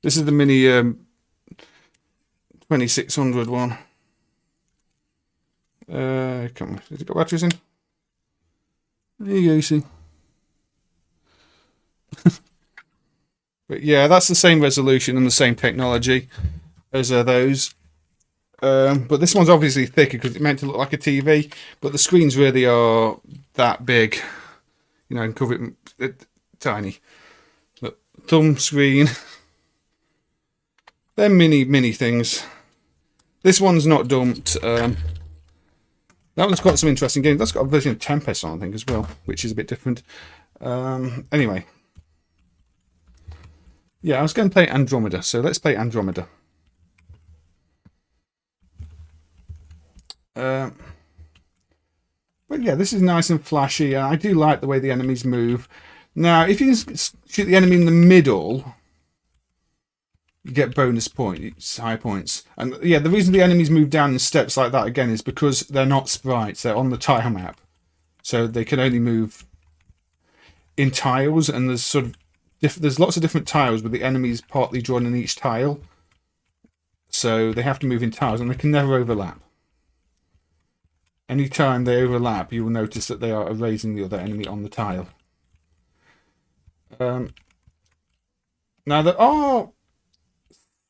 This is the mini 2600 one. Come on, has it got batteries in? There you go, you see. But yeah, that's the same resolution and the same technology as those. But this one's obviously thicker because it's meant to look like a TV, but the screens really are that big, you know, and cover it tiny. But thumb screen, they're mini things. This one's not dumped. That one's got some interesting games. That's got a version of Tempest on, I think, as well, which is a bit different. Anyway. Yeah, I was going to play Andromeda, so let's play Andromeda. But yeah, this is nice and flashy. I do like the way the enemies move. Now, if you shoot the enemy in the middle, you get bonus points, high points. And yeah, the reason the enemies move down in steps like that, again, is because they're not sprites. They're on the tile map. So they can only move in tiles, and there's sort of there's lots of different tiles with the enemies partly drawn in each tile. So they have to move in tiles, and they can never overlap. anytime they overlap, you will notice that they are erasing the other enemy on the tile. Now there are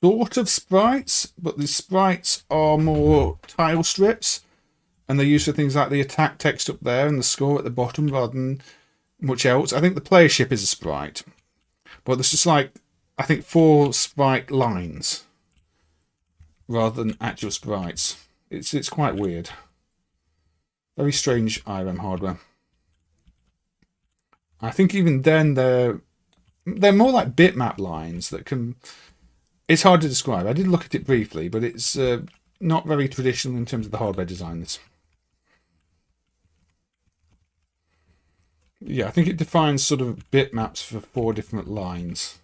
sort of sprites, but the sprites are more tile strips, and they're used for things like the attack text up there and the score at the bottom rather than much else. I think the player ship is a sprite, but there's just like, I think 4 sprite lines rather than actual sprites. It's quite weird. Very strange IRM hardware. I think even then they're more like bitmap lines that can... It's hard to describe. I did look at it briefly, but it's not very traditional in terms of the hardware design. Yeah, I think it defines sort of bitmaps for 4 different lines,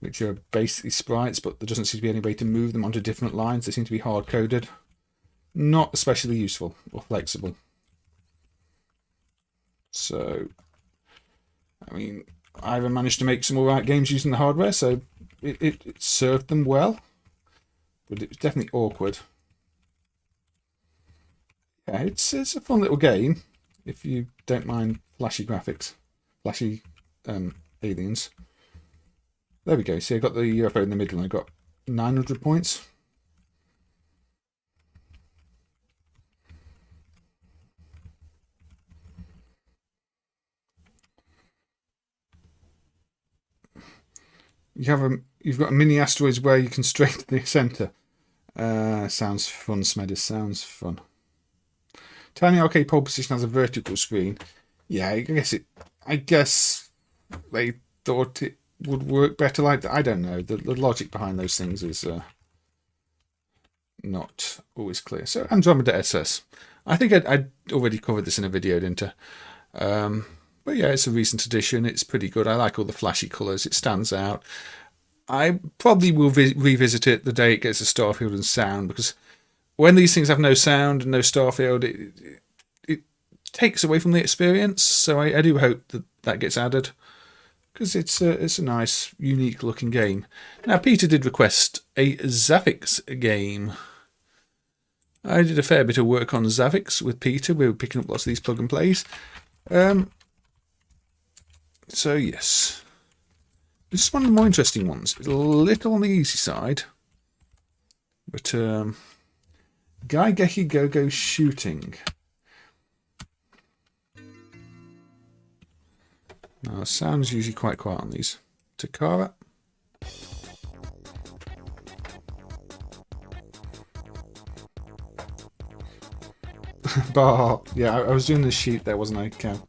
which are basically sprites, but there doesn't seem to be any way to move them onto different lines. They seem to be hard-coded. Not especially useful or flexible. So, I mean, I managed to make some alright games using the hardware, so it served them well, but it was definitely awkward. Yeah, it's a fun little game if you don't mind flashy graphics, flashy aliens. There we go. See, I got the UFO in the middle and I got 900 points. You've got a mini asteroids where you can straight to the centre. Sounds fun, Smedis. Sounds fun. Tiny arcade pole position has a vertical screen. Yeah, I guess they thought it would work better like that. I don't know. The logic behind those things is not always clear. So Andromeda SS. I think I'd already covered this in a video, didn't I? But yeah, it's a recent edition. It's pretty good. I like all the flashy colours. It stands out. I probably will revisit it the day it gets a Starfield and sound, because when these things have no sound and no Starfield, it takes away from the experience. So I do hope that gets added, because it's a nice, unique looking game. Now, Peter did request a Zavix game. I did a fair bit of work on Zavix with Peter. We were picking up lots of these plug and plays. So yes, this is one of the more interesting ones. It's a little on the easy side, but Gaigeki Go-Go Shooting. Now, sound's usually quite quiet on these. Takara. Bar. Yeah, I was doing the sheet there, wasn't I, Cal?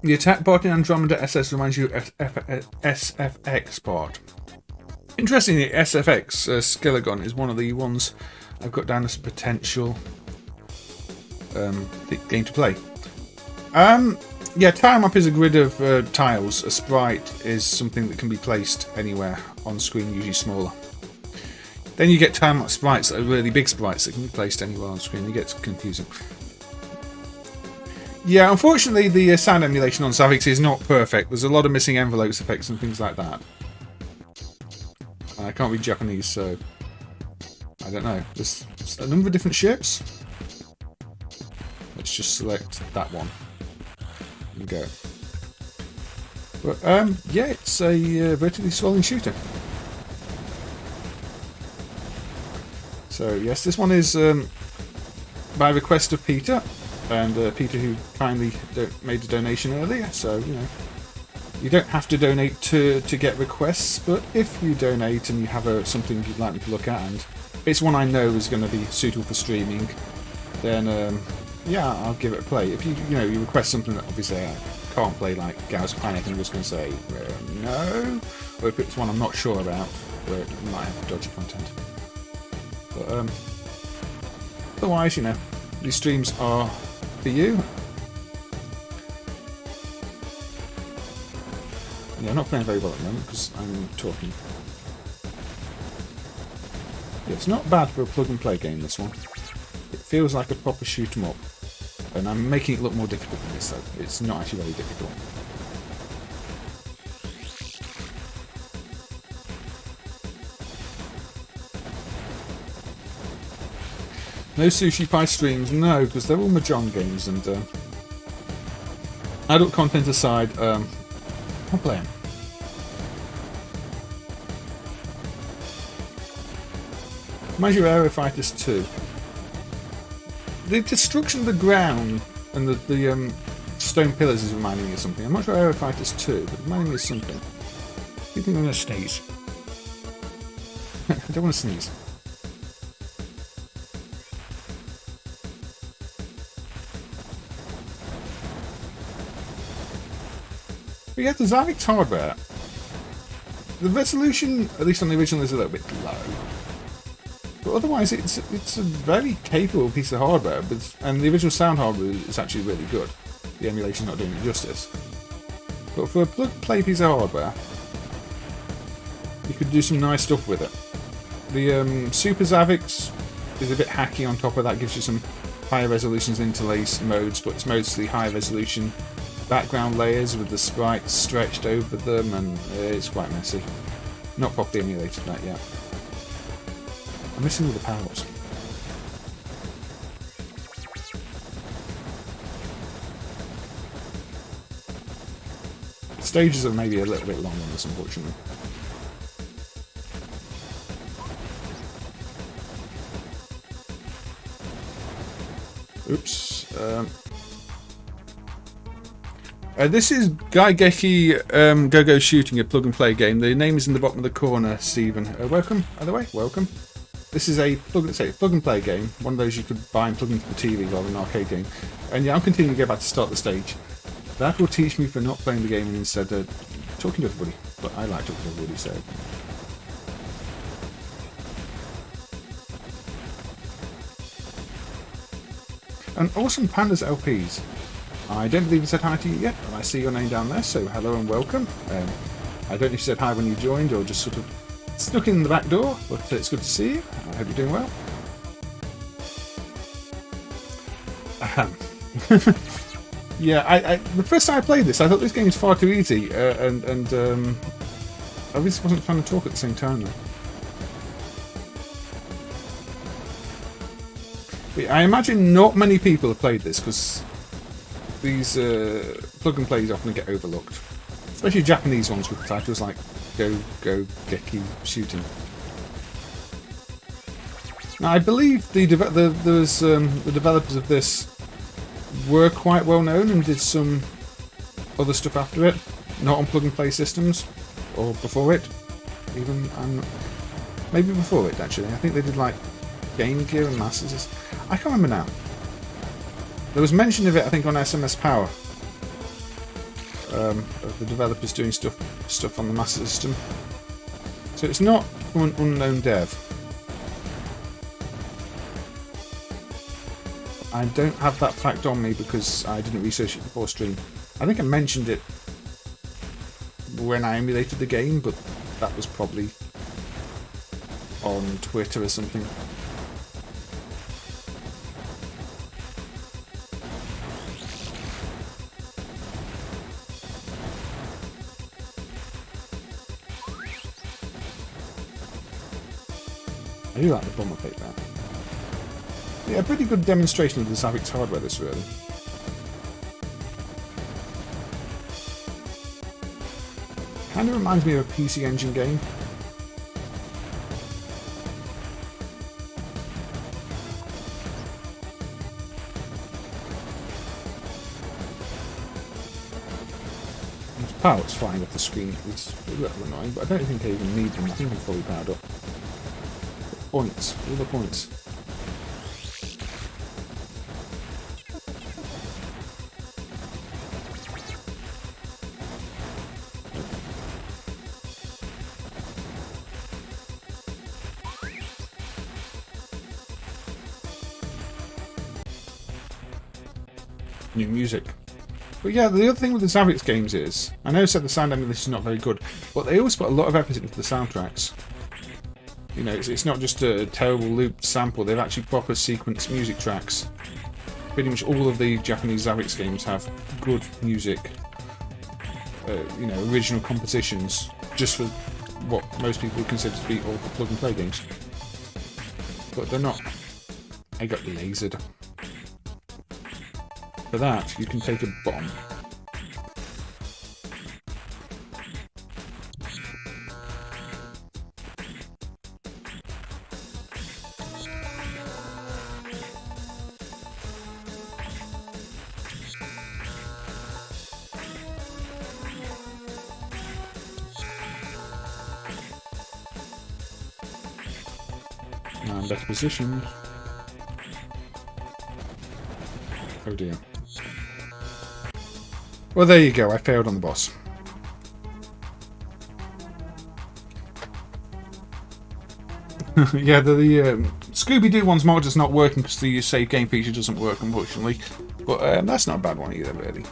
The attack part in Andromeda SS reminds you of SFX part. Interestingly, SFX, Skelegon, is one of the ones I've got down as a potential game to play. Yeah, tile map is a grid of tiles. A sprite is something that can be placed anywhere on screen, usually smaller. Then you get tile map sprites that are really big sprites that can be placed anywhere on screen. It gets confusing. Yeah, unfortunately the sound emulation on Zavix is not perfect. There's a lot of missing envelopes effects and things like that. I can't read Japanese, so I don't know. There's a number of different ships. Let's just select that one and go. But yeah, it's a vertically scrolling shooter. So yes, this one is by request of Peter. And Peter, who kindly made a donation earlier, so you know, you don't have to donate to get requests, but if you donate and you have something you'd like me to look at, and it's one I know is going to be suitable for streaming, then yeah, I'll give it a play. If you request something that obviously I can't play, like Gauss Panic, I'm just going to say no, or if it's one I'm not sure about, where it might have dodgy content. But otherwise, you know, these streams are for you. Yeah, I'm not playing very well at the moment because I'm talking. Yeah, it's not bad for a plug and play game, this one. It feels like a proper shoot 'em up. And I'm making it look more difficult than this, though. It's not actually very difficult. No Sushi Pie streams, no, because they're all Mahjong games, and adult content aside, I'll play them. Reminds you of Aero Fighters 2. The destruction of the ground and the stone pillars is reminding me of something. I'm not sure Aero Fighters 2, but reminding me of something. I think I'm going to sneeze. I don't want to sneeze. But yeah, the Zavix hardware. The resolution, at least on the original, is a little bit low. But otherwise, it's a very capable piece of hardware, and the original sound hardware is actually really good. The emulation's not doing it justice. But for a plug-play piece of hardware, you could do some nice stuff with it. The Super Zavix is a bit hacky on top of that, gives you some higher resolutions interlaced modes, but it's mostly high resolution background layers with the sprites stretched over them, and it's quite messy. Not properly emulated that yet. I'm missing all the power-ups. Stages are maybe a little bit long on this, unfortunately. Oops. This is Gaigeki Go-Go Shooting, a plug-and-play game. The name is in the bottom of the corner, Stephen. Welcome, by the way, welcome. This is a plug-and-play game, one of those you could buy and plug into the TV rather than an arcade game. And yeah, I'm continuing to go back to start the stage. That will teach me for not playing the game and instead talking to everybody. But I like talking to everybody, so... And Awesome Pandas LPs. I don't believe I said hi to you yet, but I see your name down there, so hello and welcome. I don't know if you said hi when you joined or just sort of snuck in the back door, but it's good to see you. I hope you're doing well. Yeah, the first time I played this, I thought this game was far too easy, and I really wasn't trying to talk at the same time though. But I imagine not many people have played this, because these plug-and-plays often get overlooked. Especially Japanese ones with titles like Geki Shooting. Now, I believe the developers of this were quite well known and did some other stuff after it, not on plug-and-play systems, or before it, even. Maybe before it, actually. I think they did like Game Gear and Master System. I can't remember now. There was mention of it, I think, on SMS Power. Of the developers doing stuff on the Master System. So it's not an unknown dev. I don't have that fact on me because I didn't research it before stream. I think I mentioned it when I emulated the game, but that was probably on Twitter or something. I do like the bomber plate there. Yeah, a pretty good demonstration of the Zavix hardware, this really. Kind of reminds me of a PC Engine game. Its power's flying off the screen. It's a little annoying, but I don't think I even need them. I think I'm fully powered up. Points. All the points. New music. But yeah, the other thing with the Zavix games is, I know I said the sound emulation is not very good, but they always put a lot of effort into the soundtracks. You know, it's not just a terrible looped sample, they've actually proper sequenced music tracks. Pretty much all of the Japanese Zavix games have good music, you know, original compositions, just for what most people would consider to be all the plug-and-play games. But they're not I got lasered. For that, you can take a bomb. I'm better positioned. Oh dear. Well, there you go. I failed on the boss. Yeah, the Scooby-Doo one's mod is not working because the save game feature doesn't work, unfortunately. But that's not a bad one either, really.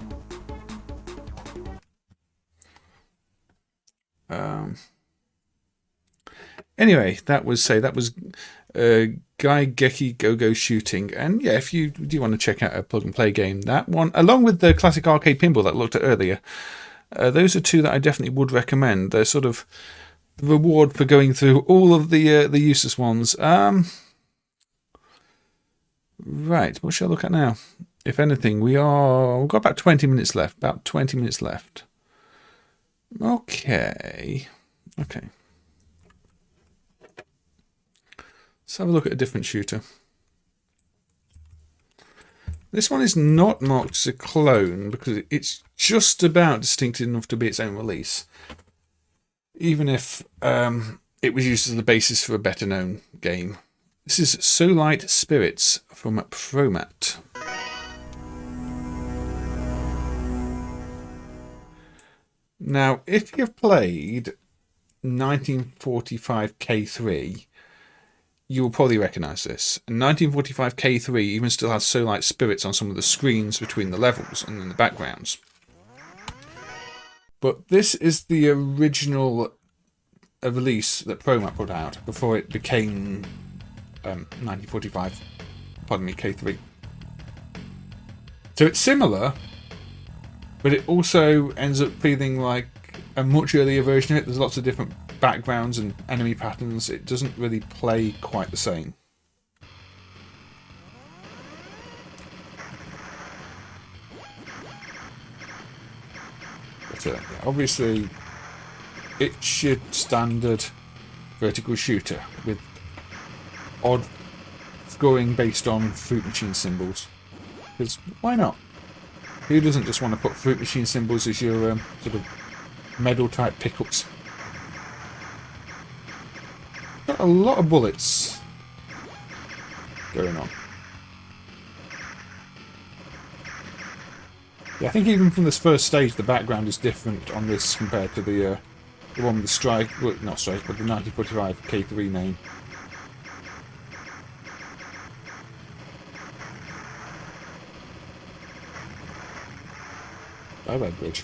Anyway, that was Guy Geki Go-Go Shooting, and yeah, if you do want to check out a plug-and-play game, that one, along with the classic Arcade Pinball that I looked at earlier, those are two that I definitely would recommend. They're sort of the reward for going through all of the useless ones. Right, what shall I look at now? If anything, we've got about 20 minutes left. About 20 minutes left. Okay. Let's have a look at a different shooter. This one is not marked as a clone because it's just about distinctive enough to be its own release. Even if it was used as the basis for a better known game. This is Solite Spirits from Promat. Now, if you've played 1945 K3, you will probably recognise this. 1945 K3 even still has Solite Spirits on some of the screens between the levels and in the backgrounds. But this is the original release that Promat put out before it became 1945, pardon me, K3. So it's similar, but it also ends up feeling like a much earlier version of it. There's lots of different backgrounds and enemy patterns. It doesn't really play quite the same. But obviously it's your standard vertical shooter with odd scoring based on fruit machine symbols. Because why not? Who doesn't just want to put fruit machine symbols as your sort of medal type pickups? Got a lot of bullets going on. Yeah, I think even from this first stage, the background is different on this compared to the one with the strike, well, not strike, but the 1945 K3 name. Bye-bye, bridge.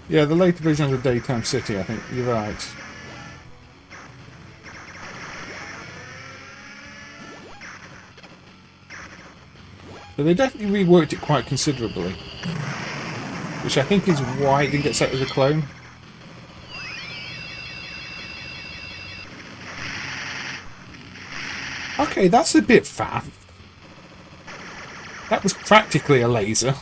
Yeah, the later version of the Daytime City, I think you're right. But they definitely reworked it quite considerably. Which I think is why it didn't get set as a clone. Okay, that's a bit fat. That was practically a laser.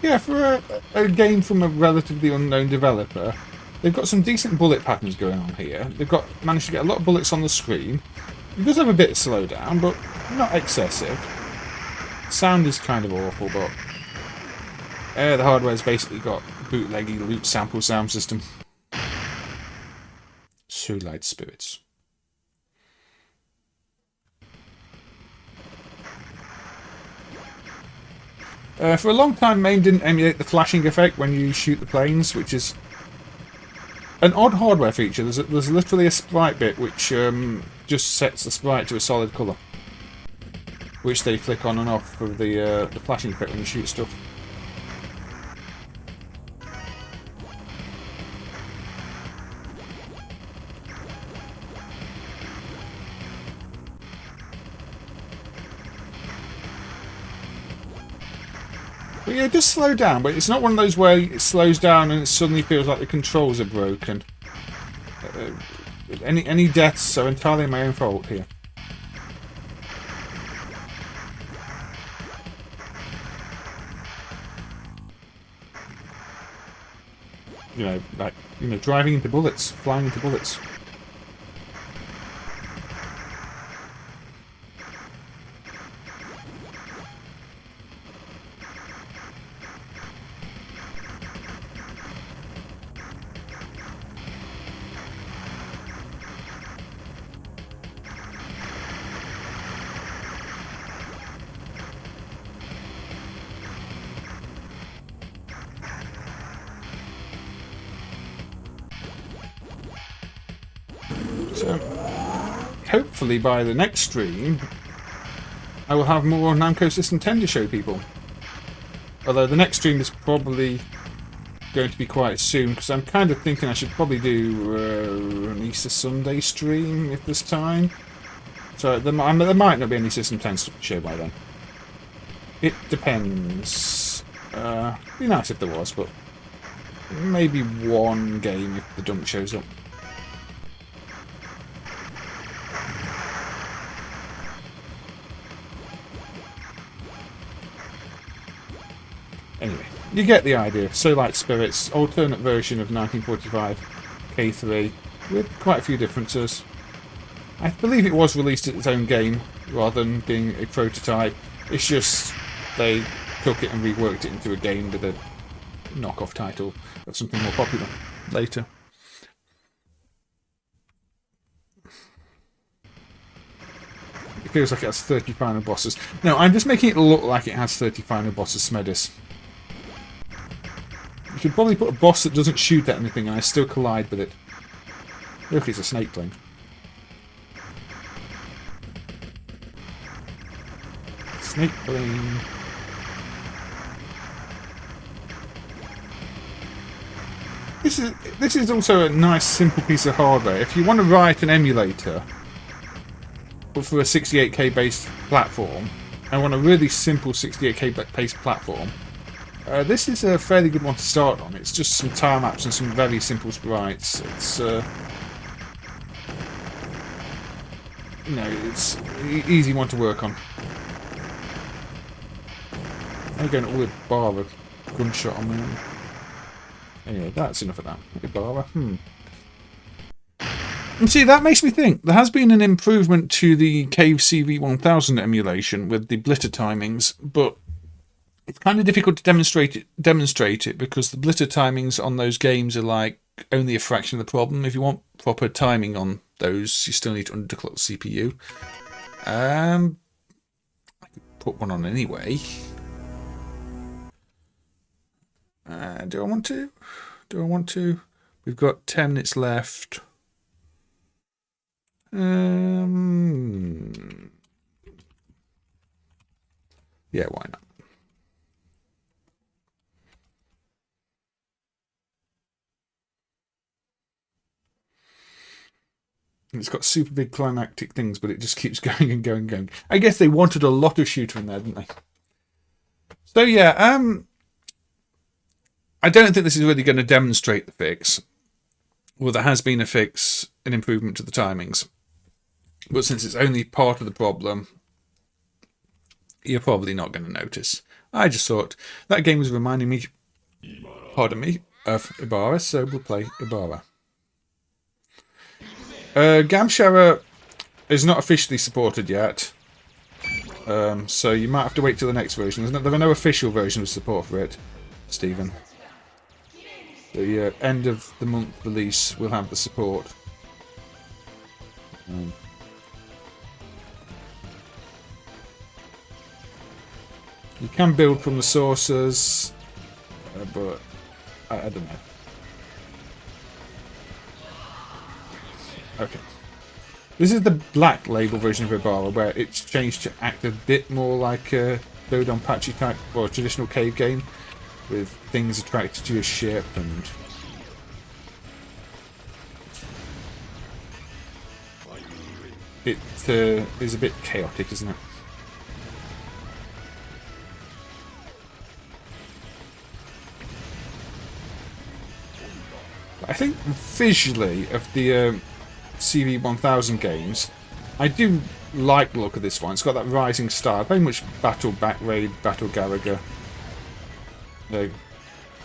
Yeah, for a game from a relatively unknown developer, they've got some decent bullet patterns going on here. They've managed to get a lot of bullets on the screen. It does have a bit of slowdown, but not excessive. Sound is kind of awful, but the hardware's basically got bootleggy loop sample sound system. Solite Spirits. For a long time, MAME didn't emulate the flashing effect when you shoot the planes, which is an odd hardware feature. There's literally a sprite bit which just sets the sprite to a solid colour. which they flick on and off for the flashing effect when you shoot stuff. But yeah, it does slow down, but it's not one of those where it slows down and it suddenly feels like the controls are broken. Any deaths are entirely my own fault here. Driving into bullets, flying into bullets. So, hopefully by the next stream, I will have more Namco System 10 to show people. Although the next stream is probably going to be quite soon, because I'm kind of thinking I should probably do an Easter Sunday stream if there's time. So there might not be any System 10 stuff to show by then. It depends. It'd be nice if there was, but maybe one game if the dunk shows up. Anyway, you get the idea. So Like Spirits, alternate version of 1945 K3 with quite a few differences. I believe it was released as its own game rather than being a prototype. It's just they took it and reworked it into a game with a knockoff title of something more popular later. It feels like it has 30 final bosses. No, I'm just making it look like it has 30 final bosses, Smedis. You should probably put a boss that doesn't shoot at anything and I still collide with it. Look, it's a snake plane. Snake plane. This is also a nice simple piece of hardware. If you want to write an emulator for a 68K based platform and want a really simple 68K based platform, this is a fairly good one to start on. It's just some time lapse and some very simple sprites. It's it's an easy one to work on. I'm going all the bar of gunshot on me. Anyway, that's enough of that. Ibarra. And see, that makes me think. There has been an improvement to the Cave CV1000 emulation with the blitter timings, but it's kind of difficult to demonstrate it because the blitter timings on those games are like only a fraction of the problem. If you want proper timing on those, you still need to underclock the CPU. I could put one on anyway. Do I want to? Do I want to? We've got 10 minutes left. Yeah, why not? It's got super big climactic things, but it just keeps going and going and going. I guess they wanted a lot of shooter in there, didn't they? So yeah, I don't think this is really going to demonstrate the fix. Well, there has been a fix, an improvement to the timings. But since it's only part of the problem, you're probably not going to notice. I just thought that game was reminding me, pardon me, of Ibarra, so we'll play Ibarra. Gamshara is not officially supported yet, so you might have to wait till the next version. There are no official versions of support for it, Stephen. The end of the month release will have the support. You can build from the sources, but I don't know. Okay. This is the black label version of Ibarra, where it's changed to act a bit more like a Dodonpachi type or traditional cave game, with things attracted to your ship and it is a bit chaotic, isn't it? I think visually of the CV1000 games, I do like the look of this one. It's got that rising star, very much Battle Back Raid, Battle Galaga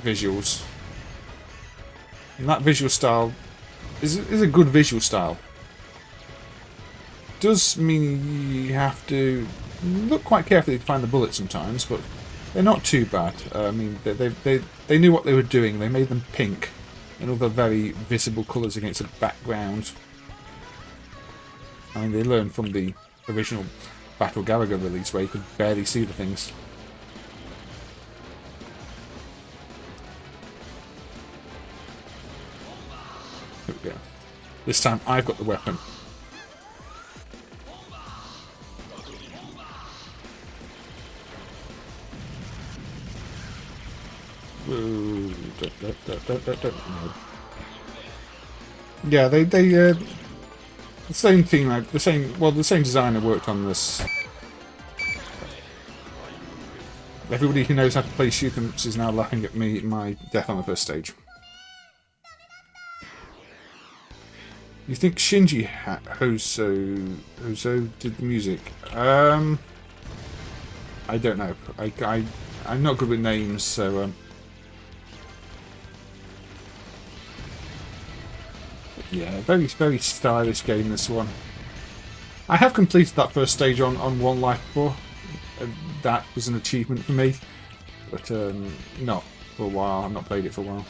visuals. And that visual style is a good visual style. Does mean you have to look quite carefully to find the bullets sometimes, but they're not too bad. I mean, they knew what they were doing. They made them pink and other very visible colours against a background. I mean, they learned from the original Battle Galaga release where you could barely see the things. Here we go. This time I've got the weapon. Ooh, no. Yeah, they the same team, the same designer worked on this. Everybody who knows how to play shoot 'em ups is now laughing at me at my death on the first stage. You think Shinji Hoso did the music? I don't know. I'm not good with names, so yeah, very, very stylish game, this one. I have completed that first stage on One Life before. That was an achievement for me. But not for a while. I've not played it for a while.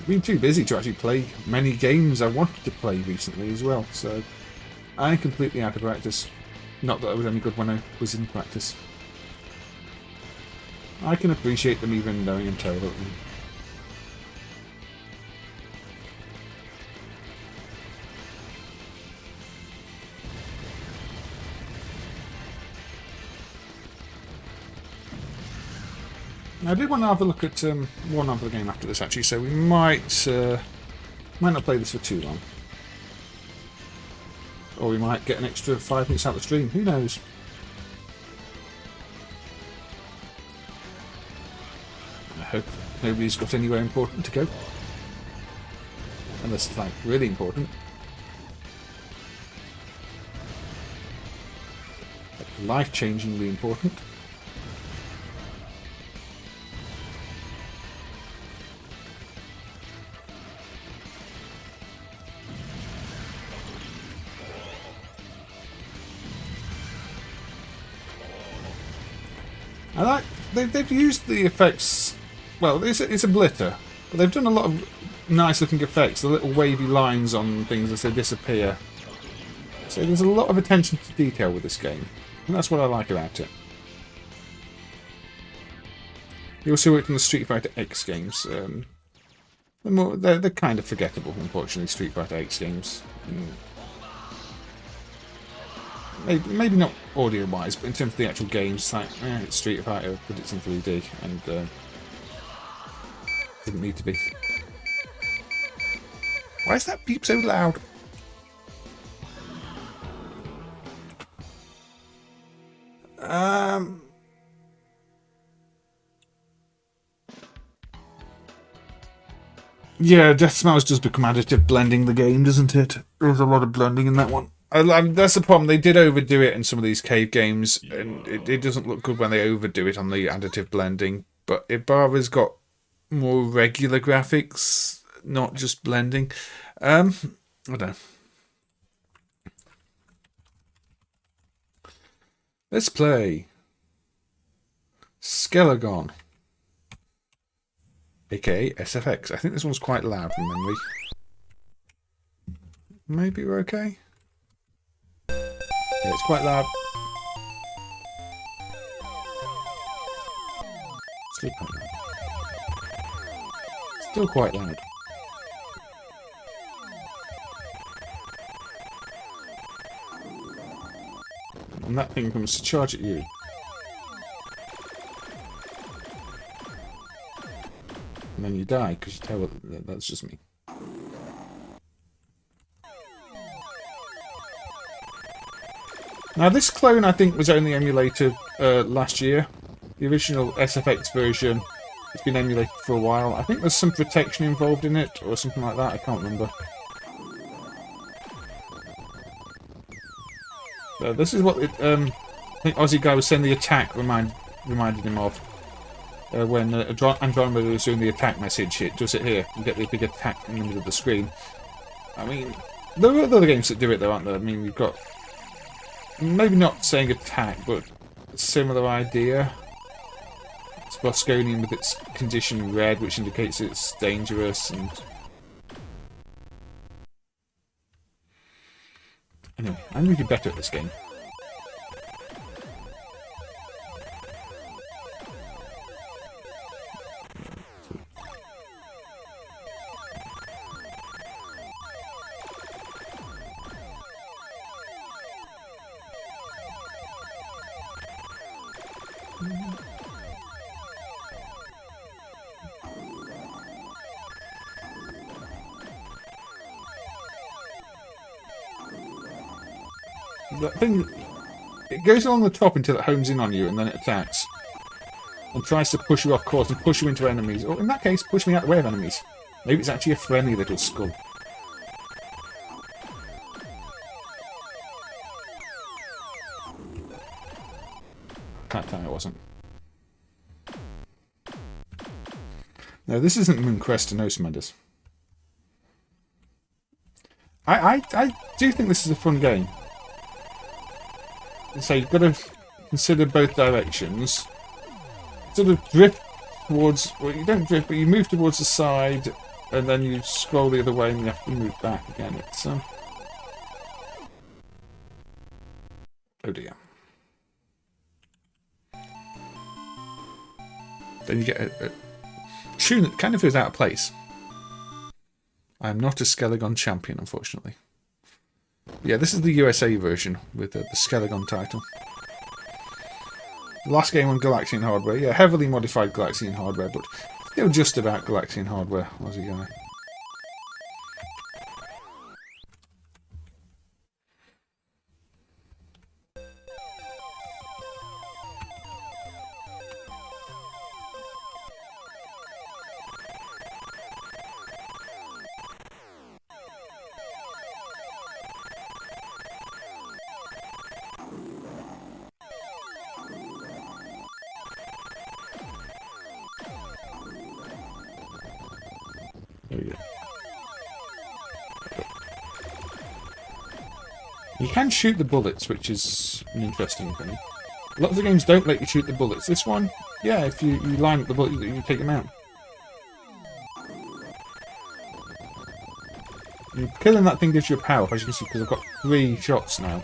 I've been too busy to actually play many games I wanted to play recently as well. So I'm completely out of practice. Not that I was any good when I was in practice. I can appreciate them even knowing I'm terrible at them. I did want to have a look at one other game after this, actually, so we might not play this for too long. Or we might get an extra 5 minutes out of the stream, who knows? I hope nobody's got anywhere important to go. Unless it's like really important. Like life-changingly important. I like they've used the effects. Well, it's a blitter, but they've done a lot of nice looking effects. The little wavy lines on things as they disappear. So there's a lot of attention to detail with this game, and that's what I like about it. He also worked on the Street Fighter X games. They're kind of forgettable, unfortunately. Street Fighter X games. Maybe not audio-wise, but in terms of the actual games, it's like, it's Street Fighter, but it's in 3D, and didn't need to be. Why is that beep so loud? Yeah, Death Smells does become additive blending the game, doesn't it? There's a lot of blending in that one. That's the problem. They did overdo it in some of these cave games, and it doesn't look good when they overdo it on the additive blending. But Ibarra's got more regular graphics, not just blending. I don't know. Let's play Skelegon, aka SFX. I think this one's quite loud from memory. Maybe we're okay. Yeah, it's quite loud. Still quite loud. Still quite loud. and that thing comes to charge at you. And then you die because you tell that's just me. Now this clone I think was only emulated last year. The original SFX version has been emulated for a while. I think there's some protection involved in it or something like that. I can't remember. This is what I think Aussie guy was saying the attack reminded him of. When Andromeda was doing the attack message, it does it here. You get the big attack in the middle of the screen. I mean, there are other games that do it though, aren't there? I mean, you've got... Maybe not saying attack, but a similar idea. It's Bosconian with its condition red, which indicates it's dangerous, and... Anyway, I'm really better at this game. That thing, it goes along the top until it homes in on you and then it attacks. And tries to push you off course and push you into enemies. Or in that case, push me out of the way of enemies. Maybe it's actually a friendly little skull. That time it wasn't. No, this isn't Mooncrest to Nosemenders. I do think this is a fun game. So you've got to consider both directions. Sort of drift towards... Well, you don't drift, but you move towards the side, and then you scroll the other way, and you have to move back again. It's... Oh dear. Then you get a tune that kind of feels out of place. I'm not a Skelegon champion, unfortunately. Yeah, this is the USA version with the Skelegon title. The last game on Galaxian hardware. Yeah, heavily modified Galaxian hardware, but still just about Galaxian hardware, Aussie guy. You can shoot the bullets, which is an interesting thing. Lots of games don't let you shoot the bullets. This one, yeah, if you line up the bullet, you take them out. And killing that thing gives you a power, as you can see, because I've got 3 shots now.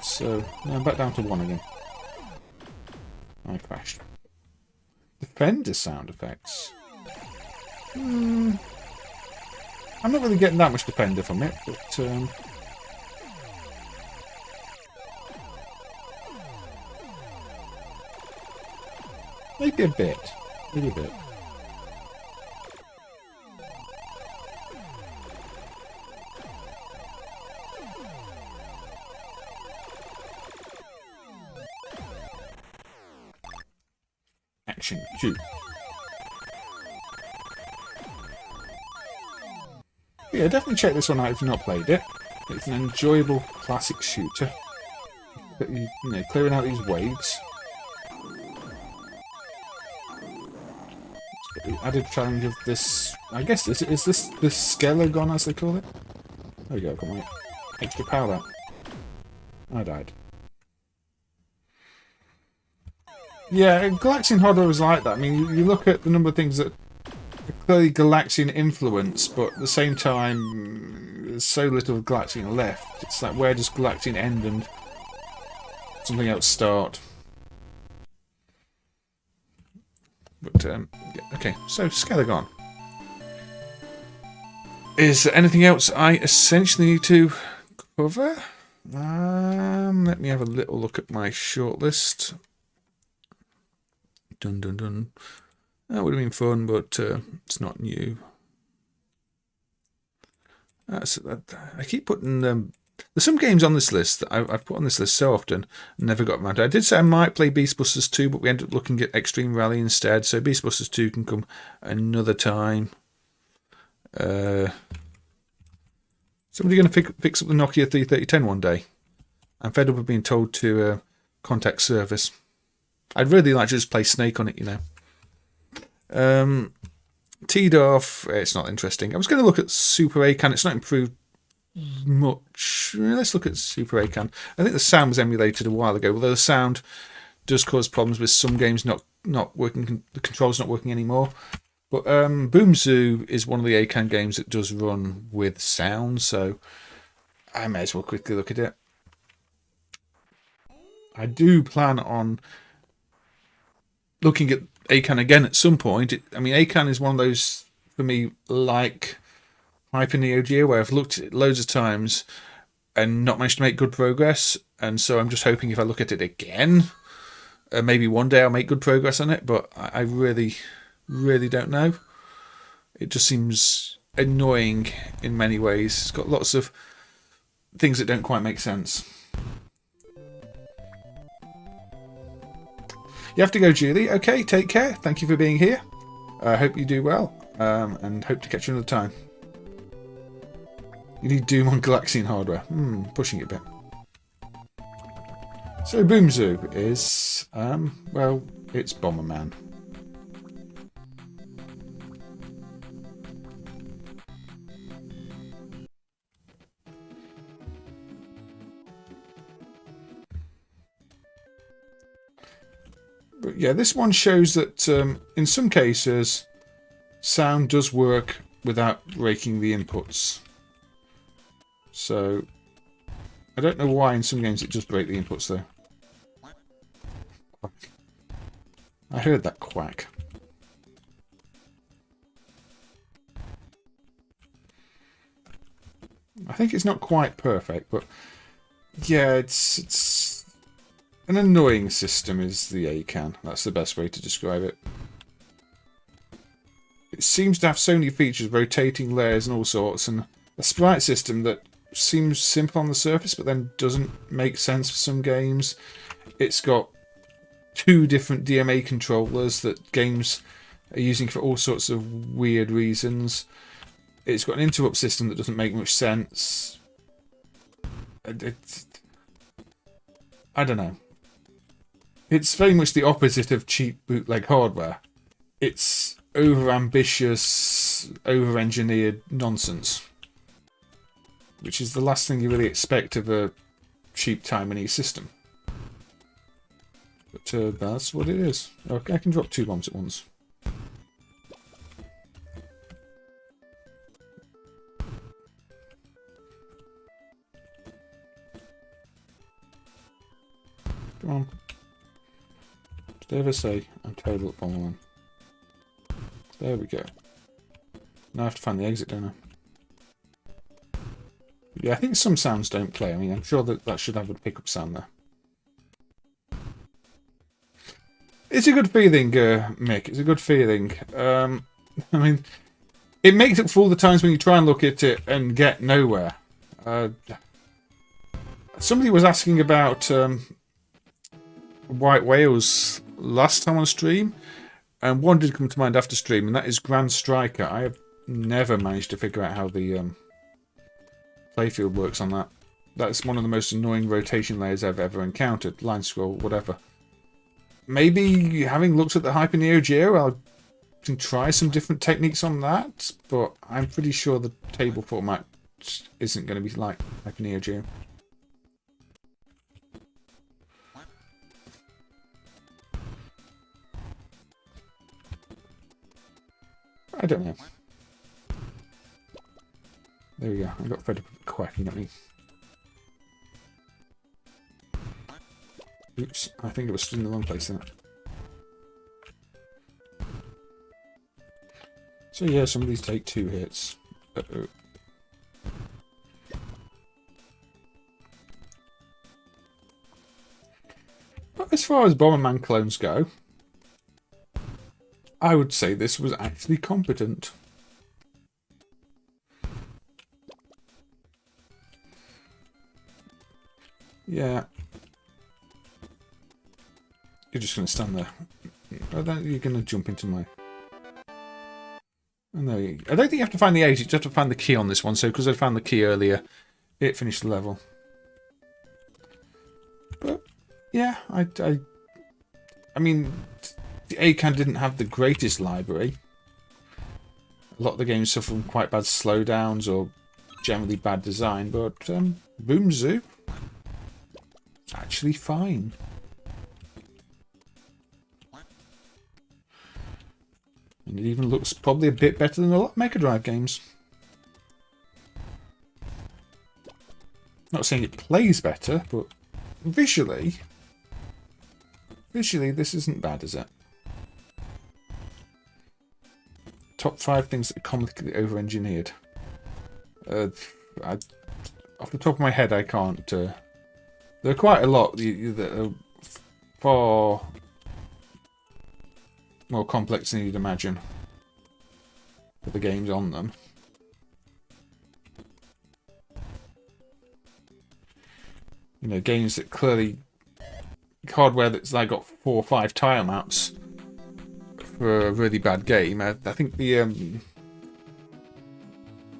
So, now I'm back down to 1 again. I crashed. Defender sound effects. I'm not really getting that much Defender from it, but... maybe a bit. Maybe a bit. Action 2. Yeah, definitely check this one out if you've not played it. It's an enjoyable classic shooter. You know, clearing out these waves. The added challenge of this, I guess this is the Skelegon as they call it. There we go, come on. Extra power. I died. Yeah, Galaxian hardware was like that. I mean, you look at the number of things that are clearly Galaxian influence, but at the same time, there's so little of Galaxian left. It's like, where does Galaxian end and something else start? But, yeah, okay, so Skelegon. Is there anything else I essentially need to cover? Let me have a little look at my shortlist. Dun dun dun. That would have been fun, but it's not new. I keep putting there's some games on this list that I've put on this list so often and never got around to. I did say I might play Beast Busters 2, but we ended up looking at Xtreme Rally instead. So Beast Busters 2 can come another time. Somebody going to fix up the Nokia 3310 one day? I'm fed up of being told to contact service. I'd really like to just play Snake on it, you know. Teed off, it's not interesting. I was going to look at Super ACAN. It's not improved much. Let's look at Super ACAN. I think the sound was emulated a while ago, although the sound does cause problems with some games not working. The controls not working anymore. But Boom Zoo is one of the ACAN games that does run with sound, so I may as well quickly look at it. I do plan on looking at ACAN again at some point. I mean, ACAN is one of those, for me, like Hyper Neo Geo, where I've looked at it loads of times and not managed to make good progress. And so I'm just hoping if I look at it again, maybe one day I'll make good progress on it. But I really don't know. It just seems annoying in many ways. It's got lots of things that don't quite make sense. You have to go, Julie. Okay, take care. Thank you for being here. I hope you do well, and hope to catch you another time. You need Doom on Galaxian hardware. Pushing it a bit. So Boom Zoo is, well, it's Bomberman. But yeah, this one shows that in some cases, sound does work without breaking the inputs. So, I don't know why in some games it does break the inputs though. I heard that quack. I think it's not quite perfect, but yeah, it's an annoying system is the ACAN. That's the best way to describe it. It seems to have so many features, rotating layers and all sorts, and a sprite system that seems simple on the surface but then doesn't make sense for some games. It's got 2 different DMA controllers that games are using for all sorts of weird reasons. It's got an interrupt system that doesn't make much sense. I don't know. It's very much the opposite of cheap bootleg hardware. It's over-ambitious, over-engineered nonsense. Which is the last thing you really expect of a cheap Taiwanese system. But that's what it is. Okay, I can drop 2 bombs at once. Come on. Did I ever say I'm terrible at Bomberman? There we go. Now I have to find the exit, don't I? Yeah, I think some sounds don't play. I mean, I'm sure that should have a pickup sound there. It's a good feeling, Mick. It's a good feeling. I mean, it makes up for all the times when you try and look at it and get nowhere. Somebody was asking about White Whales last time on stream, and one did come to mind after stream, and that is Grand Striker. I have never managed to figure out how the playfield works on that. That's one of the most annoying rotation layers I've ever encountered. Line scroll, whatever. Maybe having looked at the Hyper Neo Geo, I can try some different techniques on that, but I'm pretty sure the table format isn't going to be like Hyper Neo Geo. I don't know. There we go. I got fed up with quacking at me. Oops, I think it was still in the wrong place then. So yeah, some of these take 2 hits. Uh-oh. far as Bomberman clones go, I would say this was actually competent. Yeah. You're just going to stand there. Oh, you're going to jump into my... Oh, no, I don't think you have to find the age, you just have to find the key on this one. So, because I found the key earlier, it finished the level. But, yeah, I mean, the Arcade didn't have the greatest library. A lot of the games suffer from quite bad slowdowns or generally bad design, but Boom Zoo, it's actually fine. And it even looks probably a bit better than a lot of Mega Drive games. Not saying it plays better, but visually this isn't bad, is it? Top 5 things that are comically over-engineered. Off the top of my head, I can't. There are quite a lot that are far more complex than you'd imagine with the games on them. You know, games that clearly hardware that's like got 4 or 5 tile maps for a really bad game. I think the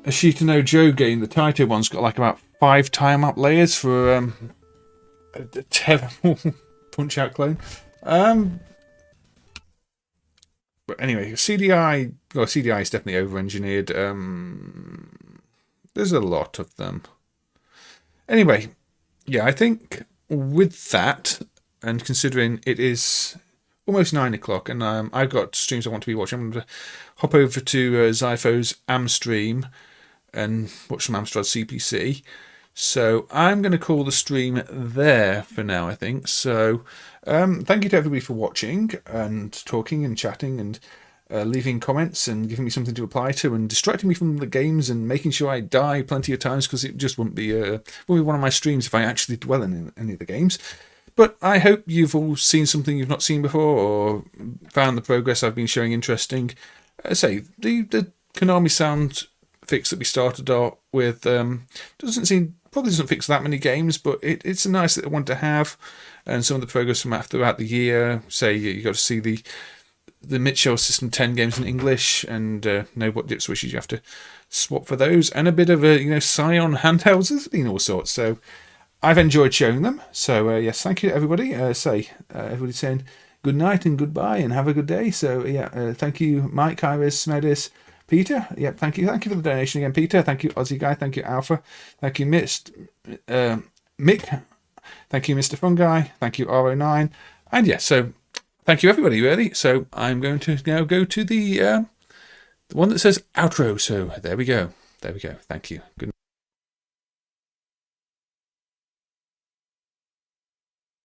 Ashita no Joe game, the Taito one's got like about 5 tile map layers for a terrible Punch Out clone. But anyway, CDI is definitely over-engineered. There's a lot of them. Anyway, yeah, I think with that, and considering it is almost 9 o'clock, and I've got streams I want to be watching, I'm going to hop over to Zypho's Amstream and watch some Amstrad CPC. So I'm going to call the stream there for now, I think. So thank you to everybody for watching and talking and chatting and leaving comments and giving me something to apply to and distracting me from the games and making sure I die plenty of times, because it just wouldn't be one of my streams if I actually dwell in any of the games. But I hope you've all seen something you've not seen before, or found the progress I've been showing interesting. Say the Konami sound fix that we started out with probably doesn't fix that many games, but it's a nice little one to have. And some of the progress from throughout the year, say you got to see the Mitchell System 10 games in English, and know what dip switches you have to swap for those, and a bit of Psion handhelds. There's been all sorts. So I've enjoyed showing them. So yes, thank you to everybody. Everybody's saying good night and goodbye and have a good day. So yeah, thank you, Mike, Iris, Smedis, Peter. Yep, thank you for the donation again, Peter. Thank you, Aussie Guy. Thank you, Alpha. Thank you, Mick. Thank you, Mr. Fungi. Thank you, R09. And yeah, so thank you everybody, really. So I'm going to now go to the one that says outro. So there we go. Thank you. Good night.